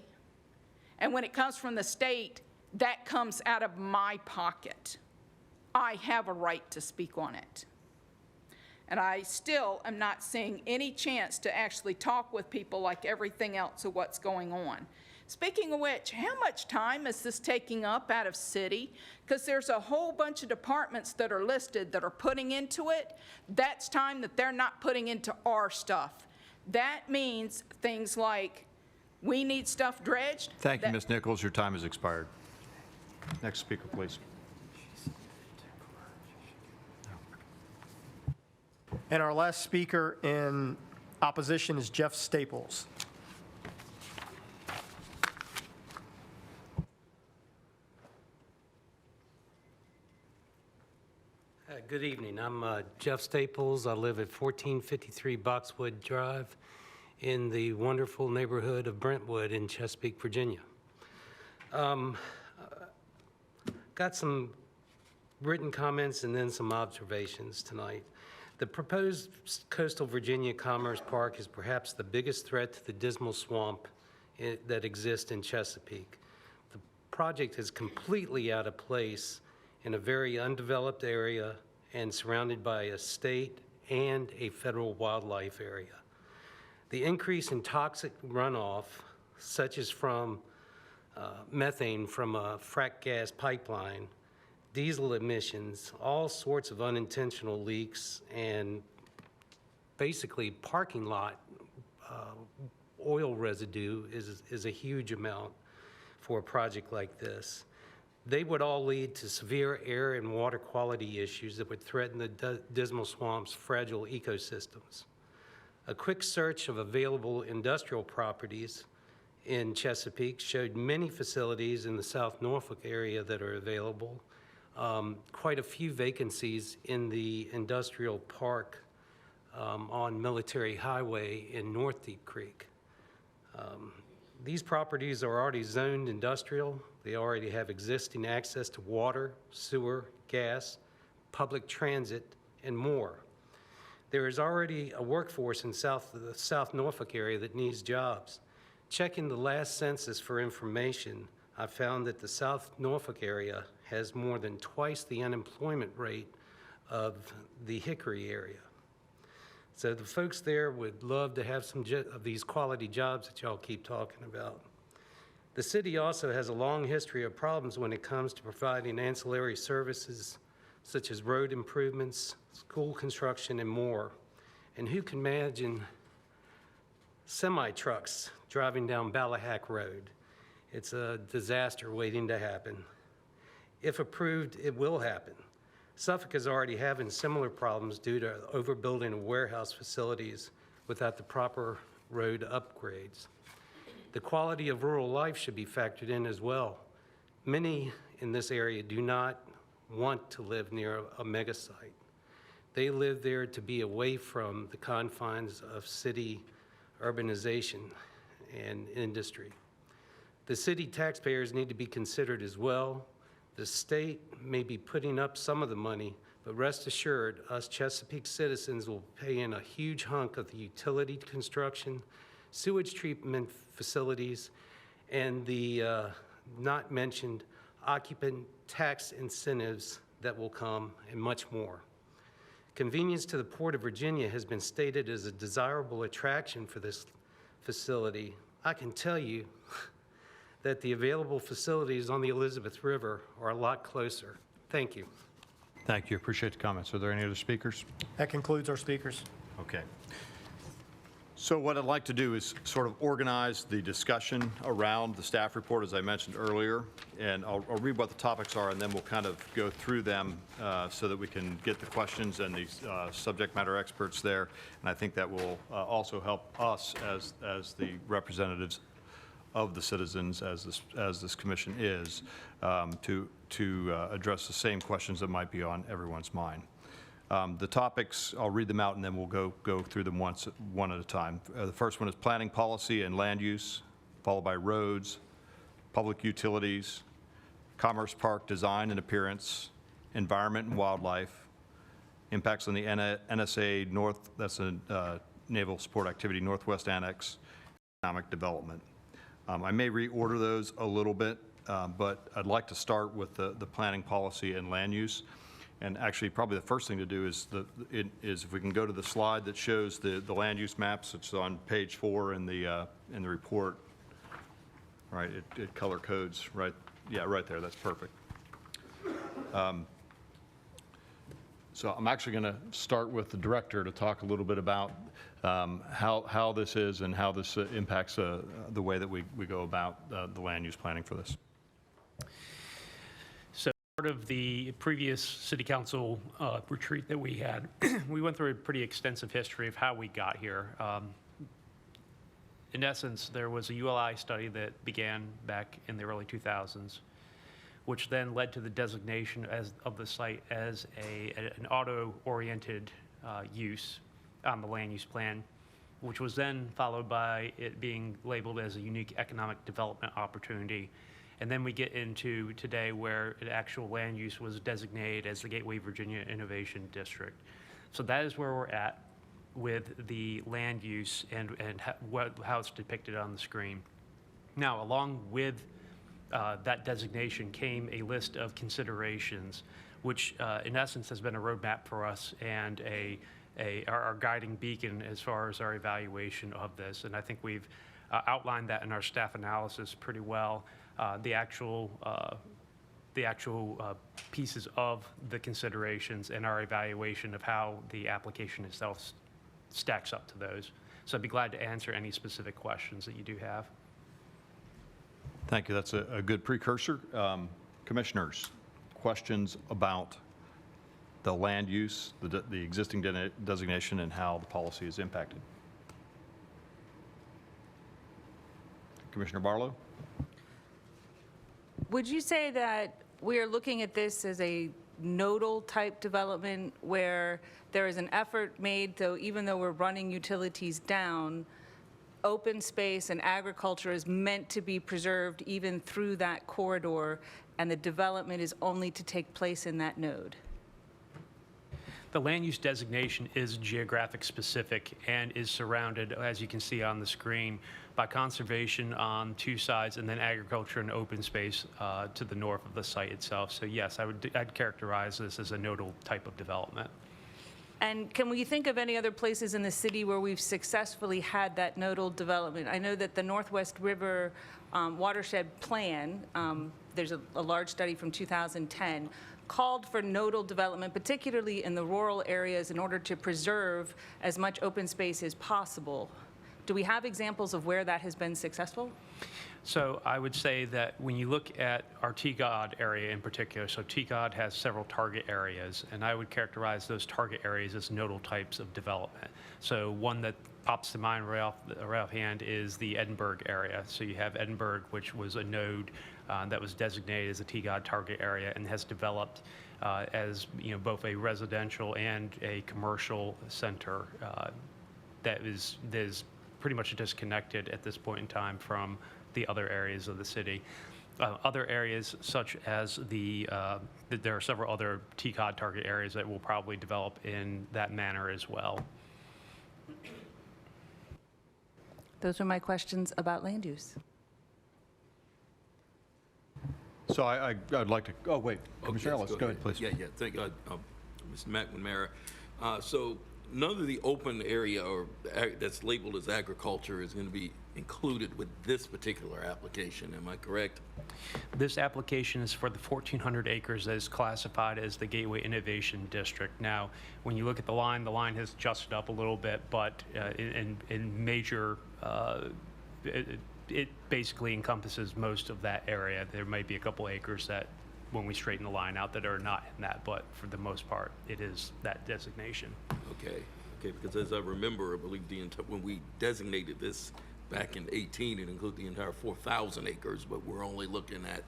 And when it comes from the state, that comes out of my pocket. I have a right to speak on it. And I still am not seeing any chance to actually talk with people like everything else of what's going on. Speaking of which, how much time is this taking up out of city? Because there's a whole bunch of departments that are listed that are putting into it. That's time that they're not putting into our stuff. That means things like, we need stuff dredged. Thank you, Ms. Nichols. Your time has expired. Next speaker, please. And our last speaker in opposition is Jeff Staples. Good evening. I'm Jeff Staples. I live at 1453 Boxwood Drive in the wonderful neighborhood of Brentwood in Chesapeake, Virginia. Got some written comments and then some observations tonight. The proposed Coastal Virginia Commerce Park is perhaps the biggest threat to the dismal swamp that exists in Chesapeake. The project is completely out of place in a very undeveloped area and surrounded by a state and a federal wildlife area. The increase in toxic runoff, such as from methane from a frack gas pipeline, diesel emissions, all sorts of unintentional leaks, and basically parking lot oil residue is a huge amount for a project like this. They would all lead to severe air and water quality issues that would threaten the Dismal Swamp's fragile ecosystems. A quick search of available industrial properties in Chesapeake showed many facilities in the South Norfolk area that are available, quite a few vacancies in the industrial park on Military Highway in North Deep Creek. These properties are already zoned industrial. They already have existing access to water, sewer, gas, public transit, and more. There is already a workforce in the South Norfolk area that needs jobs. Checking the last census for information, I found that the South Norfolk area has more than twice the unemployment rate of the Hickory area. So the folks there would love to have some of these quality jobs that y'all keep talking about. The city also has a long history of problems when it comes to providing ancillary services such as road improvements, school construction, and more. And who can imagine semi-trucks driving down Ballahack Road? It's a disaster waiting to happen. If approved, it will happen. Suffolk is already having similar problems due to overbuilding of warehouse facilities without the proper road upgrades. The quality of rural life should be factored in as well. Many in this area do not want to live near a mega site. They live there to be away from the confines of city urbanization and industry. The city taxpayers need to be considered as well. The state may be putting up some of the money, but rest assured, us Chesapeake citizens will pay in a huge hunk of the utility construction, sewage treatment facilities, and the not mentioned occupant tax incentives that will come, and much more. Convenience to the Port of Virginia has been stated as a desirable attraction for this facility. I can tell you that the available facilities on the Elizabeth River are a lot closer. Thank you. Thank you. Appreciate the comments. Are there any other speakers? That concludes our speakers. Okay. So what I'd like to do is sort of organize the discussion around the staff report, as I mentioned earlier, and I'll read what the topics are, and then we'll kind of go through them so that we can get the questions and the subject matter experts there. And I think that will also help us as the representatives of the citizens, as this commission is, to address the same questions that might be on everyone's mind. The topics, I'll read them out and then we'll go through them one at a time. The first one is planning policy and land use, followed by roads, public utilities, Commerce Park design and appearance, environment and wildlife, impacts on the NSA North, that's a Naval Support Activity Northwest Annex, economic development. I may reorder those a little bit, but I'd like to start with the planning policy and land use. And actually, probably the first thing to do is if we can go to the slide that shows the land use maps. It's on page 4 in the report. Right, it color codes right. Yeah, right there. That's perfect. So I'm actually going to start with the director to talk a little bit about how this is and how this impacts the way that we go about the land use planning for this. Part of the previous city council retreat that we had, we went through a pretty extensive history of how we got here. In essence, there was a ULI study that began back in the early 2000s, which then led to the designation of the site as an auto-oriented use on the land use plan, which was then followed by it being labeled as a unique economic development opportunity. And then we get into today where the actual land use was designated as the Gateway Virginia Innovation District. So that is where we're at with the land use and how it's depicted on the screen. Now, along with that designation came a list of considerations, which in essence has been a roadmap for us and our guiding beacon as far as our evaluation of this. And I think we've outlined that in our staff analysis pretty well. The actual pieces of the considerations and our evaluation of how the application itself stacks up to those. So I'd be glad to answer any specific questions that you do have. Thank you. That's a good precursor. Commissioners, questions about the land use, the existing designation, and how the policy is impacted? Commissioner Barlow? Would you say that we are looking at this as a nodal type development where there is an effort made, though, even though we're running utilities down, open space and agriculture is meant to be preserved even through that corridor, and the development is only to take place in that node? The land use designation is geographic specific and is surrounded, as you can see on the screen, by conservation on two sides and then agriculture and open space to the north of the site itself. So yes, I'd characterize this as a nodal type of development. And can we think of any other places in the city where we've successfully had that nodal development? I know that the Northwest River watershed plan, there's a large study from 2010, called for nodal development, particularly in the rural areas, in order to preserve as much open space as possible. Do we have examples of where that has been successful? So I would say that when you look at our TGOD area in particular, so TGOD has several target areas, and I would characterize those target areas as nodal types of development. So one that pops to mind right offhand is the Edinburgh area. So you have Edinburgh, which was a node that was designated as a TGOD target area and has developed as both a residential and a commercial center that is pretty much disconnected at this point in time from the other areas of the city. Other areas such as there are several other TCOD target areas that will probably develop in that manner as well. Those are my questions about land use. So I'd like to, oh, wait, Commissioner Ellis, go ahead, please. Yeah, thank you, Mr. McNamara. So none of the open area or that's labeled as agriculture is going to be included with this particular application, am I correct? This application is for the 1,400 acres that is classified as the Gateway Innovation District. Now, when you look at the line has adjusted up a little bit, but in major, it basically encompasses most of that area. There might be a couple acres that, when we straighten the line out, that are not in that, but for the most part, it is that designation. Okay, because as I remember, I believe when we designated this back in 18, it included the entire 4,000 acres, but we're only looking at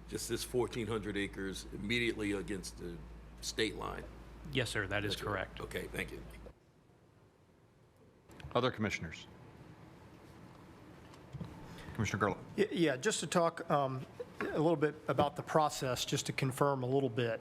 just this 1,400 acres immediately against the state line. Yes, sir, that is correct. Okay, thank you. Other commissioners? Commissioner Gerlach. Yeah, just to talk a little bit about the process, just to confirm a little bit.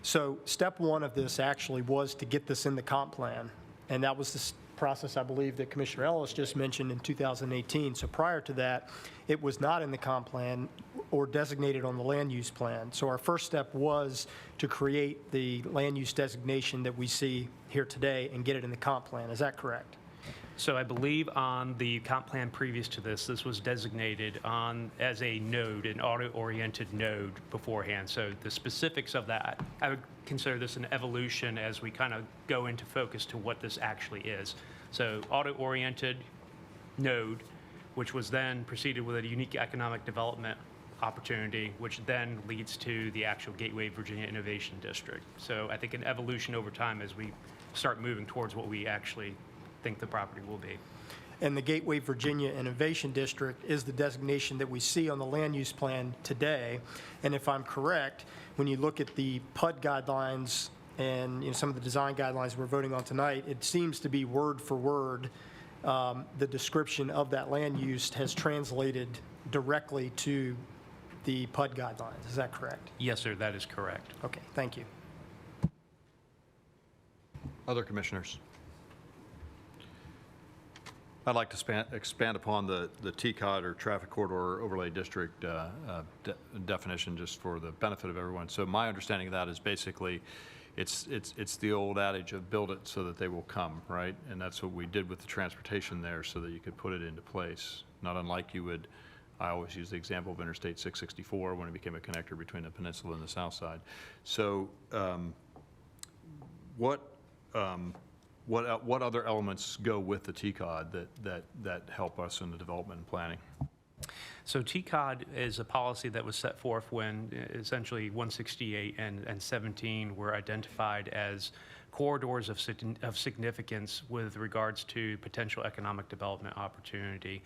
So step one of this actually was to get this in the comp plan, and that was the process, I believe, that Commissioner Ellis just mentioned in 2018. So prior to that, it was not in the comp plan or designated on the land use plan. So our first step was to create the land use designation that we see here today and get it in the comp plan. Is that correct? So I believe on the comp plan previous to this was designated as a node, an auto-oriented node beforehand. So the specifics of that, I would consider this an evolution as we kind of go into focus to what this actually is. So auto-oriented node, which was then preceded with a unique economic development opportunity, which then leads to the actual Gateway Virginia Innovation District. So I think an evolution over time as we start moving towards what we actually think the property will be. And the Gateway Virginia Innovation District is the designation that we see on the land use plan today. And if I'm correct, when you look at the PUD guidelines and some of the design guidelines we're voting on tonight, it seems to be word for word, the description of that land use has translated directly to the PUD guidelines. Is that correct? Yes, sir, that is correct. Okay, thank you. Other commissioners? I'd like to expand upon the TCOD or Traffic Corridor Overlay District definition just for the benefit of everyone. So my understanding of that is basically it's the old adage of build it so that they will come, right? And that's what we did with the transportation there so that you could put it into place. Not unlike you would, I always use the example of Interstate 664 when it became a connector between the peninsula and the south side. So what other elements go with the TCOD that help us in the development and planning? So TCOD is a policy that was set forth when essentially 168 and 17 were identified as corridors of significance with regards to potential economic development opportunity.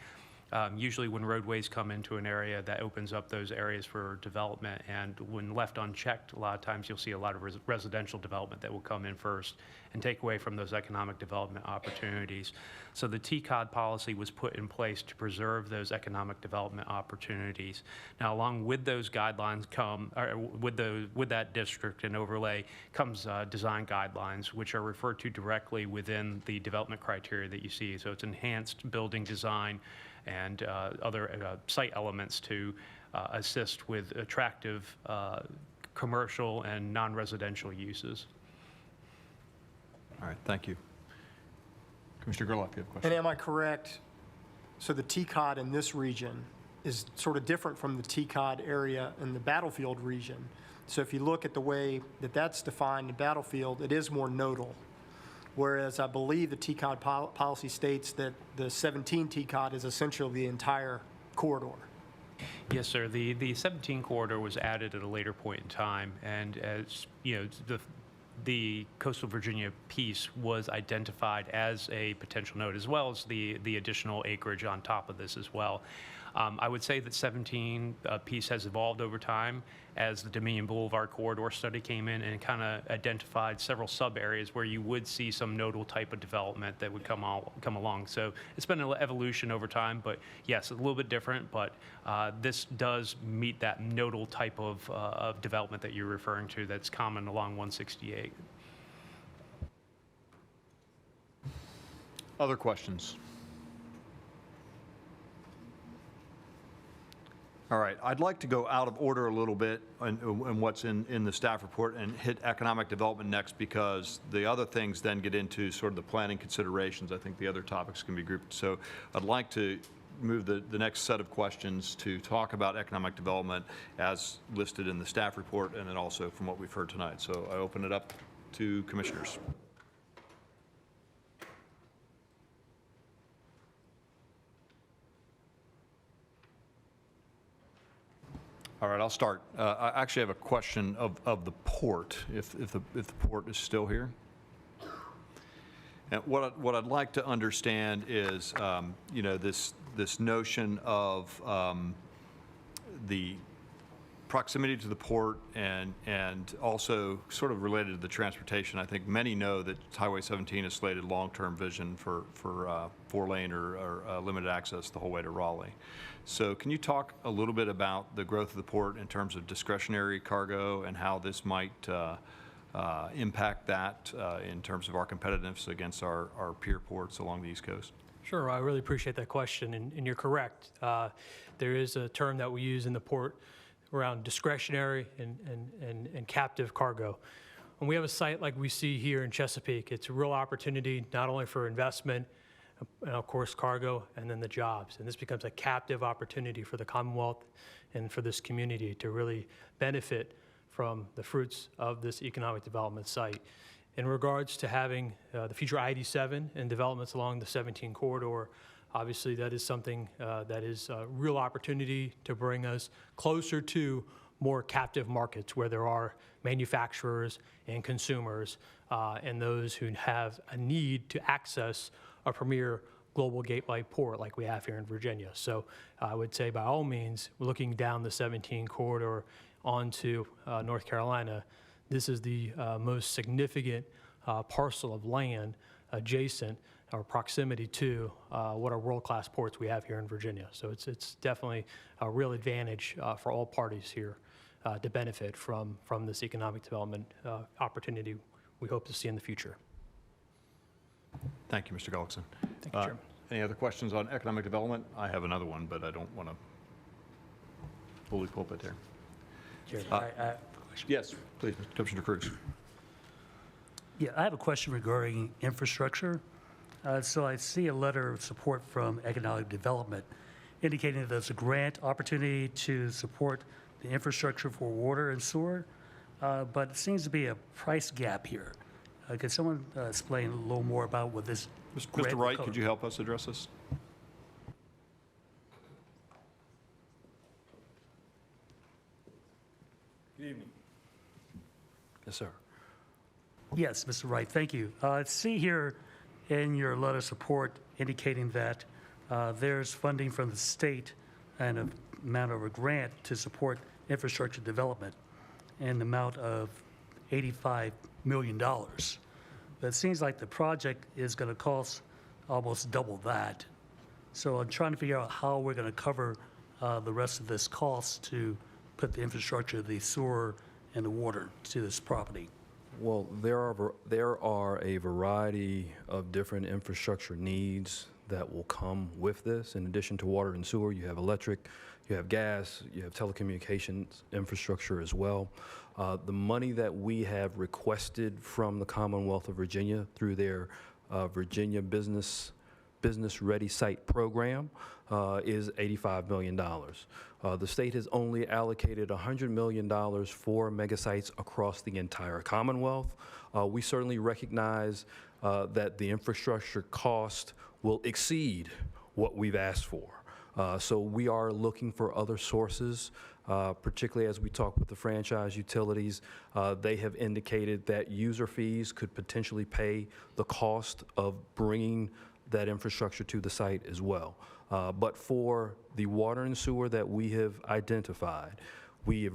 Usually when roadways come into an area, that opens up those areas for development, and when left unchecked, a lot of times you'll see a lot of residential development that will come in first and take away from those economic development opportunities. So the TCOD policy was put in place to preserve those economic development opportunities. Now, along with those guidelines with that district and overlay comes design guidelines, which are referred to directly within the development criteria that you see. So it's enhanced building design and other site elements to assist with attractive commercial and non-residential uses. All right, thank you. Commissioner Gerlach, you have a question? And am I correct? So the TCOD in this region is sort of different from the TCOD area in the Battlefield region. So if you look at the way that that's defined in Battlefield, it is more nodal. Whereas I believe the TCOD policy states that the 17 TCOD is essentially the entire corridor. Yes, sir. The 17 corridor was added at a later point in time, and as you know, the coastal Virginia piece was identified as a potential node, as well as the additional acreage on top of this as well. I would say that 17 piece has evolved over time as the Dominion Boulevard corridor study came in and kind of identified several sub-areas where you would see some nodal type of development that would come along. So it's been an evolution over time, but yes, a little bit different, but this does meet that nodal type of development that you're referring to that's common along 168. Other questions? All right, I'd like to go out of order a little bit in what's in the staff report and hit economic development next, because the other things then get into sort of the planning considerations. I think the other topics can be grouped. So I'd like to move the next set of questions to talk about economic development as listed in the staff report and then also from what we've heard tonight. So I open it up to commissioners. All right, I'll start. I actually have a question of the port, if the port is still here. And what I'd like to understand is, you know, this notion of the proximity to the port and also sort of related to the transportation. I think many know that Highway 17 is slated long-term vision for 4-lane or limited access the whole way to Raleigh. So can you talk a little bit about the growth of the port in terms of discretionary cargo and how this might impact that in terms of our competitiveness against our peer ports along the East Coast? Sure, I really appreciate that question, and you're correct. There is a term that we use in the port around discretionary and captive cargo. When we have a site like we see here in Chesapeake, it's a real opportunity not only for investment, and of course cargo, and then the jobs. And this becomes a captive opportunity for the Commonwealth and for this community to really benefit from the fruits of this economic development site. In regards to having the future I-87 and developments along the 17 corridor, obviously that is something that is a real opportunity to bring us closer to more captive markets where there are manufacturers and consumers and those who have a need to access a premier global gateway port like we have here in Virginia. So I would say by all means, looking down the 17 corridor onto North Carolina, this is the most significant parcel of land adjacent or proximity to what are world-class ports we have here in Virginia. So it's definitely a real advantage for all parties here to benefit from this economic development opportunity we hope to see in the future. Thank you, Mr. Gullickson. Thank you, Chairman. Any other questions on economic development? I have another one, but I don't want to fully pulpit there. Chairman, I have a question. Yes, please, Commissioner Cruz. Yeah, I have a question regarding infrastructure. So I see a letter of support from Economic Development indicating that there's a grant opportunity to support the infrastructure for water and sewer, but it seems to be a price gap here. Could someone explain a little more about what this grant Mr. Wright, could you help us address this? Good evening. Yes, sir. Yes, Mr. Wright, thank you. I see here in your letter of support indicating that there's funding from the state and an amount of a grant to support infrastructure development in the amount of $85 million. But it seems like the project is going to cost almost double that. So I'm trying to figure out how we're going to cover the rest of this cost to put the infrastructure, the sewer, and the water to this property. Well, there are a variety of different infrastructure needs that will come with this. In addition to water and sewer, you have electric, you have gas, you have telecommunications infrastructure as well. The money that we have requested from the Commonwealth of Virginia through their Virginia Business Ready Site program is $85 million. The state has only allocated $100 million for megasites across the entire Commonwealth. We certainly recognize that the infrastructure cost will exceed what we've asked for. So we are looking for other sources, particularly as we talk with the franchise utilities. They have indicated that user fees could potentially pay the cost of bringing that infrastructure to the site as well. But for the water and sewer that we have identified, we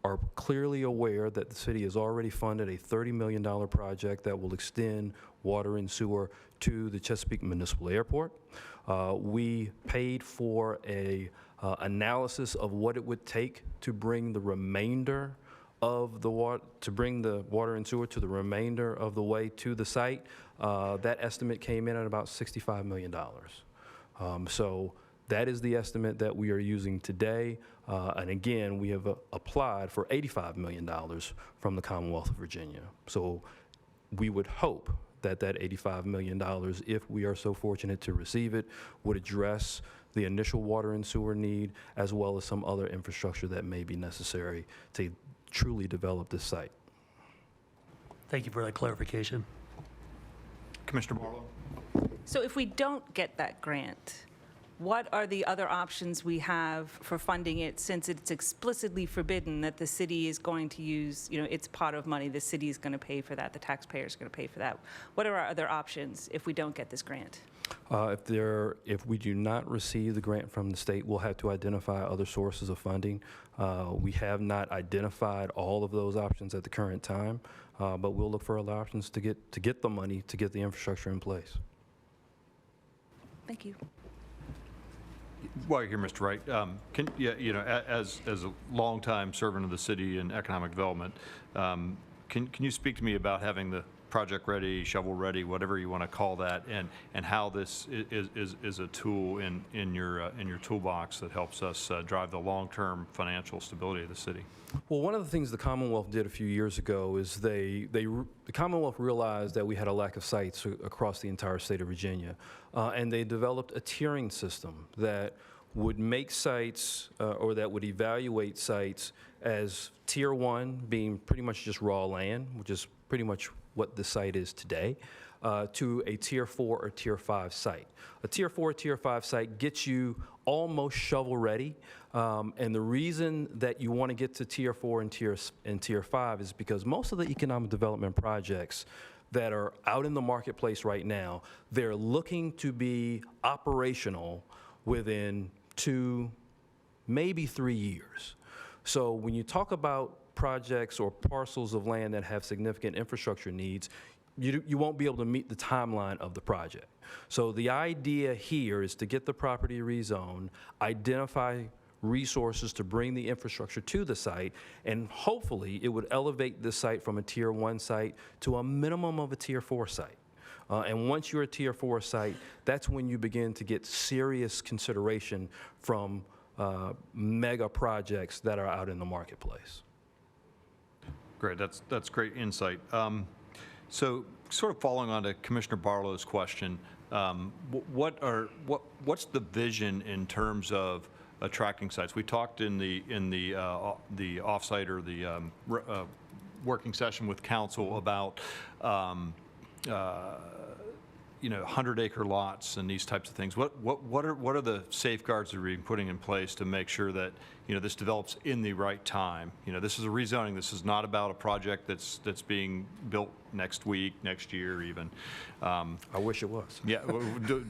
are clearly aware that the city has already funded a $30 million project that will extend water and sewer to the Chesapeake Municipal Airport. We paid for a analysis of what it would take to bring the remainder of the water, and sewer to the remainder of the way to the site. That estimate came in at about $65 million. So that is the estimate that we are using today. And again, we have applied for $85 million from the Commonwealth of Virginia. So we would hope that that $85 million, if we are so fortunate to receive it, would address the initial water and sewer need, as well as some other infrastructure that may be necessary to truly develop this site. Thank you for that clarification. Commissioner Barlow? So if we don't get that grant, what are the other options we have for funding it, since it's explicitly forbidden that the city is going to use, its pot of money, the city is going to pay for that, the taxpayer is going to pay for that? What are our other options if we don't get this grant? If we do not receive the grant from the state, we'll have to identify other sources of funding. We have not identified all of those options at the current time, but we'll look for other options to get the money, to get the infrastructure in place. Thank you. While you're here, Mr. Wright, as a longtime servant of the city in economic development, can you speak to me about having the project ready, shovel ready, whatever you want to call that, and how this is a tool in your toolbox that helps us drive the long-term financial stability of the city? Well, one of the things the Commonwealth did a few years ago is the Commonwealth realized that we had a lack of sites across the entire state of Virginia, and they developed a tiering system that would make sites or that would evaluate sites as Tier 1 being pretty much just raw land, which is pretty much what the site is today, to a Tier 4 or Tier 5 site. A Tier 4 or Tier 5 site gets you almost shovel ready, and the reason that you want to get to Tier 4 and Tier 5 is because most of the economic development projects that are out in the marketplace right now, they're looking to be operational within 2, maybe 3 years. So when you talk about projects or parcels of land that have significant infrastructure needs, you won't be able to meet the timeline of the project. So the idea here is to get the property rezoned, identify resources to bring the infrastructure to the site, and hopefully it would elevate the site from a Tier 1 site to a minimum of a Tier 4 site. And once you're a Tier 4 site, that's when you begin to get serious consideration from mega projects that are out in the marketplace. Great, that's great insight. So sort of following on to Commissioner Barlow's question, what's the vision in terms of attracting sites? We talked in the offsite or the working session with council about 100-acre lots and these types of things. What are the safeguards that are being putting in place to make sure that this develops in the right time? This is a rezoning. This is not about a project that's being built next week, next year, even. I wish it was. Yeah,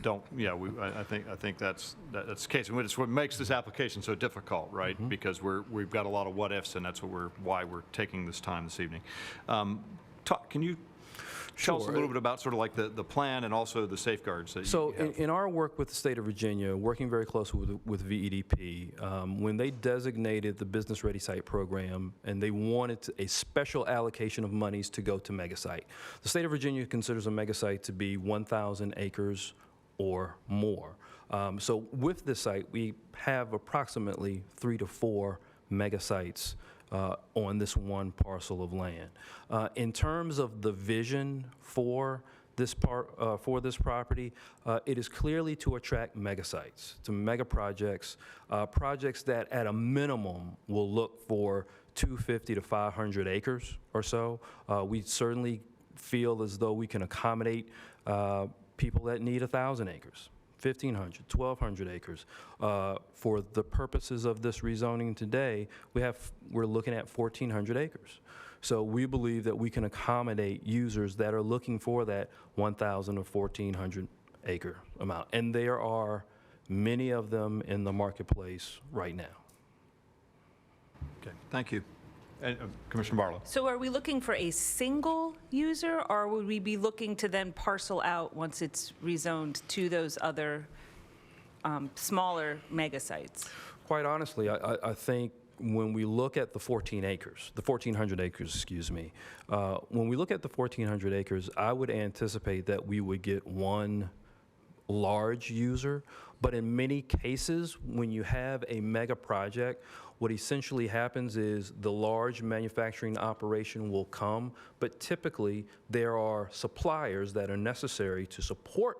don't. Yeah, I think that's the case, and it's what makes this application so difficult, right? Mm-hmm. Because we've got a lot of what ifs, and that's why we're taking this time this evening. Can you tell us a little bit about sort of like the plan and also the safeguards that you have? In our work with the state of Virginia, working very closely with VEDP, when they designated the Business Ready Site program and they wanted a special allocation of monies to go to mega site, the state of Virginia considers a mega site to be 1,000 acres or more. So with this site, we have approximately 3 to 4 mega sites on this one parcel of land. In terms of the vision for this property, it is clearly to attract mega sites, to mega projects, projects that at a minimum will look for 250 to 500 acres or so. We certainly feel as though we can accommodate people that need 1,000 acres. 1,500, 1,200 acres. For the purposes of this rezoning today, we're looking at 1,400 acres. So we believe that we can accommodate users that are looking for that 1,000 or 1,400 acre amount. And there are many of them in the marketplace right now. Okay, thank you. And Commissioner Barlow. So are we looking for a single user, or would we be looking to then parcel out once it's rezoned to those other smaller mega sites? Quite honestly, I think when we look at the 1,400 acres, excuse me, when we look at the 1,400 acres, I would anticipate that we would get one large user. But in many cases, when you have a mega project, what essentially happens is the large manufacturing operation will come, but typically there are suppliers that are necessary to support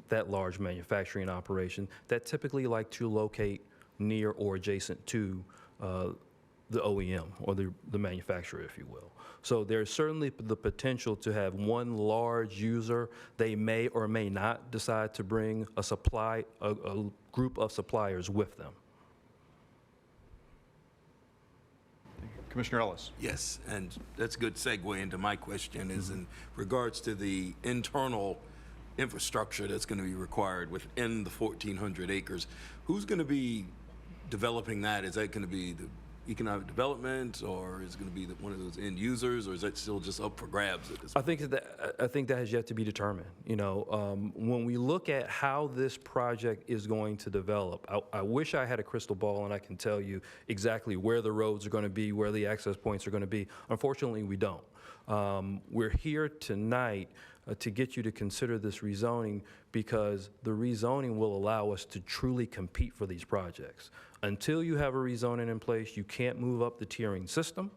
that large manufacturing operation that typically like to locate near or adjacent to the OEM or the manufacturer, if you will. So there's certainly the potential to have one large user. They may or may not decide to bring a group of suppliers with them. Commissioner Ellis. Yes, and that's a good segue into my question is in regards to the internal infrastructure that's going to be required within the 1,400 acres. Who's going to be developing that? Is that going to be the economic development, or is it going to be one of those end users, or is that still just up for grabs at this point? I think that has yet to be determined. You know, when we look at how this project is going to develop, I wish I had a crystal ball and I can tell you exactly where the roads are going to be, where the access points are going to be. Unfortunately, we don't. We're here tonight to get you to consider this rezoning because the rezoning will allow us to truly compete for these projects. Until you have a rezoning in place, you can't move up the tiering system.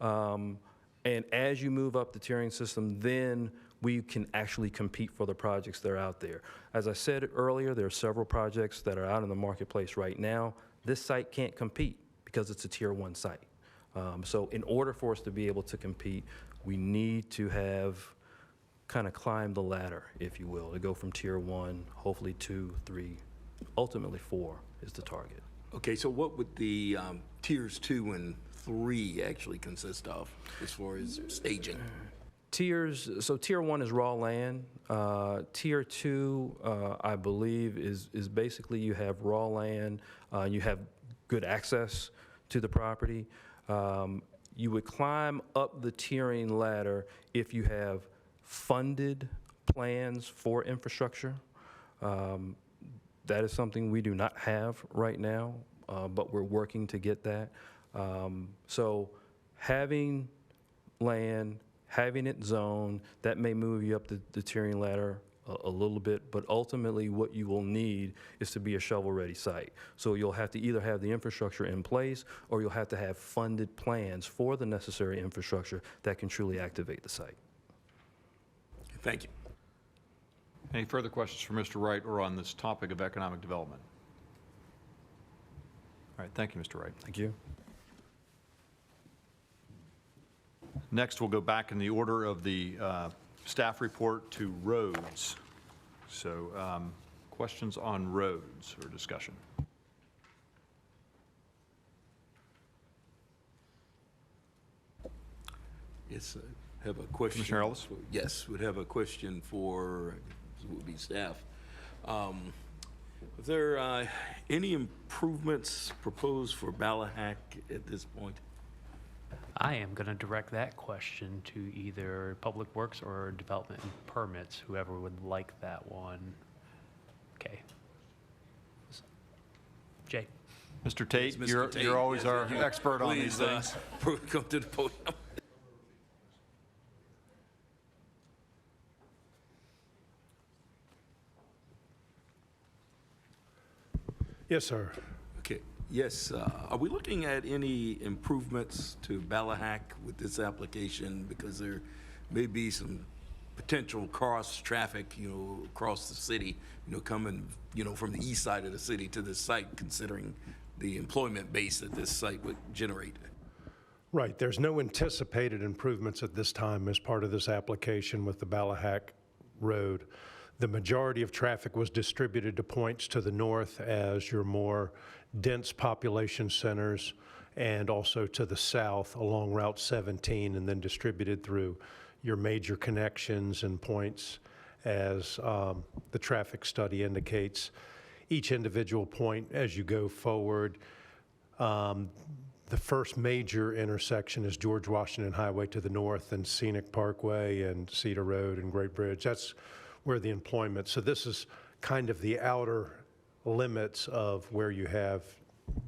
And as you move up the tiering system, then we can actually compete for the projects that are out there. As I said earlier, there are several projects that are out in the marketplace right now. This site can't compete because it's a tier 1 site. So in order for us to be able to compete, we need to have kind of climbed the ladder, if you will, to go from tier 1, hopefully 2, 3, ultimately 4 is the target. Okay, so what would the tiers 2 and 3 actually consist of as far as staging? So tier 1 is raw land. Tier 2, I believe, is basically you have raw land, you have good access to the property. You would climb up the tiering ladder if you have funded plans for infrastructure. That is something we do not have right now, but we're working to get that. So having land, having it zoned, that may move you up the tiering ladder a little bit, but ultimately what you will need is to be a shovel-ready site. So you'll have to either have the infrastructure in place or you'll have to have funded plans for the necessary infrastructure that can truly activate the site. Thank you. Any further questions for Mr. Wright or on this topic of economic development? All right, thank you, Mr. Wright. Thank you. Next, we'll go back in the order of the staff report to roads. So questions on roads or discussion? Yes, I have a question. Commissioner Ellis? Yes, would have a question for, would be staff. Are there any improvements proposed for Ballahack at this point? I am going to direct that question to either Public Works or Development and Permits, whoever would like that one. Okay. Jay. Mr. Tate, Mr. Tate, you're always yes, our yeah. expert on these Please, things. Come to the podium. Yes, sir. Okay, yes, are we looking at any improvements to Ballahack with this application? Because there may be some potential cross-traffic, across the city, coming, from the east side of the city to this site, considering the employment base that this site would generate. Right. There's no anticipated improvements at this time as part of this application with the Ballahack Road. The majority of traffic was distributed to points to the north as your more dense population centers, and also to the south along Route 17, and then distributed through your major connections and points as the traffic study indicates. Each individual point as you go forward, the first major intersection is George Washington Highway to the north and Scenic Parkway and Cedar Road and Great Bridge. That's where the employment, so this is kind of the outer limits of where you have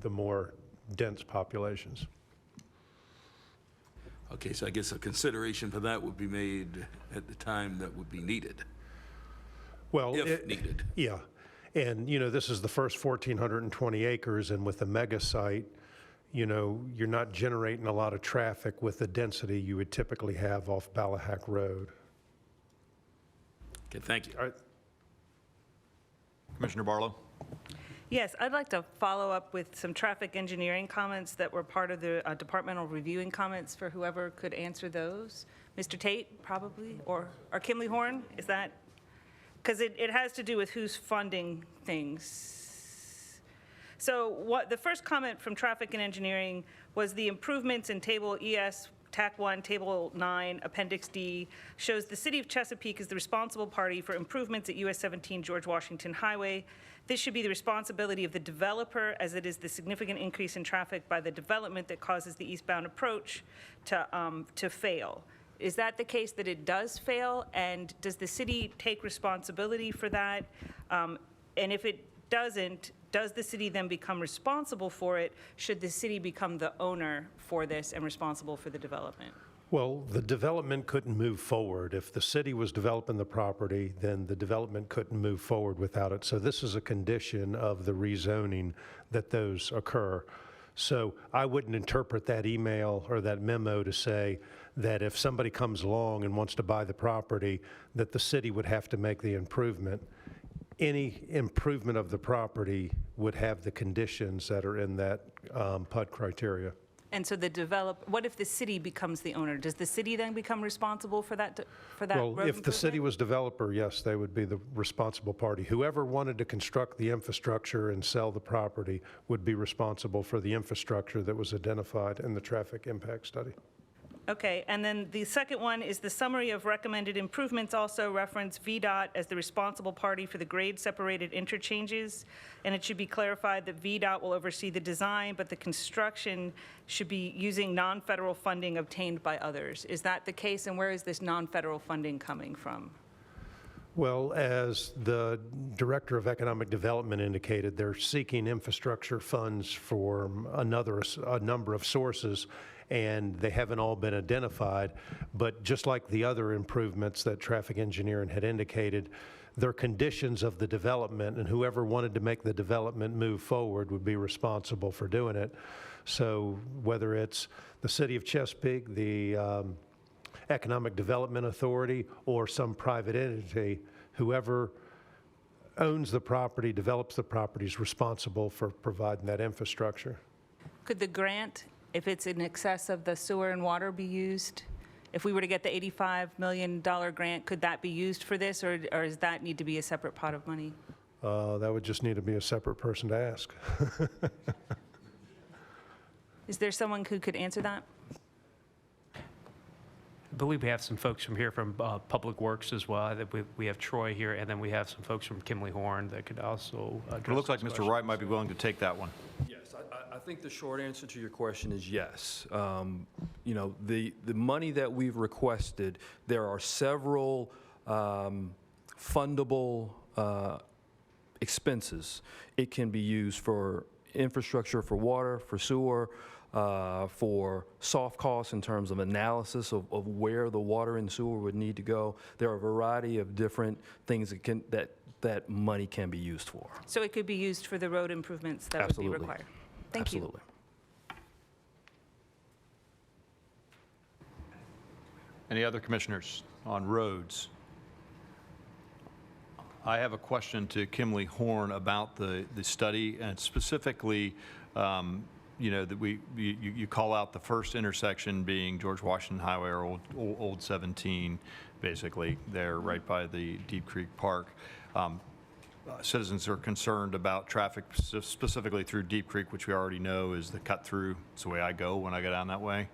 the more dense populations. Okay, so I guess a consideration for that would be made at the time that would be needed. Well, If needed. Yeah, and this is the first 1,420 acres, and with the mega site, you're not generating a lot of traffic with the density you would typically have off Ballahack Road. Okay, thank you. All right. Commissioner Barlow? Yes, I'd like to follow up with some traffic engineering comments that were part of the departmental reviewing comments for whoever could answer those. Mr. Tate, probably, or Kimley Horn, is that? Because it has to do with who's funding things. So the first comment from traffic and engineering was the improvements in Table ES, TAC 1, Table 9, Appendix D, shows the City of Chesapeake is the responsible party for improvements at US 17 George Washington Highway. This should be the responsibility of the developer, as it is the significant increase in traffic by the development that causes the eastbound approach to fail. Is that the case, that it does fail? And does the city take responsibility for that? And if it doesn't, does the city then become responsible for it? Should the city become the owner for this and responsible for the development? Well, the development couldn't move forward. If the city was developing the property, then the development couldn't move forward without it. So this is a condition of the rezoning that those occur. So I wouldn't interpret that email or that memo to say that if somebody comes along and wants to buy the property, that the city would have to make the improvement. Any improvement of the property would have the conditions that are in that PUD criteria. And so what if the city becomes the owner? Does the city then become responsible for that Well, road if the city improvement? was developer, yes, they would be the responsible party. Whoever wanted to construct the infrastructure and sell the property would be responsible for the infrastructure that was identified in the traffic impact study. Okay, and then the second one is the summary of recommended improvements also reference VDOT as the responsible party for the grade-separated interchanges, and it should be clarified that VDOT will oversee the design, but the construction should be using non-federal funding obtained by others. Is that the case, and where is this non-federal funding coming from? Well, as the Director of Economic Development indicated, they're seeking infrastructure funds for a number of sources, and they haven't all been identified. But just like the other improvements that traffic engineering had indicated, they're conditions of the development, and whoever wanted to make the development move forward would be responsible for doing it. So whether it's the City of Chesapeake, the Economic Development Authority, or some private entity, whoever owns the property, develops the property, is responsible for providing that infrastructure. Could the grant, if it's in excess of the sewer and water, be used? If we were to get the $85 million grant, could that be used for this, or does that need to be a separate pot of money? That would just need to be a separate person to ask. Is there someone who could answer that? I believe we have some folks from here from Public Works as well. We have Troy here, and then we have some folks from Kimley Horn that could also address It looks like those Mr. Wright might be willing to take that one. Yes, I think the short answer to your question is yes. The money that we've requested, there are several fundable expenses. It can be used for infrastructure, for water, for sewer, for soft costs in terms of analysis of where the water and sewer would need to go. There are a variety of different things that money can be used for. So it could be used for the road improvements that Absolutely. would be required? Thank you. Absolutely. Any other commissioners on roads? I have a question to Kimley Horn about the study, and specifically, that you call out the first intersection being George Washington Highway, or Old 17, basically, there right by the Deep Creek Park. Citizens are concerned about traffic specifically through Deep Creek, which we already know is the cut through. It's the way I go when I go down that way,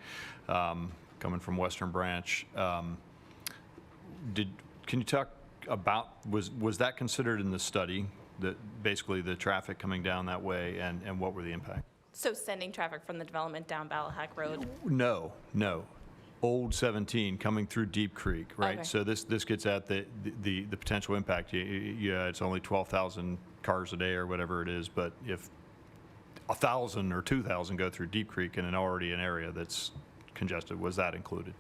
coming from Western Branch. Can you talk about, was that considered in the study, that basically the traffic coming down that way, and what were the impact? So sending traffic from the development down Ballahack Road? No. Old 17 coming through Deep Creek, right? Okay. So this gets at the potential impact. Yeah, it's only 12,000 cars a day or whatever it is, but if 1,000 or 2,000 go through Deep Creek in an area that's congested, was that included?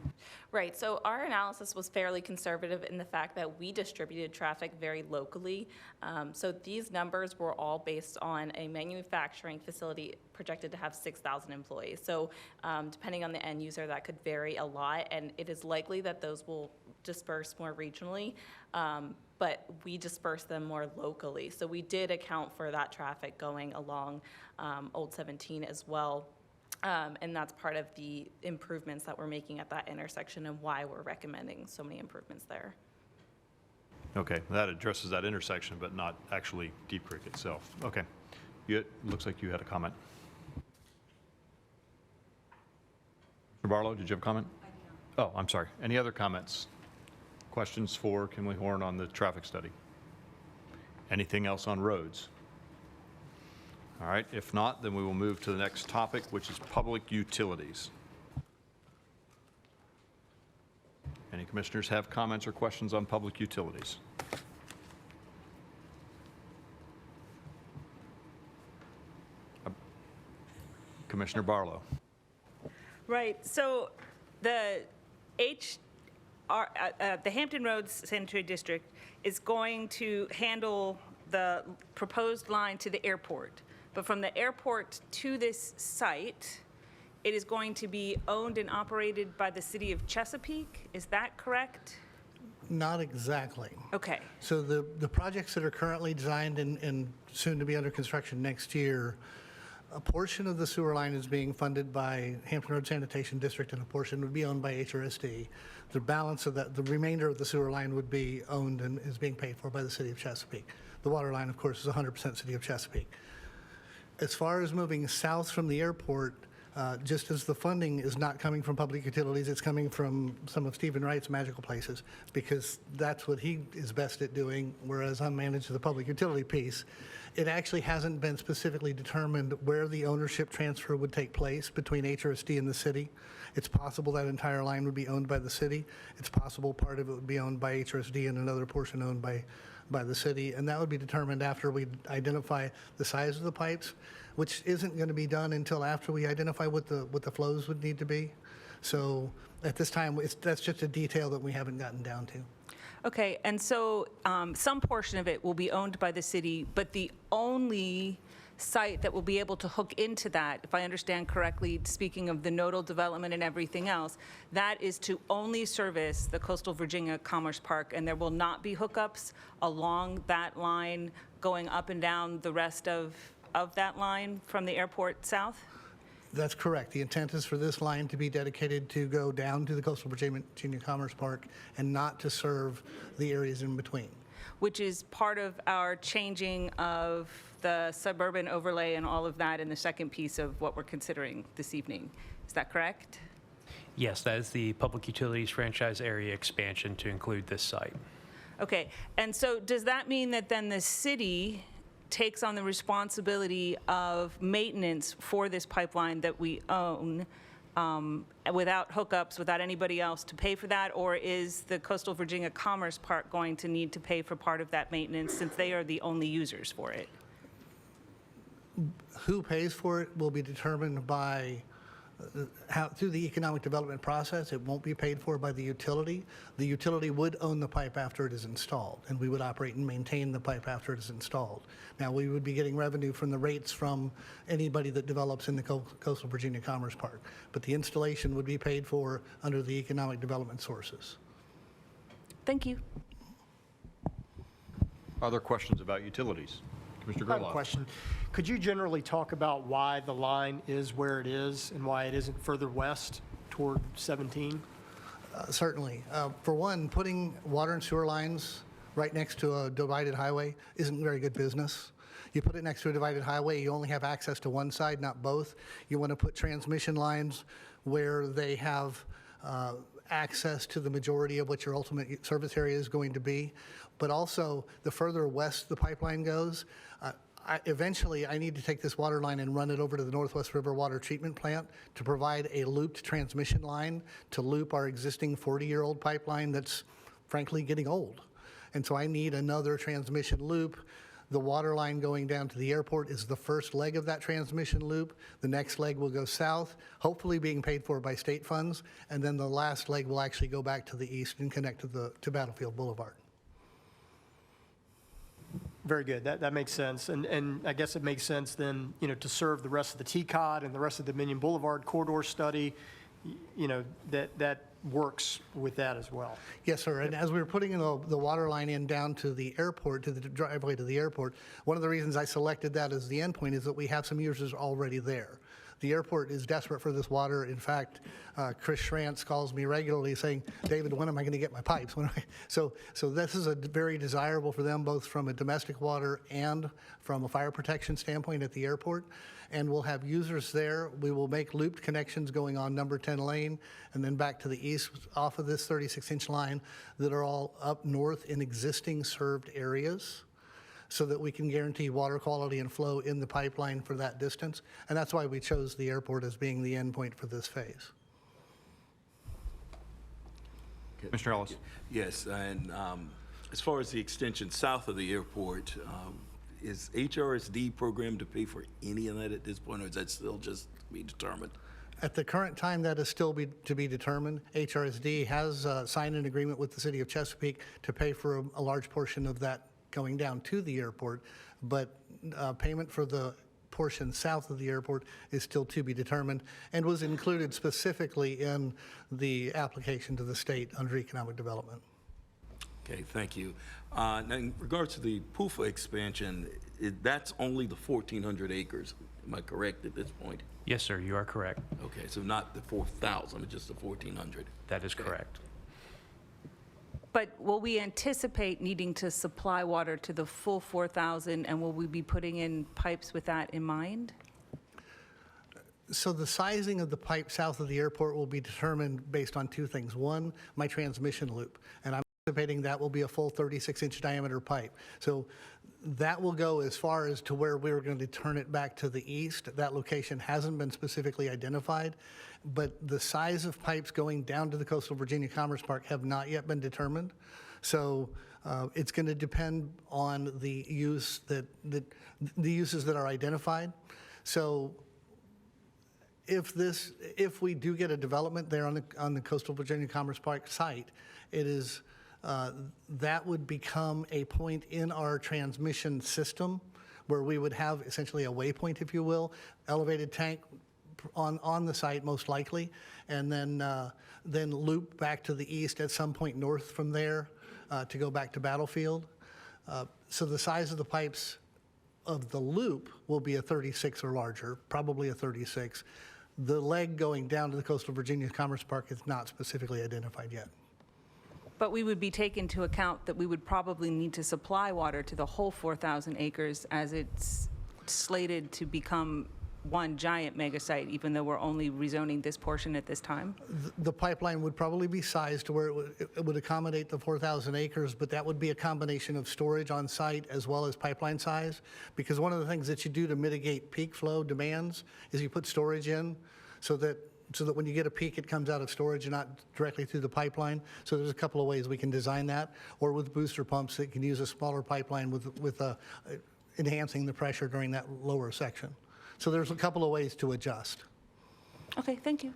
Right, so our analysis was fairly conservative in the fact that we distributed traffic very locally. So these numbers were all based on a manufacturing facility projected to have 6,000 employees. So depending on the end user, that could vary a lot, and it is likely that those will disperse more regionally, but we disperse them more locally. So we did account for that traffic going along Old 17 as well. And that's part of the improvements that we're making at that intersection and why we're recommending so many improvements there. Okay, that addresses that intersection, but not actually Deep Creek itself. Okay. It looks like you had a comment. Mr. Barlow, did you have a comment? Oh, I'm sorry. Any other comments? Questions for Kimley Horn on the traffic study? Anything else on roads? All right, if not, then we will move to the next topic, which is public utilities. Any commissioners have comments or questions on public utilities? Commissioner Barlow. Right, so the Hampton Roads Sanitary District is going to handle the proposed line to the airport. But from the airport to this site, it is going to be owned and operated by the city of Chesapeake. Is that correct? Not exactly. Okay. So the projects that are currently designed and soon to be under construction next year, a portion of the sewer line is being funded by Hampton Road Sanitation District, and a portion would be owned by HRSD. The balance of that, the remainder of the sewer line would be owned and is being paid for by the city of Chesapeake. The water line, of course, is 100% city of Chesapeake. As far as moving south from the airport, just as the funding is not coming from public utilities, it's coming from some of Stephen Wright's magical places, because that's what he is best at doing, whereas I'm managed the public utility piece. It actually hasn't been specifically determined where the ownership transfer would take place between HRSD and the city. It's possible that entire line would be owned by the city. It's possible part of it would be owned by HRSD and another portion owned by the city, and that would be determined after we identify the size of the pipes, which isn't going to be done until after we identify what the flows would need to be. So at this time, that's just a detail that we haven't gotten down to. Okay, and so some portion of it will be owned by the city, but the only site that will be able to hook into that, if I understand correctly, speaking of the nodal development and everything else, that is to only service the Coastal Virginia Commerce Park, and there will not be hookups along that line going up and down the rest of that line from the airport south? That's correct. The intent is for this line to be dedicated to go down to the Coastal Virginia Commerce Park and not to serve the areas in between. Which is part of our changing of the suburban overlay and all of that in the second piece of what we're considering this evening. Is that correct? Yes, that is the public utilities franchise area expansion to include this site. Okay, and so does that mean that then the city takes on the responsibility of maintenance for this pipeline that we own without hookups, without anybody else to pay for that? Or is the Coastal Virginia Commerce Park going to need to pay for part of that maintenance since they are the only users for it? Who pays for it will be determined by through the economic development process. It won't be paid for by the utility. The utility would own the pipe after it is installed, and we would operate and maintain the pipe after it is installed. Now, we would be getting revenue from the rates from anybody that develops in the Coastal Virginia Commerce Park, but the installation would be paid for under the economic development sources. Thank you. Other questions about utilities? Mr. Gerlach. I have a question. Could you generally talk about why the line is where it is and why it isn't further west toward 17? Certainly. For one, putting water and sewer lines right next to a divided highway isn't very good business. You put it next to a divided highway, you only have access to one side, not both. You want to put transmission lines where they have access to the majority of what your ultimate service area is going to be, but also the further west the pipeline goes, eventually I need to take this water line and run it over to the Northwest River Water Treatment Plant to provide a looped transmission line to loop our existing 40-year-old pipeline that's frankly getting old. And so I need another transmission loop. The water line going down to the airport is the first leg of that transmission loop. The next leg will go south, hopefully being paid for by state funds, and then the last leg will actually go back to the east and connect to Battlefield Boulevard. Very good. That makes sense. And I guess it makes sense then, you know, to serve the rest of the TCOD and the rest of the Dominion Boulevard corridor study, you know, that works with that as well. Yes, sir. And as we were putting the water line in down to the airport, to the driveway to the airport, one of the reasons I selected that as the endpoint is that we have some users already there. The airport is desperate for this water. In fact, Chris Schrantz calls me regularly saying, David, when am I going to get my pipes? So this is very desirable for them, both from a domestic water and from a fire protection standpoint at the airport. And we'll have users there. We will make looped connections going on number 10 lane and then back to the east off of this 36-inch line that are all up north in existing served areas, so that we can guarantee water quality and flow in the pipeline for that distance. And that's why we chose the airport as being the endpoint for this phase. Commissioner Ellis. Yes, and as far as the extension south of the airport, is HRSD programmed to pay for any of that at this point, or is that still just to be determined? At the current time, that is still to be determined. HRSD has signed an agreement with the city of Chesapeake to pay for a large portion of that going down to the airport, but payment for the portion south of the airport is still to be determined and was included specifically in the application to the state under economic development. Okay, thank you. Now, in regards to the PUFA expansion, that's only the 1,400 acres. Am I correct at this point? Yes, sir, you are correct. Okay, so not the 4,000, but just the 1,400. That is correct. But will we anticipate needing to supply water to the full 4,000, and will we be putting in pipes with that in mind? So the sizing of the pipe south of the airport will be determined based on two things. One, my transmission loop, and I'm anticipating that will be a full 36-inch diameter pipe. So that will go as far as to where we're going to turn it back to the east. That location hasn't been specifically identified, but the size of pipes going down to the Coastal Virginia Commerce Park have not yet been determined. So it's going to depend on the use the uses that are identified. So if we do get a development there on the Coastal Virginia Commerce Park site, it is that would become a point in our transmission system where we would have essentially a waypoint, if you will, elevated tank on the site most likely, and then loop back to the east at some point north from there to go back to Battlefield. So the size of the pipes of the loop will be a 36 or larger, probably a 36. The leg going down to the Coastal Virginia Commerce Park is not specifically identified yet. But we would be taking into account that we would probably need to supply water to the whole 4,000 acres as it's slated to become one giant mega site, even though we're only rezoning this portion at this time? The pipeline would probably be sized to where it would accommodate the 4,000 acres, but that would be a combination of storage on site as well as pipeline size. Because one of the things that you do to mitigate peak flow demands is you put storage in so that when you get a peak, it comes out of storage and not directly through the pipeline. So there's a couple of ways we can design that, or with booster pumps that can use a smaller pipeline with enhancing the pressure during that lower section. So there's a couple of ways to adjust. Okay, thank you.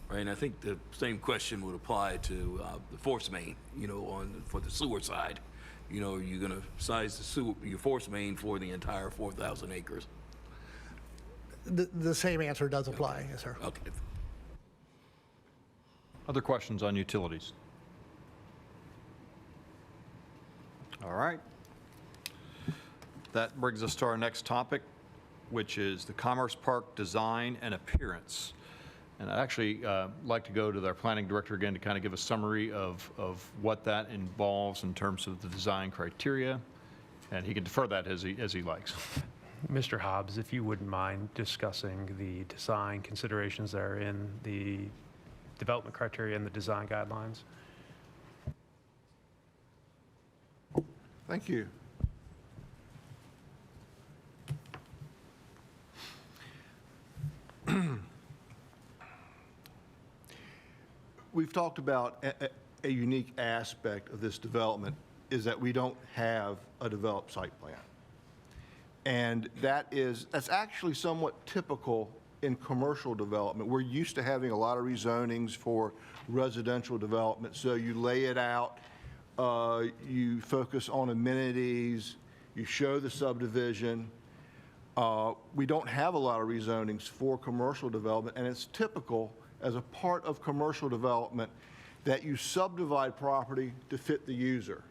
Right, and I think the same question would apply to the force main, you know, for the sewer side. You know, are you going to size your force main for the entire 4,000 acres? The same answer does apply, yes, sir. Okay. Other questions on utilities? All right. That brings us to our next topic, which is the Commerce Park design and appearance. And I'd actually like to go to our planning director again to kind of give a summary of what that involves in terms of the design criteria, and he can defer that as he likes. Mr. Hobbs, if you wouldn't mind discussing the design considerations that are in the development criteria and the design guidelines. Thank you. We've talked about a unique aspect of this development is that we don't have a developed site plan. And that's actually somewhat typical in commercial development. We're used to having a lot of rezonings for residential development. So you lay it out, you focus on amenities, you show the subdivision. We don't have a lot of rezonings for commercial development, and it's typical as a part of commercial development that you subdivide property to fit the user.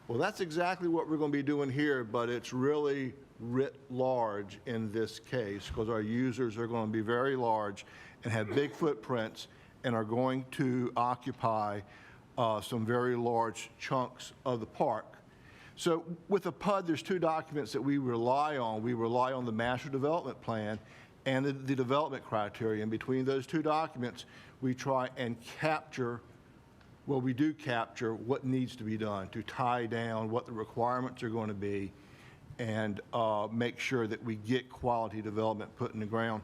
Well, that's exactly what we're going to be doing here, but it's really writ large in this case because our users are going to be very large and have big footprints and are going to occupy some very large chunks of the park. So with a PUD, there's two documents that we rely on. We rely on the master development plan and the development criteria. And between those two documents, we try and capture, well, we do capture what needs to be done to tie down what the requirements are going to be and make sure that we get quality development put in the ground.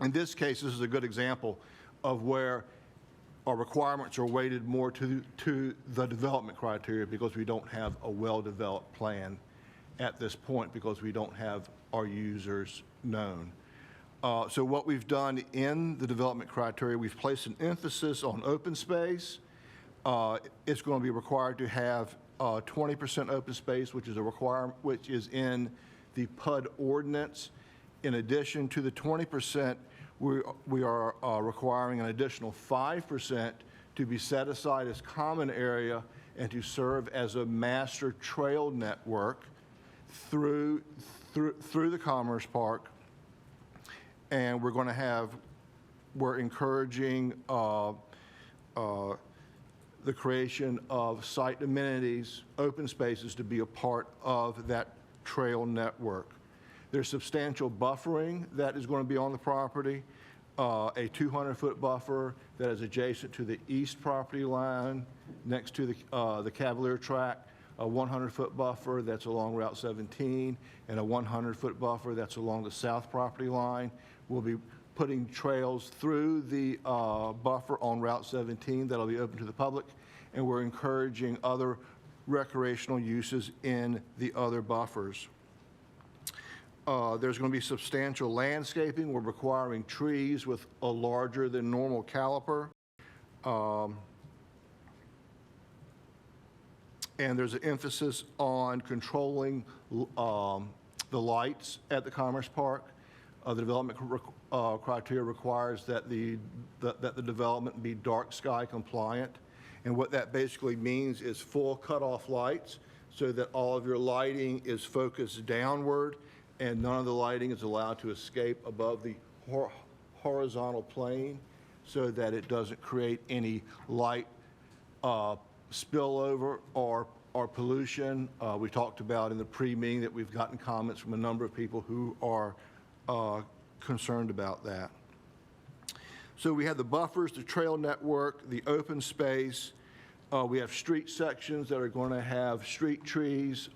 In this case, this is a good example of where our requirements are weighted more to the development criteria because we don't have a well-developed plan at this point because we don't have our users known. So what we've done in the development criteria, we've placed an emphasis on open space. It's going to be required to have 20% open space, which is a requirement, which is in the PUD ordinance. In addition to the 20%, we are requiring an additional 5% to be set aside as common area and to serve as a master trail network through the Commerce Park. And we're encouraging the creation of site amenities, open spaces to be a part of that trail network. There's substantial buffering that is going to be on the property, a 200-foot buffer that is adjacent to the east property line next to the Cavalier track, a 100-foot buffer that's along Route 17, and a 100-foot buffer that's along the south property line. We'll be putting trails through the buffer on Route 17 that'll be open to the public, and we're encouraging other recreational uses in the other buffers. There's going to be substantial landscaping. We're requiring trees with a larger than normal caliper. And there's an emphasis on controlling the lights at the Commerce Park. The development criteria requires that the development be dark sky compliant. And what that basically means is full cutoff lights so that all of your lighting is focused downward and none of the lighting is allowed to escape above the horizontal plane so that it doesn't create any light spillover or pollution. We talked about in the pre-meeting that we've gotten comments from a number of people who are concerned about that. So we have the buffers, the trail network, the open space. We have street sections that are going to have street trees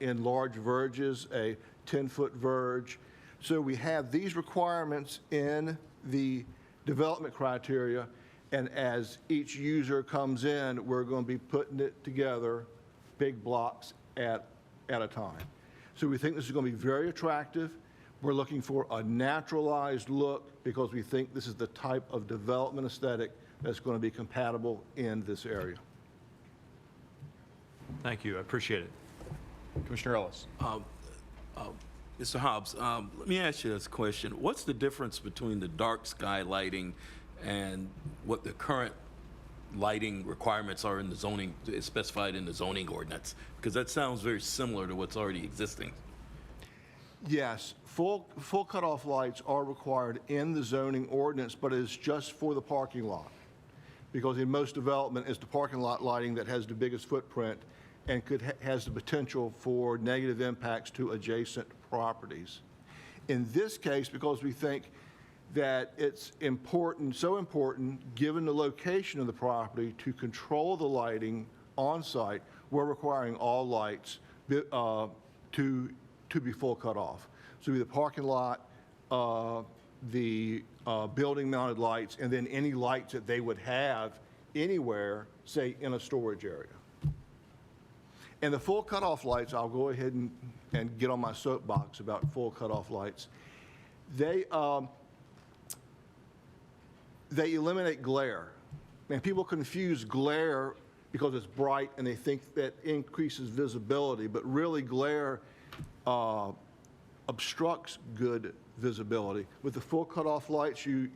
in large verges, a 10-foot verge. So we have these requirements in the development criteria, and as each user comes in, we're going to be putting it together, big blocks at a time. So we think this is going to be very attractive. We're looking for a naturalized look because we think this is the type of development aesthetic that's going to be compatible in this area. Thank you. I appreciate it. Commissioner Ellis. Mr. Hobbs, let me ask you this question. What's the difference between the dark sky lighting and what the current lighting requirements are in the zoning, specified in the zoning ordinance? Because that sounds very similar to what's already existing. Yes, full cutoff lights are required in the zoning ordinance, but it's just for the parking lot. Because in most development, it's the parking lot lighting that has the biggest footprint and has the potential for negative impacts to adjacent properties. In this case, because we think that it's important, so important, given the location of the property, to control the lighting on site. We're requiring all lights to be full cut off. So the parking lot, the building mounted lights, and then any lights that they would have anywhere, say in a storage area. And the full cutoff lights, I'll go ahead and get on my soapbox about full cutoff lights. They eliminate glare. And people confuse glare because it's bright and they think that increases visibility, but really glare obstructs good visibility. With the full cutoff lights, you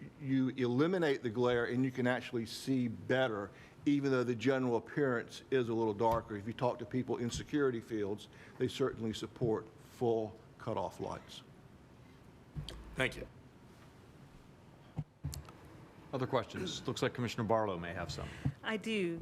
eliminate the glare and you can actually see better, even though the general appearance is a little darker. If you talk to people in security fields, they certainly support full cutoff lights. Thank you. Other questions? Looks like Commissioner Barlow may have some. I do.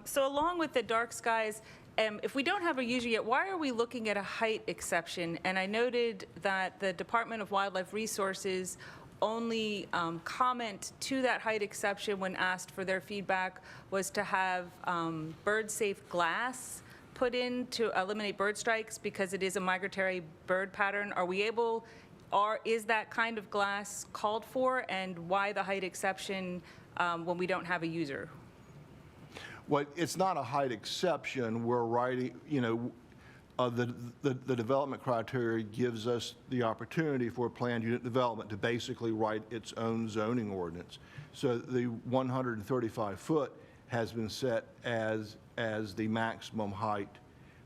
So along with the dark skies, if we don't have a user yet, why are we looking at a height exception? And I noted that the Department of Wildlife Resources only comment to that height exception when asked for their feedback was to have bird-safe glass put in to eliminate bird strikes because it is a migratory bird pattern. Are we able, or is that kind of glass called for, and why the height exception when we don't have a user? Well, it's not a height exception. We're writing, the development criteria gives us the opportunity for planned unit development to basically write its own zoning ordinance. So the 135 foot has been set as the maximum height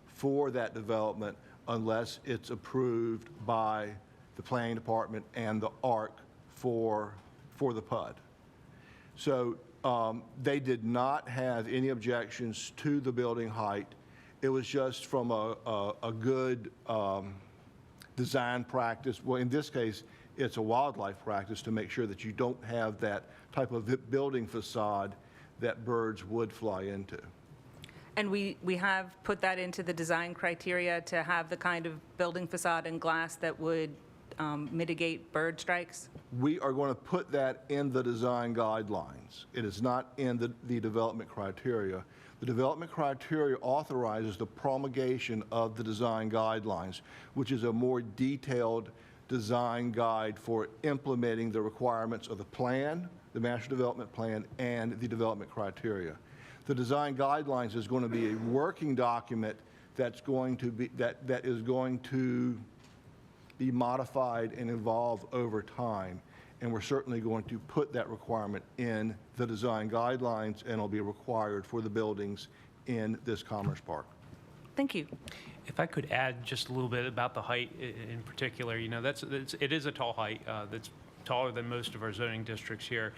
for that development unless it's approved by the planning department and the ARC for the PUD. So they did not have any objections to the building height. It was just from a good design practice. Well, in this case, it's a wildlife practice to make sure that you don't have that type of building facade that birds would fly into. And we have put that into the design criteria to have the kind of building facade and glass that would mitigate bird strikes? We are going to put that in the design guidelines. It is not in the development criteria. The development criteria authorizes the promulgation of the design guidelines, which is a more detailed design guide for implementing the requirements of the plan, the master development plan, and the development criteria. The design guidelines is going to be a working document that's going to be, that is going to be modified and evolve over time. And we're certainly going to put that requirement in the design guidelines, and it'll be required for the buildings in this Commerce Park. Thank you. If I could add just a little bit about the height in particular, it is a tall height that's taller than most of our zoning districts here.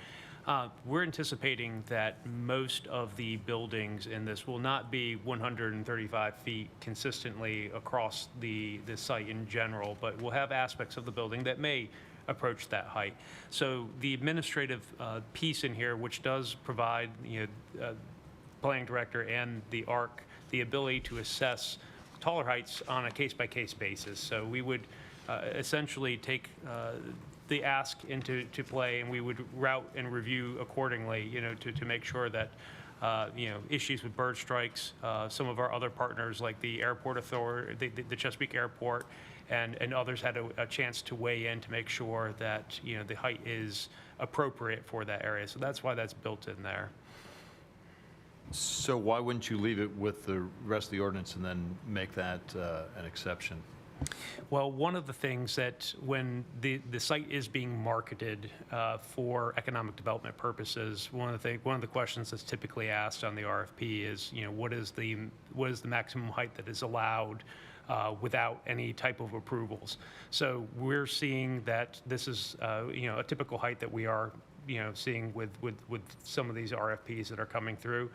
We're anticipating that most of the buildings in this will not be 135 feet consistently across the site in general, but we'll have aspects of the building that may approach that height. So the administrative piece in here, which does provide planning director and the ARC the ability to assess taller heights on a case-by-case basis. So we would essentially take the ask into play, and we would route and review accordingly, to make sure that issues with bird strikes, some of our other partners like the airport authority, the Chesapeake Airport, and others had a chance to weigh in to make sure that the height is appropriate for that area. So that's why that's built in there. So why wouldn't you leave it with the rest of the ordinance and then make that an exception? Well, one of the things that when the site is being marketed for economic development purposes, one of the questions that's typically asked on the RFP is, what is the maximum height that is allowed without any type of approvals? So we're seeing that this is a typical height that we are seeing with some of these RFPs that are coming through.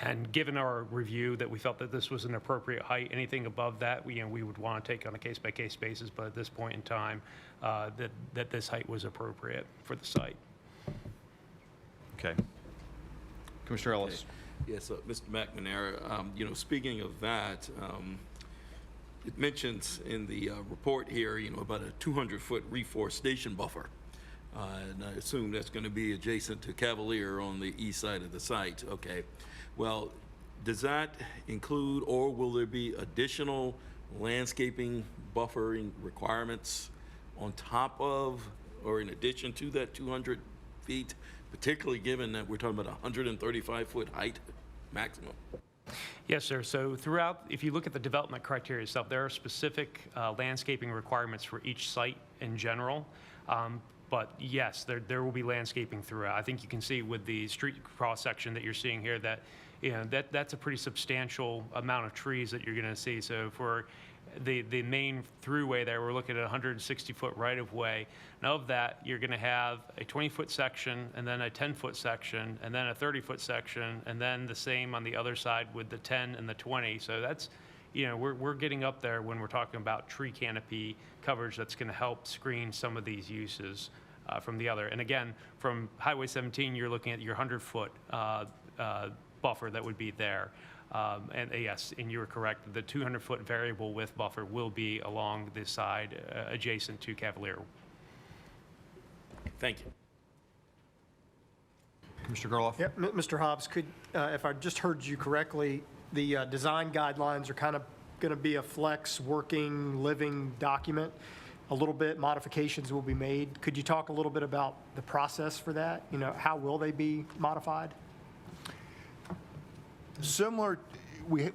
And given our review that we felt that this was an appropriate height, anything above that, we would want to take on a case-by-case basis, but at this point in time, that this height was appropriate for the site. Okay. Commissioner Ellis. Okay. Yes, Mr. McNamara, speaking of that, it mentions in the report here, about a 200-foot reforestation buffer And I assume that's going to be adjacent to Cavalier on the east side of the site. Okay. Well, does that include, or will there be additional landscaping buffering requirements on top of or in addition to that 200 feet, particularly given that we're talking about a 135-foot height maximum? Yes, sir. So throughout, if you look at the development criteria itself, there are specific landscaping requirements for each site in general. But yes, there will be landscaping throughout. I think you can see with the street cross-section that you're seeing here that, that's a pretty substantial amount of trees that you're going to see. So for the main throughway there, we're looking at 160-foot right-of-way. And of that, you're going to have a 20-foot section, and then a 10-foot section, and then a 30-foot section, and then the same on the other side with the 10 and the 20. So that's, we're getting up there when we're talking about tree canopy coverage that's going to help screen some of these uses from the other. And again, from Highway 17, you're looking at your 100-foot buffer that would be there. And yes, and you were correct, the 200-foot variable width buffer will be along this side adjacent to Cavalier. Thank you. Mr. Gerloff? Yep, Mr. Hobbs, could, if I just heard you correctly, the design guidelines are kind of going to be a flex, working, living document. A little bit, modifications will be made. Could you talk a little bit about the process for that? How will they be modified? Similar, we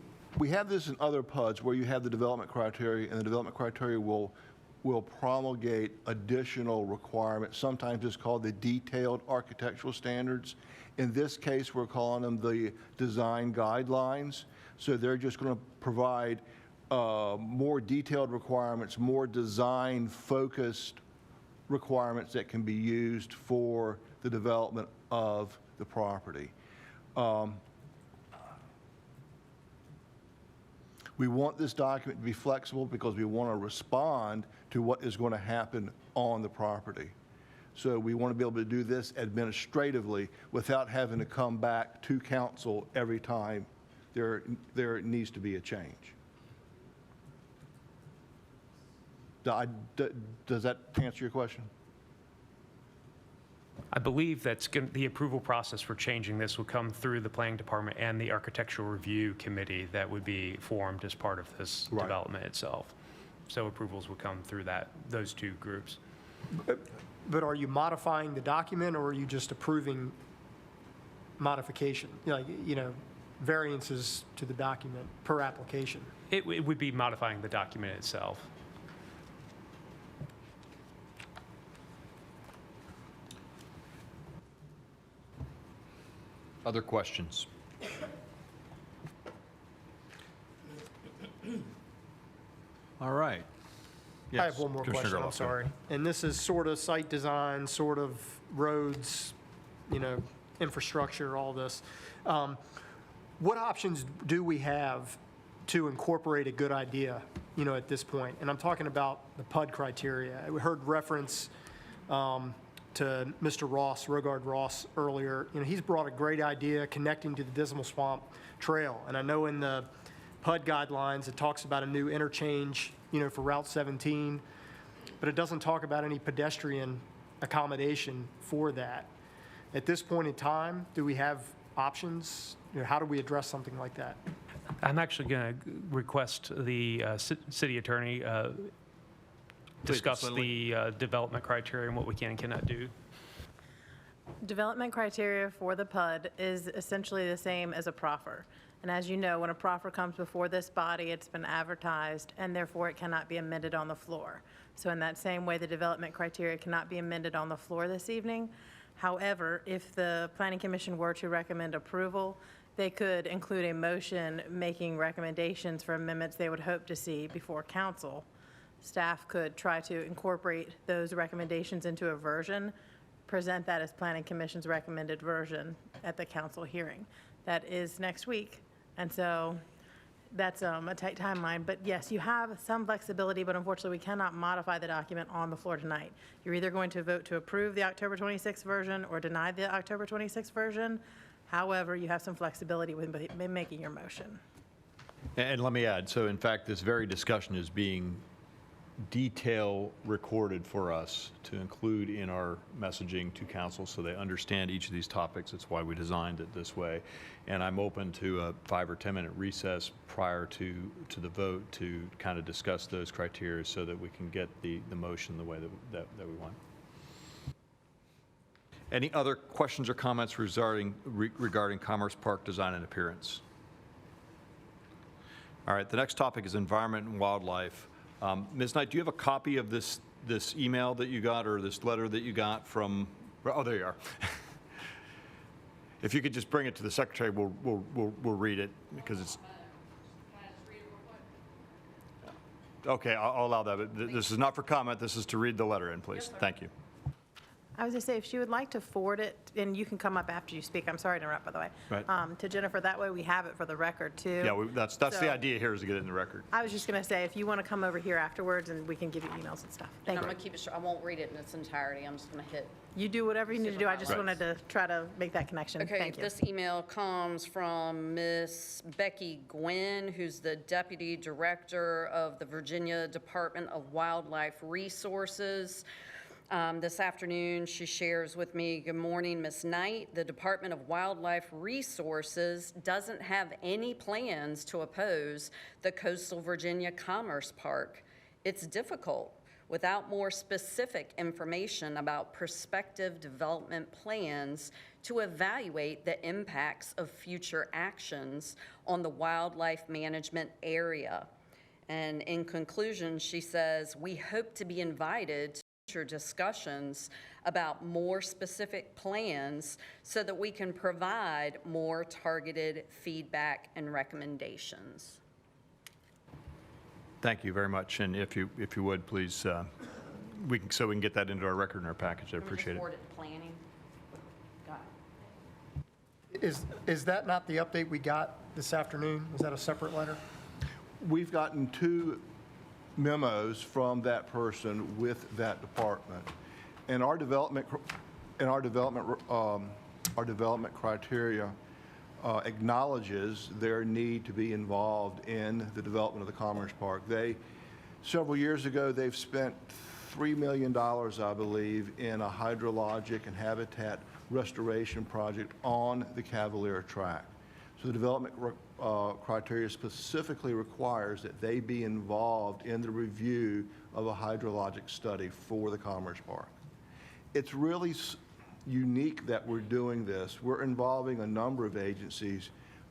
have this in other PUDs where you have the development criteria, and the development criteria will promulgate additional requirements. Sometimes it's called the detailed architectural standards. In this case, we're calling them the design guidelines. So they're just going to provide more detailed requirements, more design-focused requirements that can be used for the development of the property. We want this document to be flexible because we want to respond to what is going to happen on the property. So we want to be able to do this administratively without having to come back to council every time there needs to be a change. Does that answer your question? I believe the approval process for changing this will come through the planning department and the architectural review committee that would be formed as part of this development itself. So approvals would come through those two groups. But are you modifying the document, or are you just approving modification, variances to the document per application? It would be modifying the document itself. Other questions? All right. Yes, I have one more Commissioner question, I'm Gerloff. sorry. And this is sort of site design, sort of roads, infrastructure, all this. What options do we have to incorporate a good idea, at this point? And I'm talking about the PUD criteria. We heard reference to Mr. Ross, Rogard Ross, earlier. He's brought a great idea connecting to the Dismal Swamp Trail. And I know in the PUD guidelines, it talks about a new interchange, for Route 17, but it doesn't talk about any pedestrian accommodation for that. At this point in time, do we have options? How do we address something like that? I'm actually going to request the city attorney discuss the development criteria and what we can and cannot do. Development criteria for the PUD is essentially the same as a proffer. And as you know, when a proffer comes before this body, it's been advertised, and therefore it cannot be amended on the floor. So in that same way, the development criteria cannot be amended on the floor this evening. However, if the Planning Commission were to recommend approval, they could include a motion making recommendations for amendments they would hope to see before council. Staff could try to incorporate those recommendations into a version, present that as Planning Commission's recommended version at the council hearing. That is next week. And so that's a tight timeline. But yes, you have some flexibility, but unfortunately we cannot modify the document on the floor tonight. You're either going to vote to approve the October 26th version or deny the October 26th version. However, you have some flexibility with making your motion. And let me add, so in fact, this very discussion is being detail recorded for us to include in our messaging to council so they understand each of these topics. That's why we designed it this way. And I'm open to a 5 or 10 minute recess prior to the vote to kind of discuss those criteria so that we can get the motion the way that we want. Any other questions or comments regarding Commerce Park design and appearance? All right, the next topic is environment and wildlife. Ms. Knight, do you have a copy of this email that you got or this letter that you got from, oh, there you are. If you could just bring it to the secretary, we'll read it because it's. Okay, I'll allow that, but this is not for comment, this is to read the letter in, please. Thank you. I was going to say, if she would like to forward it, and you can come up after you speak, I'm sorry to interrupt, by the way. Right. To Jennifer, that way we have it for the record, too. Yeah, that's So- the idea here is to get it in the record. I was just going to say, if you want to come over here afterwards, and we can give you emails and stuff. And Thank I'm you. going to keep it short. I won't read it in its entirety. I'm just going to hit. You do whatever you need to do. I just Right. wanted to try to make that connection. Okay, Thank you. this email comes from Miss Becky Gwynn, who's the Deputy Director of the Virginia Department of Wildlife Resources. This afternoon, she shares with me, good morning, Ms. Knight. The Department of Wildlife Resources doesn't have any plans to oppose the Coastal Virginia Commerce Park. It's difficult without more specific information about prospective development plans to evaluate the impacts of future actions on the wildlife management area. And in conclusion, she says, we hope to be invited to future discussions about more specific plans so that we can provide more targeted feedback and recommendations. Thank you very much, and if you would, please, so we can get that into our record and our package. I appreciate it. Forward it to planning. Got it. Is that not the update we got this afternoon? Was that a separate letter? We've gotten 2 memos from that person with that department. And our development criteria acknowledges their need to be involved in the development of the Commerce Park. Several years ago, they've spent $3 million, I believe, in a hydrologic and habitat restoration project on the Cavalier Tract. So the development criteria specifically requires that they be involved in the review of a hydrologic study for the Commerce Park. It's really unique that we're doing this. We're involving a number of agencies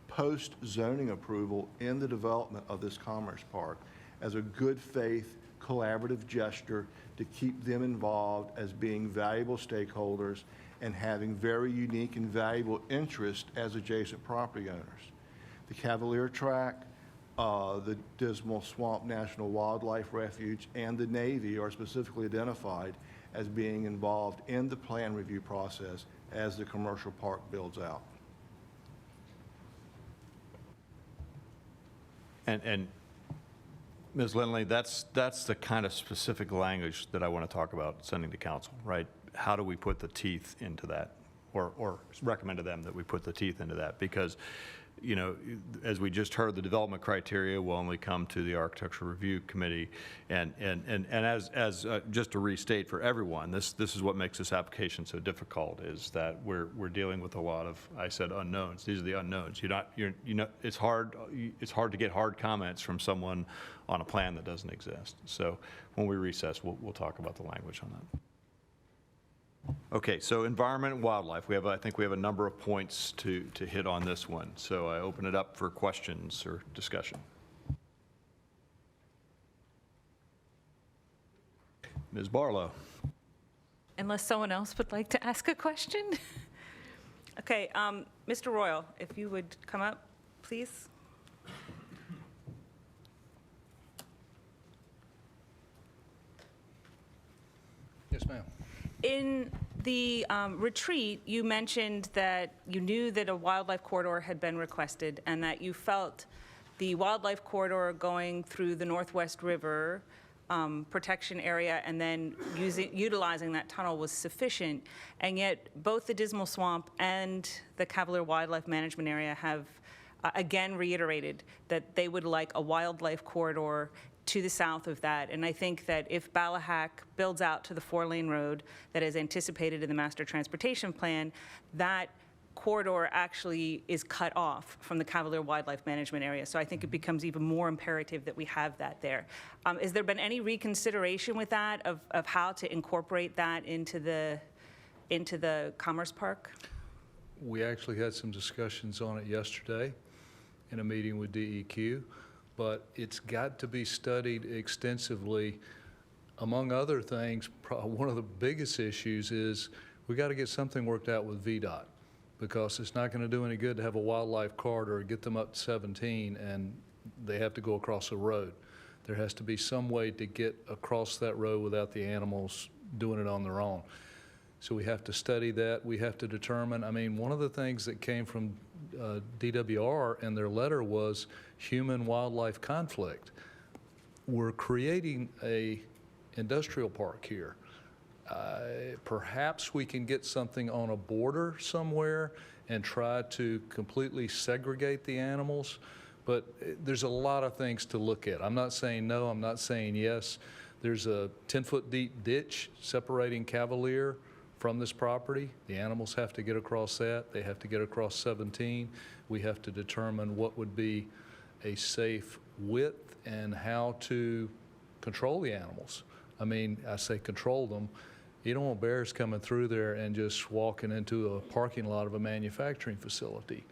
post-zoning approval in the development of this Commerce Park as a good faith collaborative gesture to keep them involved as being valuable stakeholders and having very unique and valuable interest as adjacent property owners. The Cavalier Tract, the Dismal Swamp National Wildlife Refuge, and the Navy are specifically identified as being involved in the plan review process as the commercial park builds out. And Ms. Lindley, that's the kind of specific language that I want to talk about sending to council, right? How do we put the teeth into that, or recommend to them that we put the teeth into that? Because, you know, as we just heard, the development criteria will only come to the Architectural Review Committee, and as just to restate for everyone, this is what makes this application so difficult, is that we're dealing with a lot of, I said, unknowns. These are the unknowns. It's hard to get hard comments from someone on a plan that doesn't exist. So when we recess, we'll talk about the language on that. Okay, so environment and wildlife. I think we have a number of points to hit on this one. So I open it up for questions or discussion. Ms. Barlow. Unless someone else would like to ask a question? Okay, Mr. Royal, if you would come up, please. Yes, ma'am. In the retreat, you mentioned that you knew that a wildlife corridor had been requested and that you felt the wildlife corridor going through the Northwest River protection area and then utilizing that tunnel was sufficient. And yet both the Dismal Swamp and the Cavalier Wildlife Management Area have again reiterated that they would like a wildlife corridor to the south of that. And I think that if Ballahack builds out to the 4-lane road that is anticipated in the master transportation plan, that corridor actually is cut off from the Cavalier Wildlife Management Area. So I think it becomes even more imperative that we have that there. Has there been any reconsideration with that of how to incorporate that into the Commerce Park? We actually had some discussions on it yesterday in a meeting with DEQ, but it's got to be studied extensively. Among other things, one of the biggest issues is we got to get something worked out with VDOT, because it's not going to do any good to have a wildlife corridor, get them up to 17, and they have to go across a road. There has to be some way to get across that road without the animals doing it on their own. So we have to study that. We have to determine, I mean, one of the things that came from DWR and their letter was human-wildlife conflict. We're creating a industrial park here. Perhaps we can get something on a border somewhere and try to completely segregate the animals, but there's a lot of things to look at. I'm not saying no, I'm not saying yes. There's a 10-foot deep ditch separating Cavalier from this property. The animals have to get across that. They have to get across 17. We have to determine what would be a safe width and how to control the animals. I mean, I say control them. You don't want bears coming through there and just walking into a parking lot of a manufacturing facility.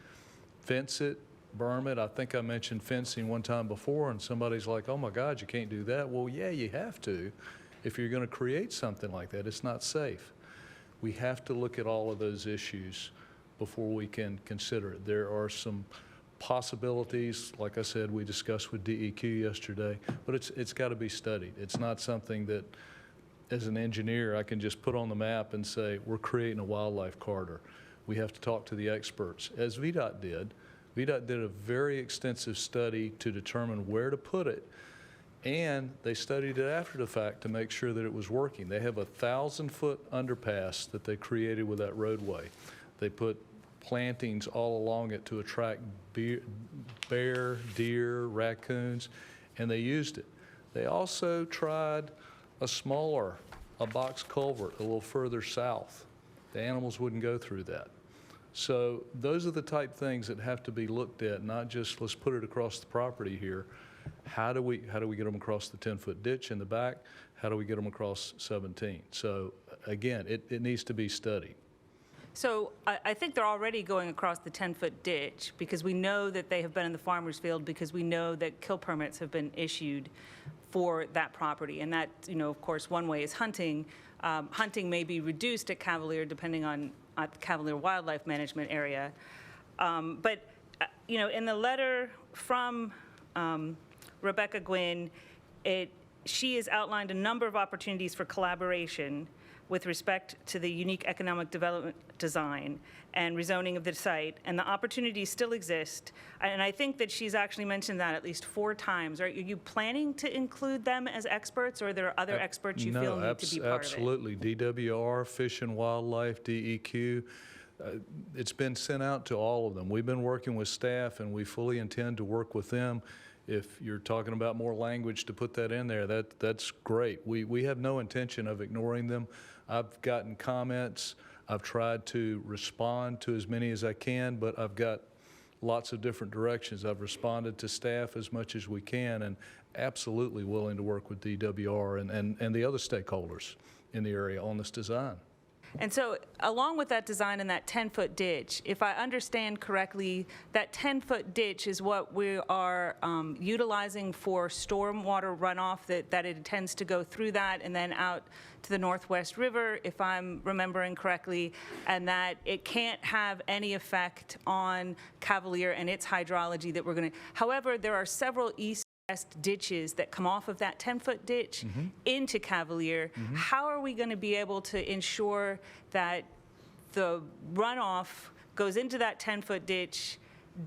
Fence it, berm it. I think I mentioned fencing one time before, and somebody's like, oh my God, you can't do that. Well, yeah, you have to. If you're going to create something like that, it's not safe. We have to look at all of those issues before we can consider it. There are some possibilities, like I said, we discussed with DEQ yesterday, but it's got to be studied. It's not something that, as an engineer, I can just put on the map and say, we're creating a wildlife corridor. We have to talk to the experts, as VDOT did. VDOT did a very extensive study to determine where to put it, and they studied it after the fact to make sure that it was working. They have a 1,000-foot underpass that they created with that roadway. They put plantings all along it to attract bear, deer, raccoons, and they used it. They also tried a box culvert a little further south. The animals wouldn't go through that. So those are the type things that have to be looked at, not just let's put it across the property here. How do we get them across the 10-foot ditch in the back? How do we get them across 17? So again, it needs to be studied. So I think they're already going across the 10-foot ditch because we know that they have been in the farmer's field, because we know that kill permits have been issued for that property. And that, you know, of course, one way is hunting. Hunting may be reduced at Cavalier depending on Cavalier Wildlife Management Area. But, you know, in the letter from Rebecca Gwynn, she has outlined a number of opportunities for collaboration with respect to the unique economic development design and rezoning of the site, and the opportunities still exist. And I think that she's actually mentioned that at least 4 times. Are you planning to include them as experts, or are there other experts you feel need to be part absolutely. of it? DWR, Fish and Wildlife, DEQ. It's been sent out to all of them. We've been working with staff, and we fully intend to work with them. If you're talking about more language to put that in there, that's great. We have no intention of ignoring them. I've gotten comments. I've tried to respond to as many as I can, but I've got lots of different directions. I've responded to staff as much as we can, and absolutely willing to work with DWR and the other stakeholders in the area on this design. And so along with that design and that 10-foot ditch, if I understand correctly, that 10-foot ditch is what we are utilizing for stormwater runoff, that it intends to go through that and then out to the Northwest River, if I'm remembering correctly, and that it can't have any effect on Cavalier and its hydrology that we're going to. However, there are several east-west ditches that come off of that 10-foot ditch into Cavalier. How are we going to be able to ensure that the runoff goes into that 10-foot ditch,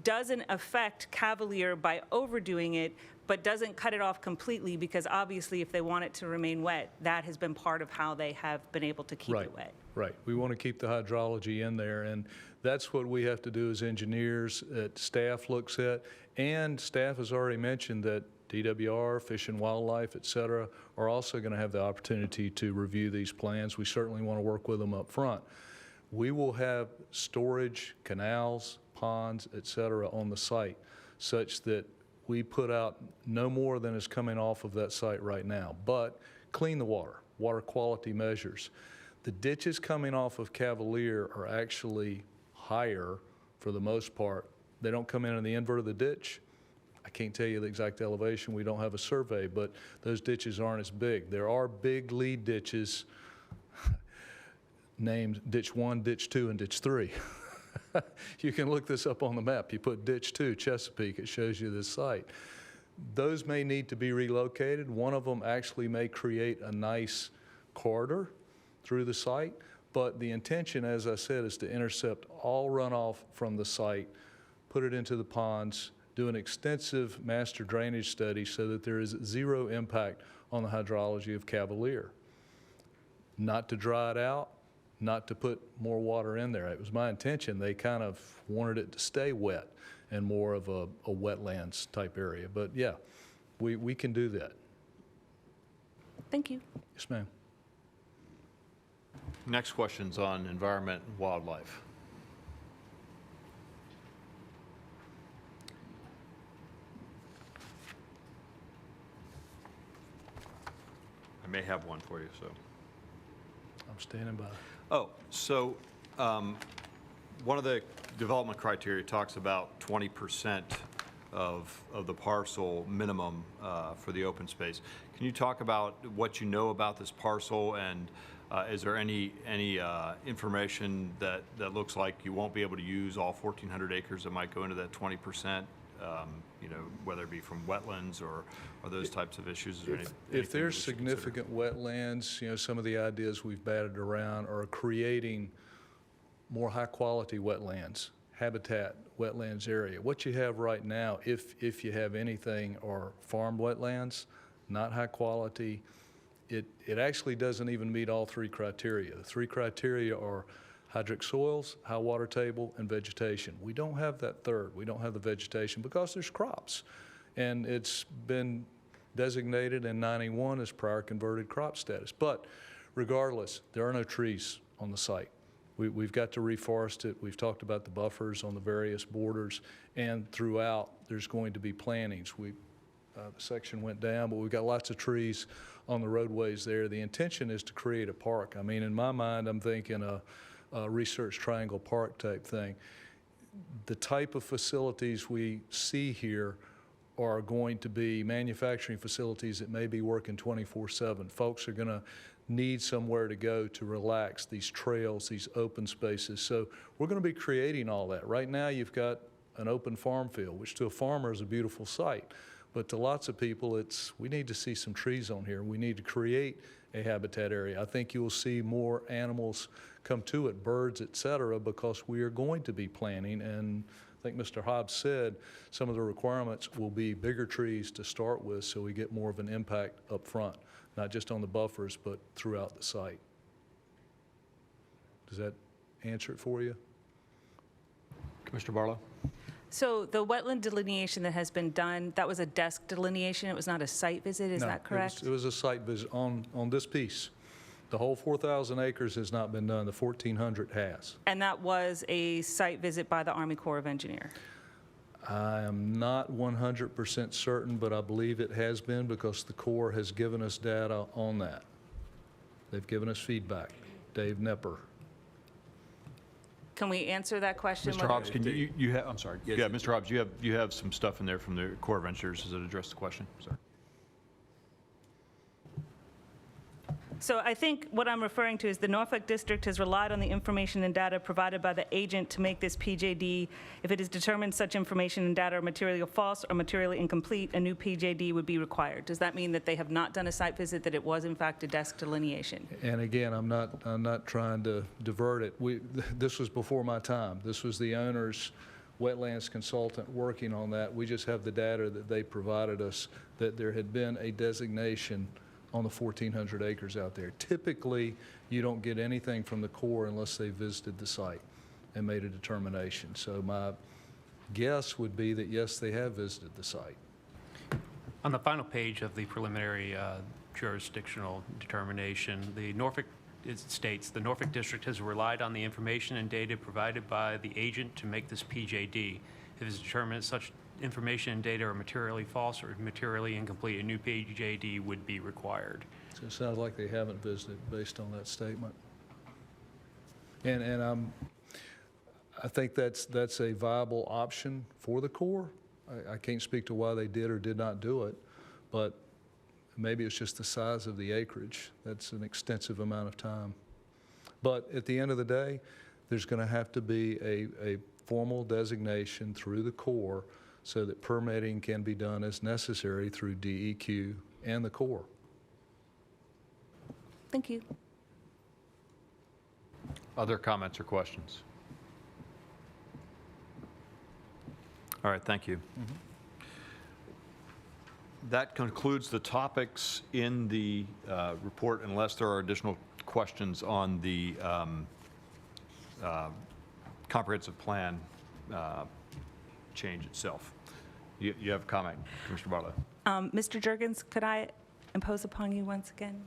doesn't affect Cavalier by overdoing it, but doesn't cut it off completely? Because obviously if they want it to remain wet, that has been part of how they have been able to keep it wet. Right. We want to keep the hydrology in there, and that's what we have to do as engineers that staff looks at. And staff has already mentioned that DWR, Fish and Wildlife, et cetera, are also going to have the opportunity to review these plans. We certainly want to work with them up front. We will have storage, canals, ponds, et cetera, on the site such that we put out no more than is coming off of that site right now, but clean the water quality measures. The ditches coming off of Cavalier are actually higher for the most part. They don't come in the invert of the ditch. I can't tell you the exact elevation. We don't have a survey, but those ditches aren't as big. There are big lead ditches named Ditch 1, Ditch 2, and Ditch 3. You can look this up on the map. You put Ditch 2, Chesapeake, it shows you this site. Those may need to be relocated. One of them actually may create a nice corridor through the site, but the intention, as I said, is to intercept all runoff from the site, put it into the ponds, do an extensive master drainage study so that there is zero impact on the hydrology of Cavalier. Not to dry it out, not to put more water in there. It was my intention. They kind of wanted it to stay wet and more of a wetlands type area. But yeah, we can do that. Thank you. Yes, ma'am. Next question's on environment and wildlife. I may have one for you, so. I'm standing by. Oh, so one of the development criteria talks about 20% of the parcel minimum for the open space. Can you talk about what you know about this parcel, and is there any information that looks like you won't be able to use all 1,400 acres that might go into that 20%? You know, whether it be from wetlands or those types of issues? Is there If there's significant wetlands, you know, some of the ideas we've batted around are creating more high-quality wetlands, habitat wetlands area. What you have right now, if you have anything, are farmed wetlands, not high quality. It actually doesn't even meet all three criteria. The three criteria are hydric soils, high water table, and vegetation. We don't have that third. We don't have the vegetation because there's crops. And it's been designated in 91 as prior converted crop status. But regardless, there are no trees on the site. We've got to reforest it. We've talked about the buffers on the various borders, and throughout there's going to be plantings. The section went down, but we've got lots of trees on the roadways there. The intention is to create a park. I mean, in my mind, I'm thinking a Research Triangle Park type thing. The type of facilities we see here are going to be manufacturing facilities that may be working 24/7. Folks are going to need somewhere to go to relax, these trails, these open spaces. So we're going to be creating all that. Right now you've got an open farm field, which to a farmer is a beautiful sight. But to lots of people, we need to see some trees on here. We need to create a habitat area. I think you'll see more animals come to it, birds, et cetera, because we are going to be planting. And I think Mr. Hobbs said some of the requirements will be bigger trees to start with so we get more of an impact up front, not just on the buffers, but throughout the site. Does that answer it for you? Commissioner Barlow? So the wetland delineation that has been done, that was a desk delineation, it was not a site visit, is that correct? It was a site visit on this piece. The whole 4,000 acres has not been done, the 1,400 has. And that was a site visit by the Army Corps of Engineers? I am not 100% certain, but I believe it has been because the Corps has given us data on that. They've given us feedback. Dave Nepper. Can we answer that question? Mr. Hobbs, can you have, I'm sorry. Yes. Yeah, Mr. Hobbs, you have some stuff in there from the Corps of Engineers. Does it address the question? Sorry. So I think what I'm referring to is the Norfolk District has relied on the information and data provided by the agent to make this PJD. If it is determined such information and data are materially false or materially incomplete, a new PJD would be required. Does that mean that they have not done a site visit, that it was in fact a desk delineation? And again, I'm not trying to divert it. This was before my time. This was the owner's wetlands consultant working on that. We just have the data that they provided us that there had been a designation on the 1,400 acres out there. Typically, you don't get anything from the Corps unless they visited the site and made a determination. So my guess would be that yes, they have visited the site. On the final page of the preliminary jurisdictional determination, it states, "The Norfolk District has relied on the information and data provided by the agent to make this PJD. If it is determined that such information and data are materially false or materially incomplete, a new PJD would be required." So it sounds like they haven't visited based on that statement. And I think that's a viable option for the Corps. I can't speak to why they did or did not do it, but maybe it's just the size of the acreage. That's an extensive amount of time. But at the end of the day, there's going to have to be a formal designation through the Corps so that permitting can be done as necessary through DEQ and the Corps. Thank you. Other comments or questions? All right, thank you. That concludes the topics in the report, unless there are additional questions on the comprehensive plan change itself. You have a comment, Commissioner Barlow. Mr. Juergens, could I impose upon you once again?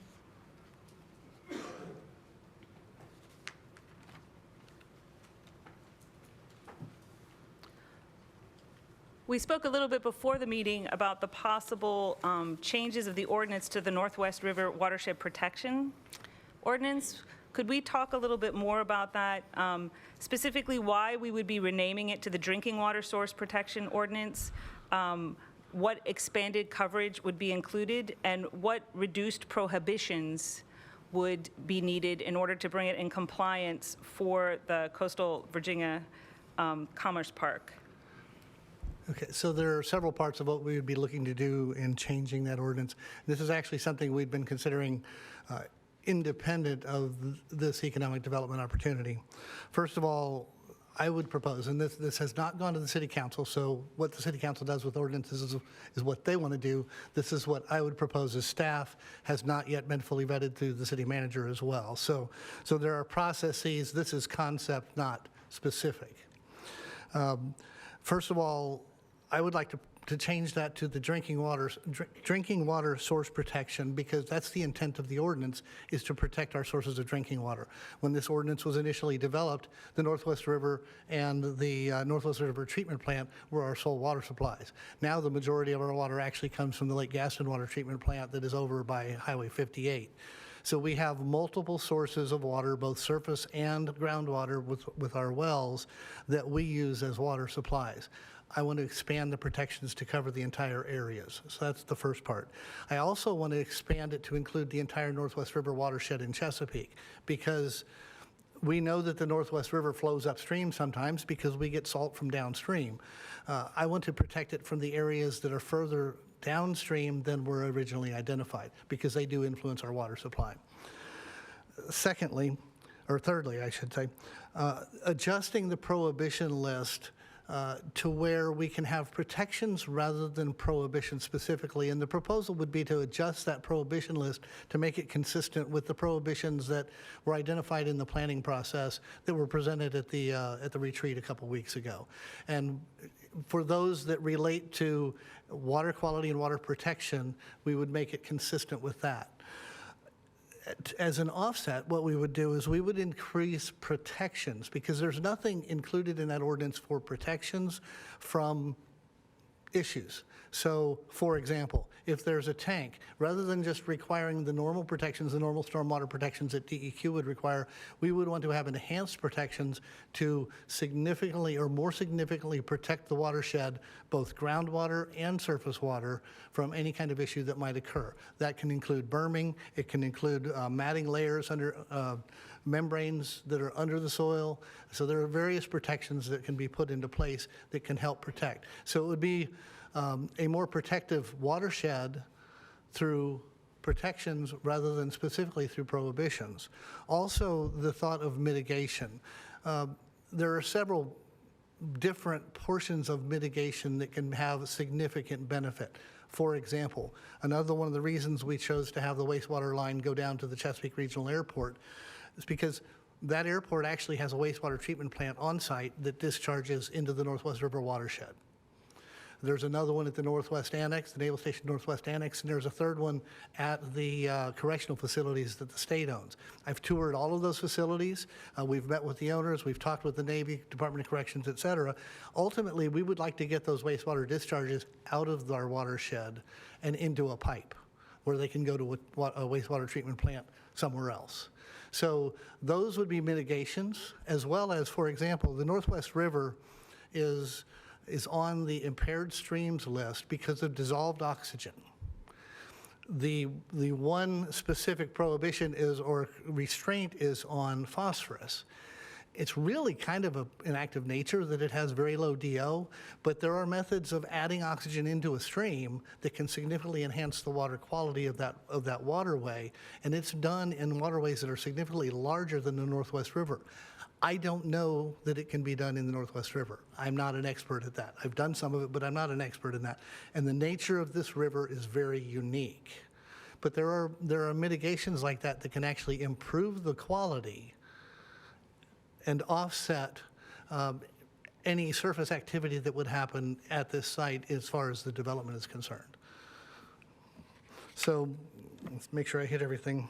We spoke a little bit before the meeting about the possible changes of the ordinance to the Northwest River Watershed Protection Ordinance. Could we talk a little bit more about that? Specifically, why we would be renaming it to the Drinking Water Source Protection Ordinance, what expanded coverage would be included, and what reduced prohibitions would be needed in order to bring it in compliance for the Coastal Virginia Commerce Park. Okay, so there are several parts of what we would be looking to do in changing that ordinance. This is actually something we've been considering independent of this economic development opportunity. First of all, I would propose, and this has not gone to the city council, so what the city council does with ordinances is what they want to do. This is what I would propose as staff, has not yet been fully vetted through the city manager as well. So there are processes. This is concept, not specific. First of all, I would like to change that to the drinking water source protection, because that's the intent of the ordinance, is to protect our sources of drinking water. When this ordinance was initially developed, the Northwest River and the Northwest River Treatment Plant were our sole water supplies. Now the majority of our water actually comes from the Lake Gaston Water Treatment Plant that is over by Highway 58. So we have multiple sources of water, both surface and groundwater with our wells, that we use as water supplies. I want to expand the protections to cover the entire areas. So that's the first part. I also want to expand it to include the entire Northwest River watershed in Chesapeake, because we know that the Northwest River flows upstream sometimes because we get salt from downstream. I want to protect it from the areas that are further downstream than were originally identified, because they do influence our water supply. Thirdly, I should say, adjusting the prohibition list to where we can have protections rather than prohibitions specifically. And the proposal would be to adjust that prohibition list to make it consistent with the prohibitions that were identified in the planning process that were presented at the retreat a couple weeks ago. And for those that relate to water quality and water protection, we would make it consistent with that. As an offset, what we would do is we would increase protections, because there's nothing included in that ordinance for protections from issues. So, for example, if there's a tank, rather than just requiring the normal protections, the normal stormwater protections that DEQ would require, we would want to have enhanced protections to significantly or more significantly protect the watershed, both groundwater and surface water, from any kind of issue that might occur. That can include berming, it can include matting layers under membranes that are under the soil. So there are various protections that can be put into place that can help protect. So it would be a more protective watershed through protections rather than specifically through prohibitions. Also, the thought of mitigation. There are several different portions of mitigation that can have significant benefit. For example, another one of the reasons we chose to have the wastewater line go down to the Chesapeake Regional Airport is because that airport actually has a wastewater treatment plant on site that discharges into the Northwest River watershed. There's another one at the Northwest Annex, the Naval Station Northwest Annex, and there's a third one at the correctional facilities that the state owns. I've toured all of those facilities. We've met with the owners. We've talked with the Navy, Department of Corrections, et cetera. Ultimately, we would like to get those wastewater discharges out of our watershed and into a pipe where they can go to a wastewater treatment plant somewhere else. So those would be mitigations, as well as, for example, the Northwest River is on the impaired streams list because of dissolved oxygen. The one specific prohibition is, or restraint is on phosphorus. It's really kind of an act of nature that it has very low DO, but there are methods of adding oxygen into a stream that can significantly enhance the water quality of that waterway, and it's done in waterways that are significantly larger than the Northwest River. I don't know that it can be done in the Northwest River. I'm not an expert at that. I've done some of it, but I'm not an expert in that. And the nature of this river is very unique. But there are mitigations like that that can actually improve the quality and offset any surface activity that would happen at this site as far as the development is concerned. So let's make sure I hit everything.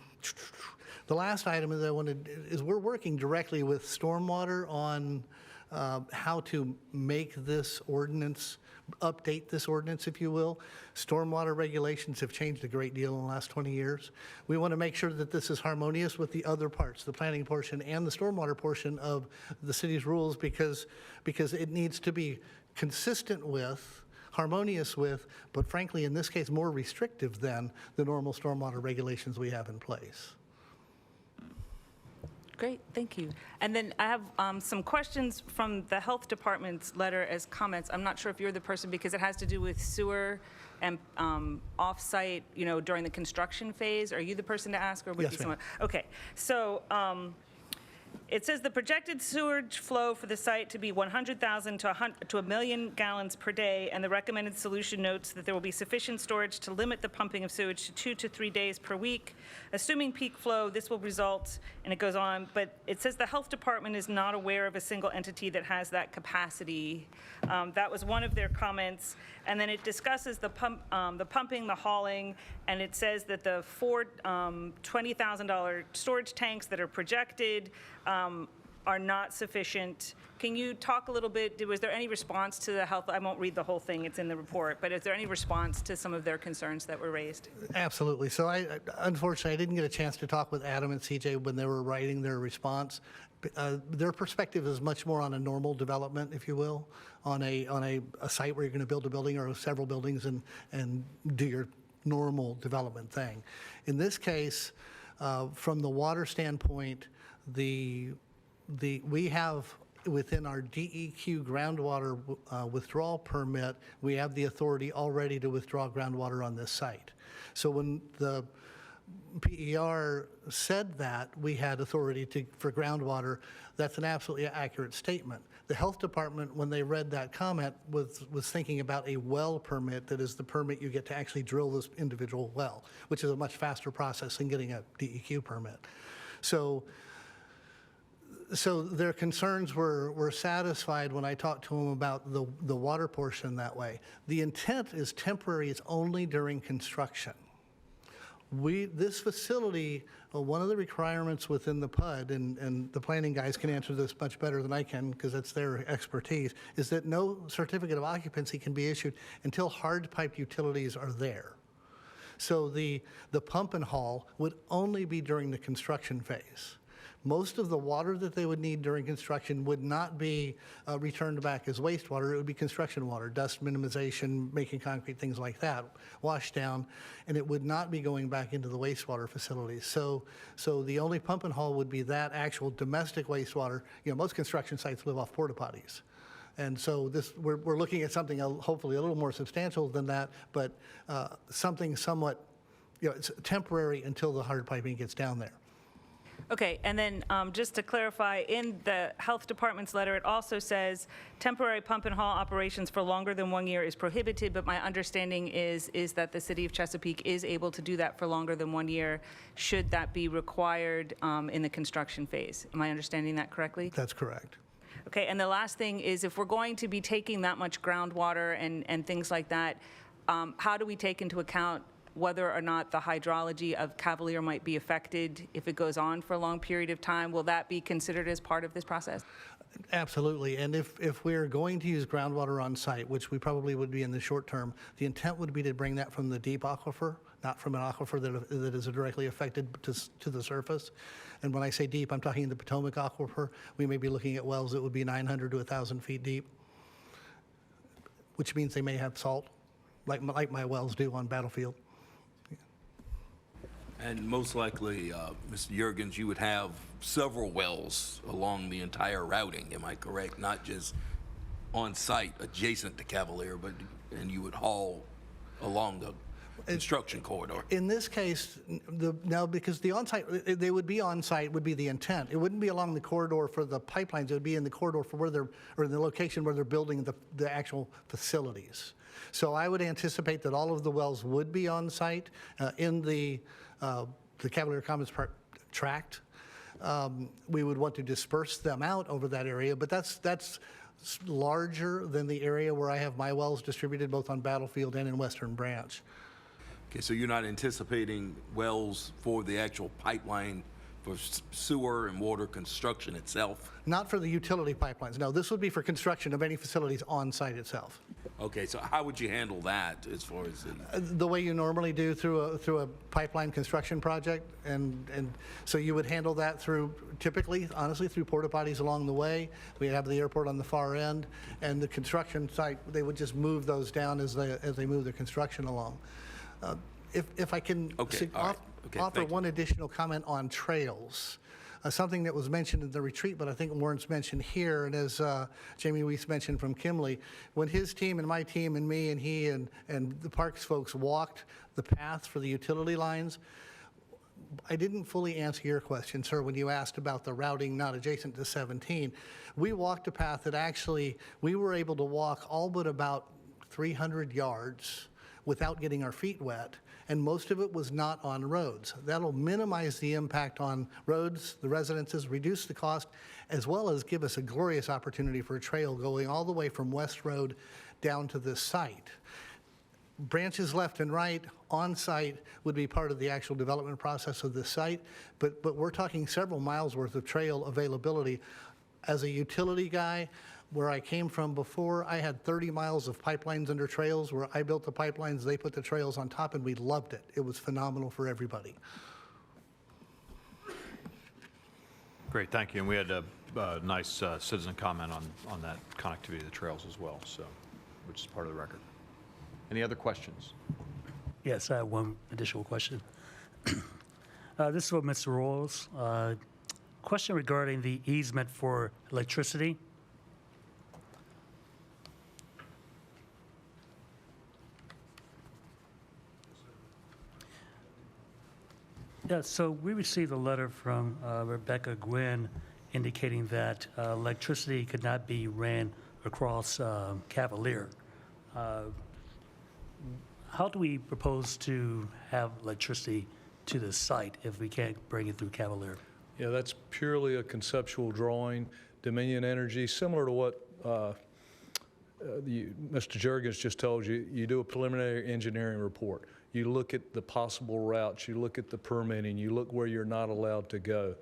The last item that I wanted is we're working directly with Stormwater on how to make this ordinance, update this ordinance, if you will. Stormwater regulations have changed a great deal in the last 20 years. We want to make sure that this is harmonious with the other parts, the planning portion and the stormwater portion of the city's rules, because it needs to be consistent with, harmonious with, but frankly, in this case, more restrictive than the normal stormwater regulations we have in place. Great, thank you. And then I have some questions from the Health Department's letter as comments. I'm not sure if you're the person, because it has to do with sewer and off-site, during the construction phase. Are you the person to ask, or would it be someone? Okay, so it says the projected sewage flow for the site to be 100,000 to 1 million gallons per day, and the recommended solution notes that there will be sufficient storage to limit the pumping of sewage to 2 to 3 days per week. Assuming peak flow, this will result, and it goes on, but it says the health department is not aware of a single entity that has that capacity. That was one of their comments. And then it discusses the pumping, the hauling, and it says that the 4 $20,000 storage tanks that are projected are not sufficient. Can you talk a little bit, was there any response to the health? I won't read the whole thing, it's in the report, but is there any response to some of their concerns that were raised? Absolutely. So unfortunately, I didn't get a chance to talk with Adam and CJ when they were writing their response. Their perspective is much more on a normal development, if you will, on a site where you're going to build a building or several buildings and do your normal development thing. In this case, from the water standpoint, we have within our DEQ groundwater withdrawal permit, we have the authority already to withdraw groundwater on this site. So when the PER said that we had authority for groundwater, that's an absolutely accurate statement. The health department, when they read that comment, was thinking about a well permit, that is the permit you get to actually drill this individual well, which is a much faster process than getting a DEQ permit. So their concerns were satisfied when I talked to them about the water portion that way. The intent is temporary, it's only during construction. This facility, one of the requirements within the PUD, and the planning guys can answer this much better than I can because that's their expertise, is that no certificate of occupancy can be issued until hard pipe utilities are there. So the pump and haul would only be during the construction phase. Most of the water that they would need during construction would not be returned back as wastewater. It would be construction water, dust minimization, making concrete, things like that, wash down, and it would not be going back into the wastewater facilities. So the only pump and haul would be that actual domestic wastewater. Most construction sites live off porta potties. And so we're looking at something hopefully a little more substantial than that, but something somewhat, it's temporary until the hard piping gets down there. Okay, and then just to clarify, in the health department's letter, it also says temporary pump and haul operations for longer than 1 year is prohibited, but my understanding is that the city of Chesapeake is able to do that for longer than 1 year, should that be required in the construction phase. Am I understanding that correctly? That's correct. Okay, and the last thing is, if we're going to be taking that much groundwater and things like that, how do we take into account whether or not the hydrology of Cavalier might be affected if it goes on for a long period of time? Will that be considered as part of this process? Absolutely, and if we're going to use groundwater on site, which we probably would be in the short term, the intent would be to bring that from the deep aquifer, not from an aquifer that is directly affected to the surface. And when I say deep, I'm talking the Potomac aquifer. We may be looking at wells that would be 900 to 1,000 feet deep, which means they may have salt, like my wells do on Battlefield. And most likely, Mr. Juergens, you would have several wells along the entire routing, am I correct? Not just on site adjacent to Cavalier, but, and you would haul along the construction corridor. In this case, no, because the on-site, they would be on-site would be the intent. It wouldn't be along the corridor for the pipelines. It would be in the corridor for where they're, or in the location where they're building the actual facilities. So I would anticipate that all of the wells would be on-site in the Cavalier Commons Park tract. We would want to disperse them out over that area, but that's larger than the area where I have my wells distributed both on Battlefield and in Western Branch. Okay, so you're not anticipating wells for the actual pipeline for sewer and water construction itself? Not for the utility pipelines, no. This would be for construction of any facilities on site itself. Okay, so how would you handle that as far as The way you normally do through a pipeline construction project, and so you would handle that through, typically, honestly, through porta potties along the way. We have the airport on the far end, and the construction site, they would just move those down as they move their construction along. If I can offer one additional comment on trails. Something that was mentioned in the retreat, but I think Warren's mentioned here, and as Jamie Weiss mentioned from Kimley, when his team and my team and me and he and the parks folks walked the path for the utility lines, I didn't fully answer your question, sir, when you asked about the routing not adjacent to 17. We walked a path that actually we were able to walk all but about 300 yards without getting our feet wet, and most of it was not on roads. That'll minimize the impact on roads, the residences, reduce the cost, as well as give us a glorious opportunity for a trail going all the way from West Road down to this site. Branches left and right on site would be part of the actual development process of this site, but we're talking several miles worth of trail availability. As a utility guy, where I came from before, I had 30 miles of pipelines under trails where I built the pipelines, they put the trails on top, and we loved it. It was phenomenal for everybody. Great, thank you. And we had a nice citizen comment on that connectivity of the trails as well, so, which is part of the record. Any other questions? Yes, I have one additional question. This is for Mr. Rolls. Question regarding the easement for electricity. Yeah, so we received a letter from Rebecca Gwynn indicating that electricity could not be ran across Cavalier. How do we propose to have electricity to the site if we can't bring it through Cavalier? Yeah, that's purely a conceptual drawing. Dominion Energy, similar to what Mr. Juergens just told you, you do a preliminary engineering report. You look at the possible routes, you look at the permitting, you look where you're not allowed to go.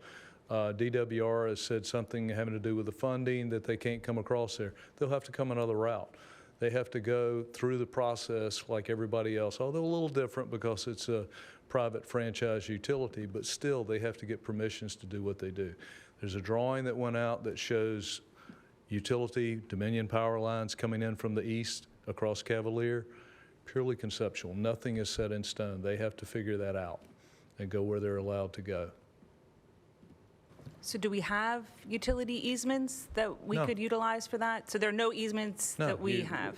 DWR has said something having to do with the funding that they can't come across there. They'll have to come another route. They have to go through the process like everybody else, although a little different because it's a private franchise utility, but still they have to get permissions to do what they do. There's a drawing that went out that shows utility, Dominion power lines coming in from the east across Cavalier, purely conceptual. Nothing is set in stone. They have to figure that out and go where they're allowed to go. So do we have utility easements that we could utilize for that? So there are no easements that we have?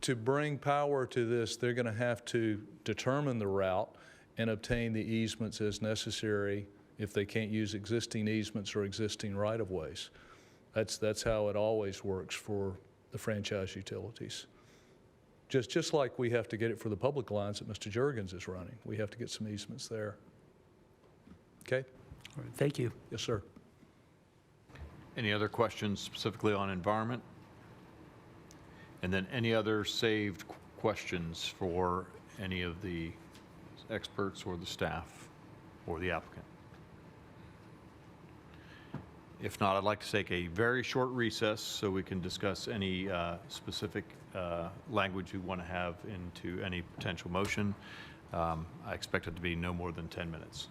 To bring power to this, they're going to have to determine the route and obtain the easements as necessary if they can't use existing easements or existing right-of-ways. That's how it always works for the franchise utilities. Just like we have to get it for the public lines that Mr. Juergens is running. We have to get some easements there. Okay? All right, thank you. Yes, sir. Any other questions specifically on environment? And then any other saved questions for any of the experts or the staff or the applicant? If not, I'd like to take a very short recess so we can discuss any specific language you want to have into any potential motion. I expect it to be no more than 10 minutes.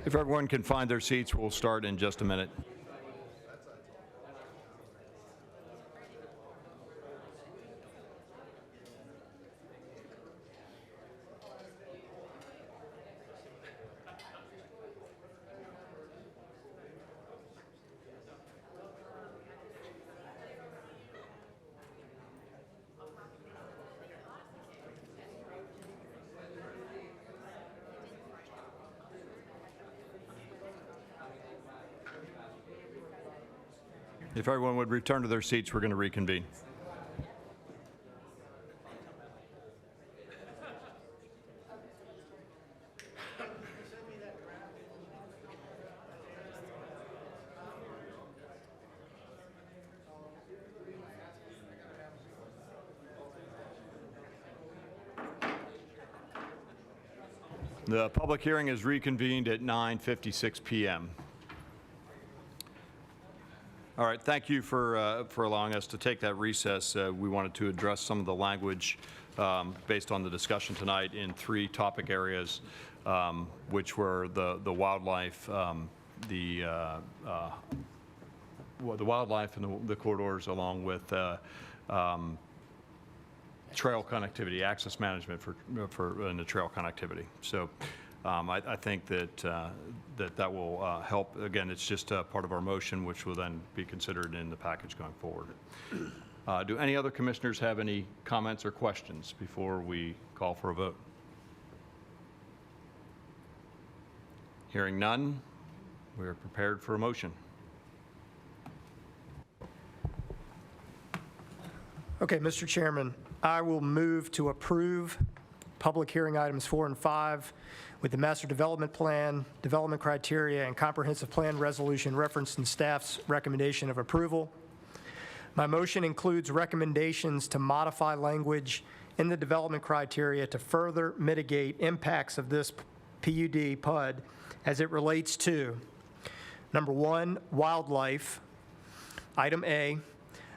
If everyone can find their seats, we'll start in just a minute. If everyone would return to their seats, we're going to reconvene. The public hearing is reconvened at 9:56 p.m. All right, thank you for allowing us to take that recess. We wanted to address some of the language based on the discussion tonight in 3 topic areas, which were the wildlife, the wildlife and the corridors, along with trail connectivity, access management for the trail connectivity. So I think that will help. Again, it's just part of our motion, which will then be considered in the package going forward. Do any other commissioners have any comments or questions before we call for a vote? Hearing none, we are prepared for a motion. Okay, Mr. Chairman, I will move to approve public hearing items 4 and 5 with the master development plan, development criteria, and comprehensive plan resolution referenced in staff's recommendation of approval. My motion includes recommendations to modify language in the development criteria to further mitigate impacts of this PUD as it relates to, number 1, wildlife. Item A,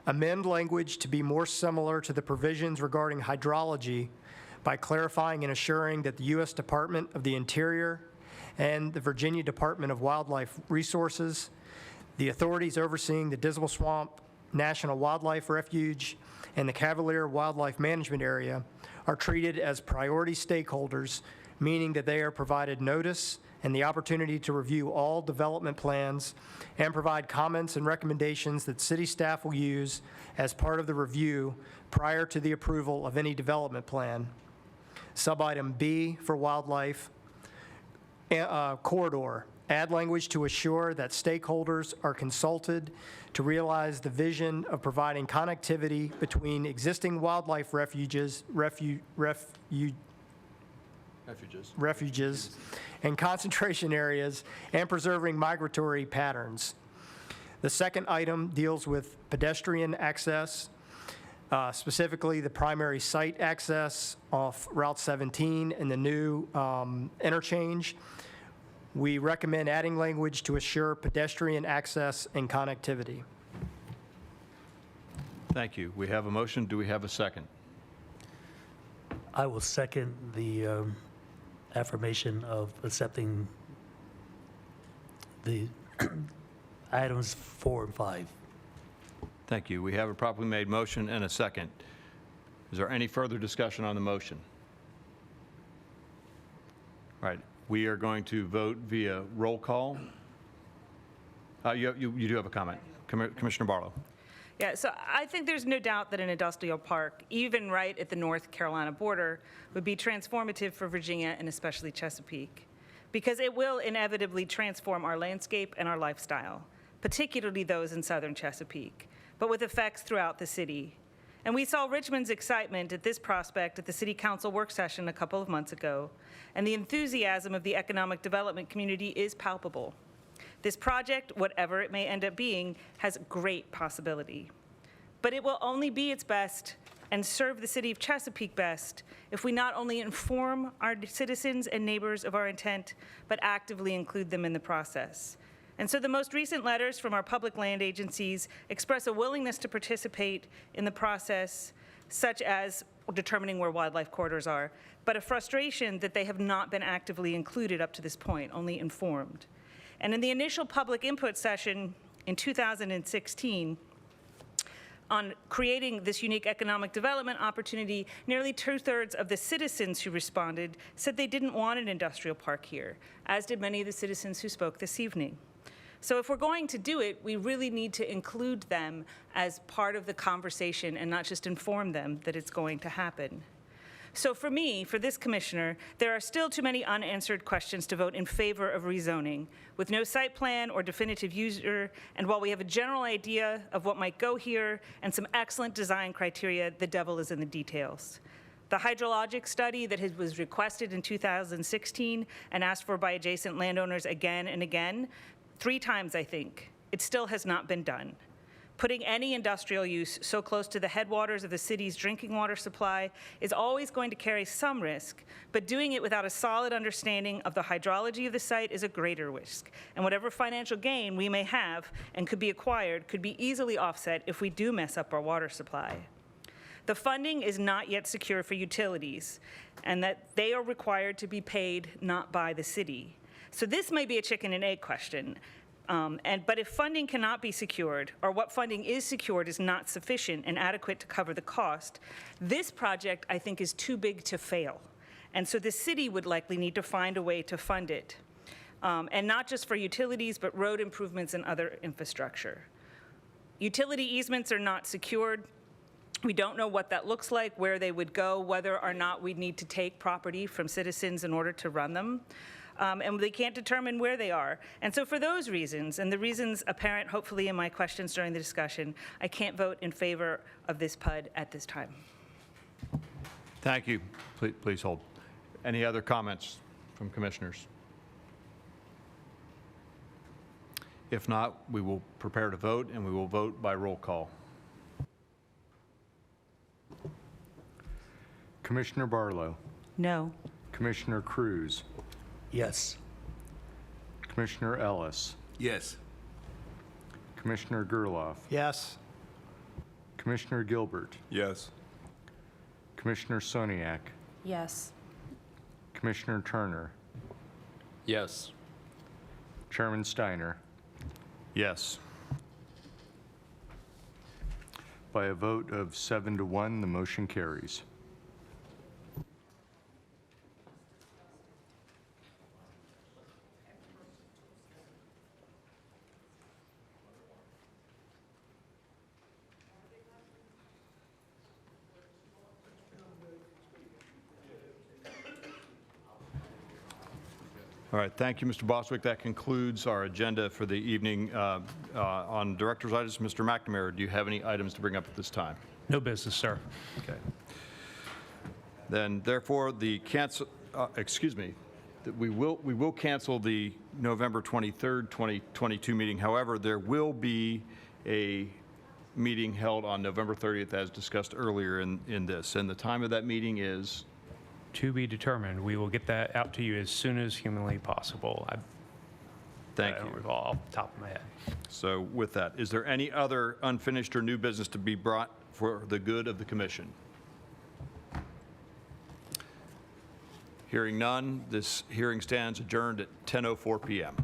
amend language to be more similar to the provisions regarding hydrology by clarifying and assuring that the U.S. Department of the Interior and the Virginia Department of Wildlife Resources, the authorities overseeing the Dismal Swamp National Wildlife Refuge, and the Cavalier Wildlife Management Area are treated as priority stakeholders, meaning that they are provided notice and the opportunity to review all development plans and provide comments and recommendations that city staff will use as part of the review prior to the approval of any development plan. Subitem B for wildlife corridor. Add language to assure that stakeholders are consulted to realize the vision of providing connectivity between existing wildlife refuges and concentration areas and preserving migratory patterns. The second item deals with pedestrian access, specifically the primary site access off Route 17 and the new interchange. We recommend adding language to assure pedestrian access and connectivity. Thank you. We have a motion. Do we have a second? I will second the affirmation of accepting the items 4 and 5. Thank you. We have a properly made motion and a second. Is there any further discussion on the motion? All right. We are going to vote via roll call. You do have a comment. Commissioner Barlow. Yeah, so I think there's no doubt that an industrial park, even right at the North Carolina border, would be transformative for Virginia and especially Chesapeake, because it will inevitably transform our landscape and our lifestyle, particularly those in southern Chesapeake, but with effects throughout the city. And we saw Richmond's excitement at this prospect at the City Council work session a couple of months ago, and the enthusiasm of the economic development community is palpable. This project, whatever it may end up being, has great possibility. But it will only be its best and serve the city of Chesapeake best if we not only inform our citizens and neighbors of our intent, but actively include them in the process. And so the most recent letters from our public land agencies express a willingness to participate in the process, such as determining where wildlife corridors are, but a frustration that they have not been actively included up to this point, only informed. And in the initial public input session in 2016, on creating this unique economic development opportunity, nearly 2/3 of the citizens who responded said they didn't want an industrial park here, as did many of the citizens who spoke this evening. So if we're going to do it, we really need to include them as part of the conversation and not just inform them that it's going to happen. So for me, for this commissioner, there are still too many unanswered questions to vote in favor of rezoning, with no site plan or definitive user, and while we have a general idea of what might go here and some excellent design criteria, the devil is in the details. The hydrologic study that was requested in 2016 and asked for by adjacent landowners again and again, 3 times I think, it still has not been done. Putting any industrial use so close to the headwaters of the city's drinking water supply is always going to carry some risk, but doing it without a solid understanding of the hydrology of the site is a greater risk. And whatever financial gain we may have and could be acquired could be easily offset if we do mess up our water supply. The funding is not yet secure for utilities, and that they are required to be paid not by the city. So this may be a chicken and egg question. But if funding cannot be secured, or what funding is secured is not sufficient and adequate to cover the cost, this project, I think, is too big to fail. And so the city would likely need to find a way to fund it. And not just for utilities, but road improvements and other infrastructure. Utility easements are not secured. We don't know what that looks like, where they would go, whether or not we'd need to take property from citizens in order to run them. And they can't determine where they are. And so for those reasons, and the reasons apparent hopefully in my questions during the discussion, I can't vote in favor of this PUD at this time. Thank you. Please hold. Any other comments from commissioners? If not, we will prepare to vote, and we will vote by roll call. Commissioner Barlow. No. Commissioner Cruz. Yes. Commissioner Ellis. Yes. Commissioner Gerloff. Yes. Commissioner Gilbert. Yes. Commissioner Soniak. Yes. Commissioner Turner. Yes. Chairman Steiner. Yes. By a vote of 7-1, the motion carries. All right, thank you, Mr. Bostwick. That concludes our agenda for the evening. On director's items, Mr. McNamara, do you have any items to bring up at this time? No business, sir. Okay. Then therefore, we will cancel the November 23rd, 2022 meeting. However, there will be a meeting held on November 30th as discussed earlier in this. And the time of that meeting is? To be determined. We will get that out to you as soon as humanly possible. Thank I don't you. recall off the top of my head. So with that, is there any other unfinished or new business to be brought for the good of the commission? Hearing none, this hearing stands adjourned at 10:04 p.m.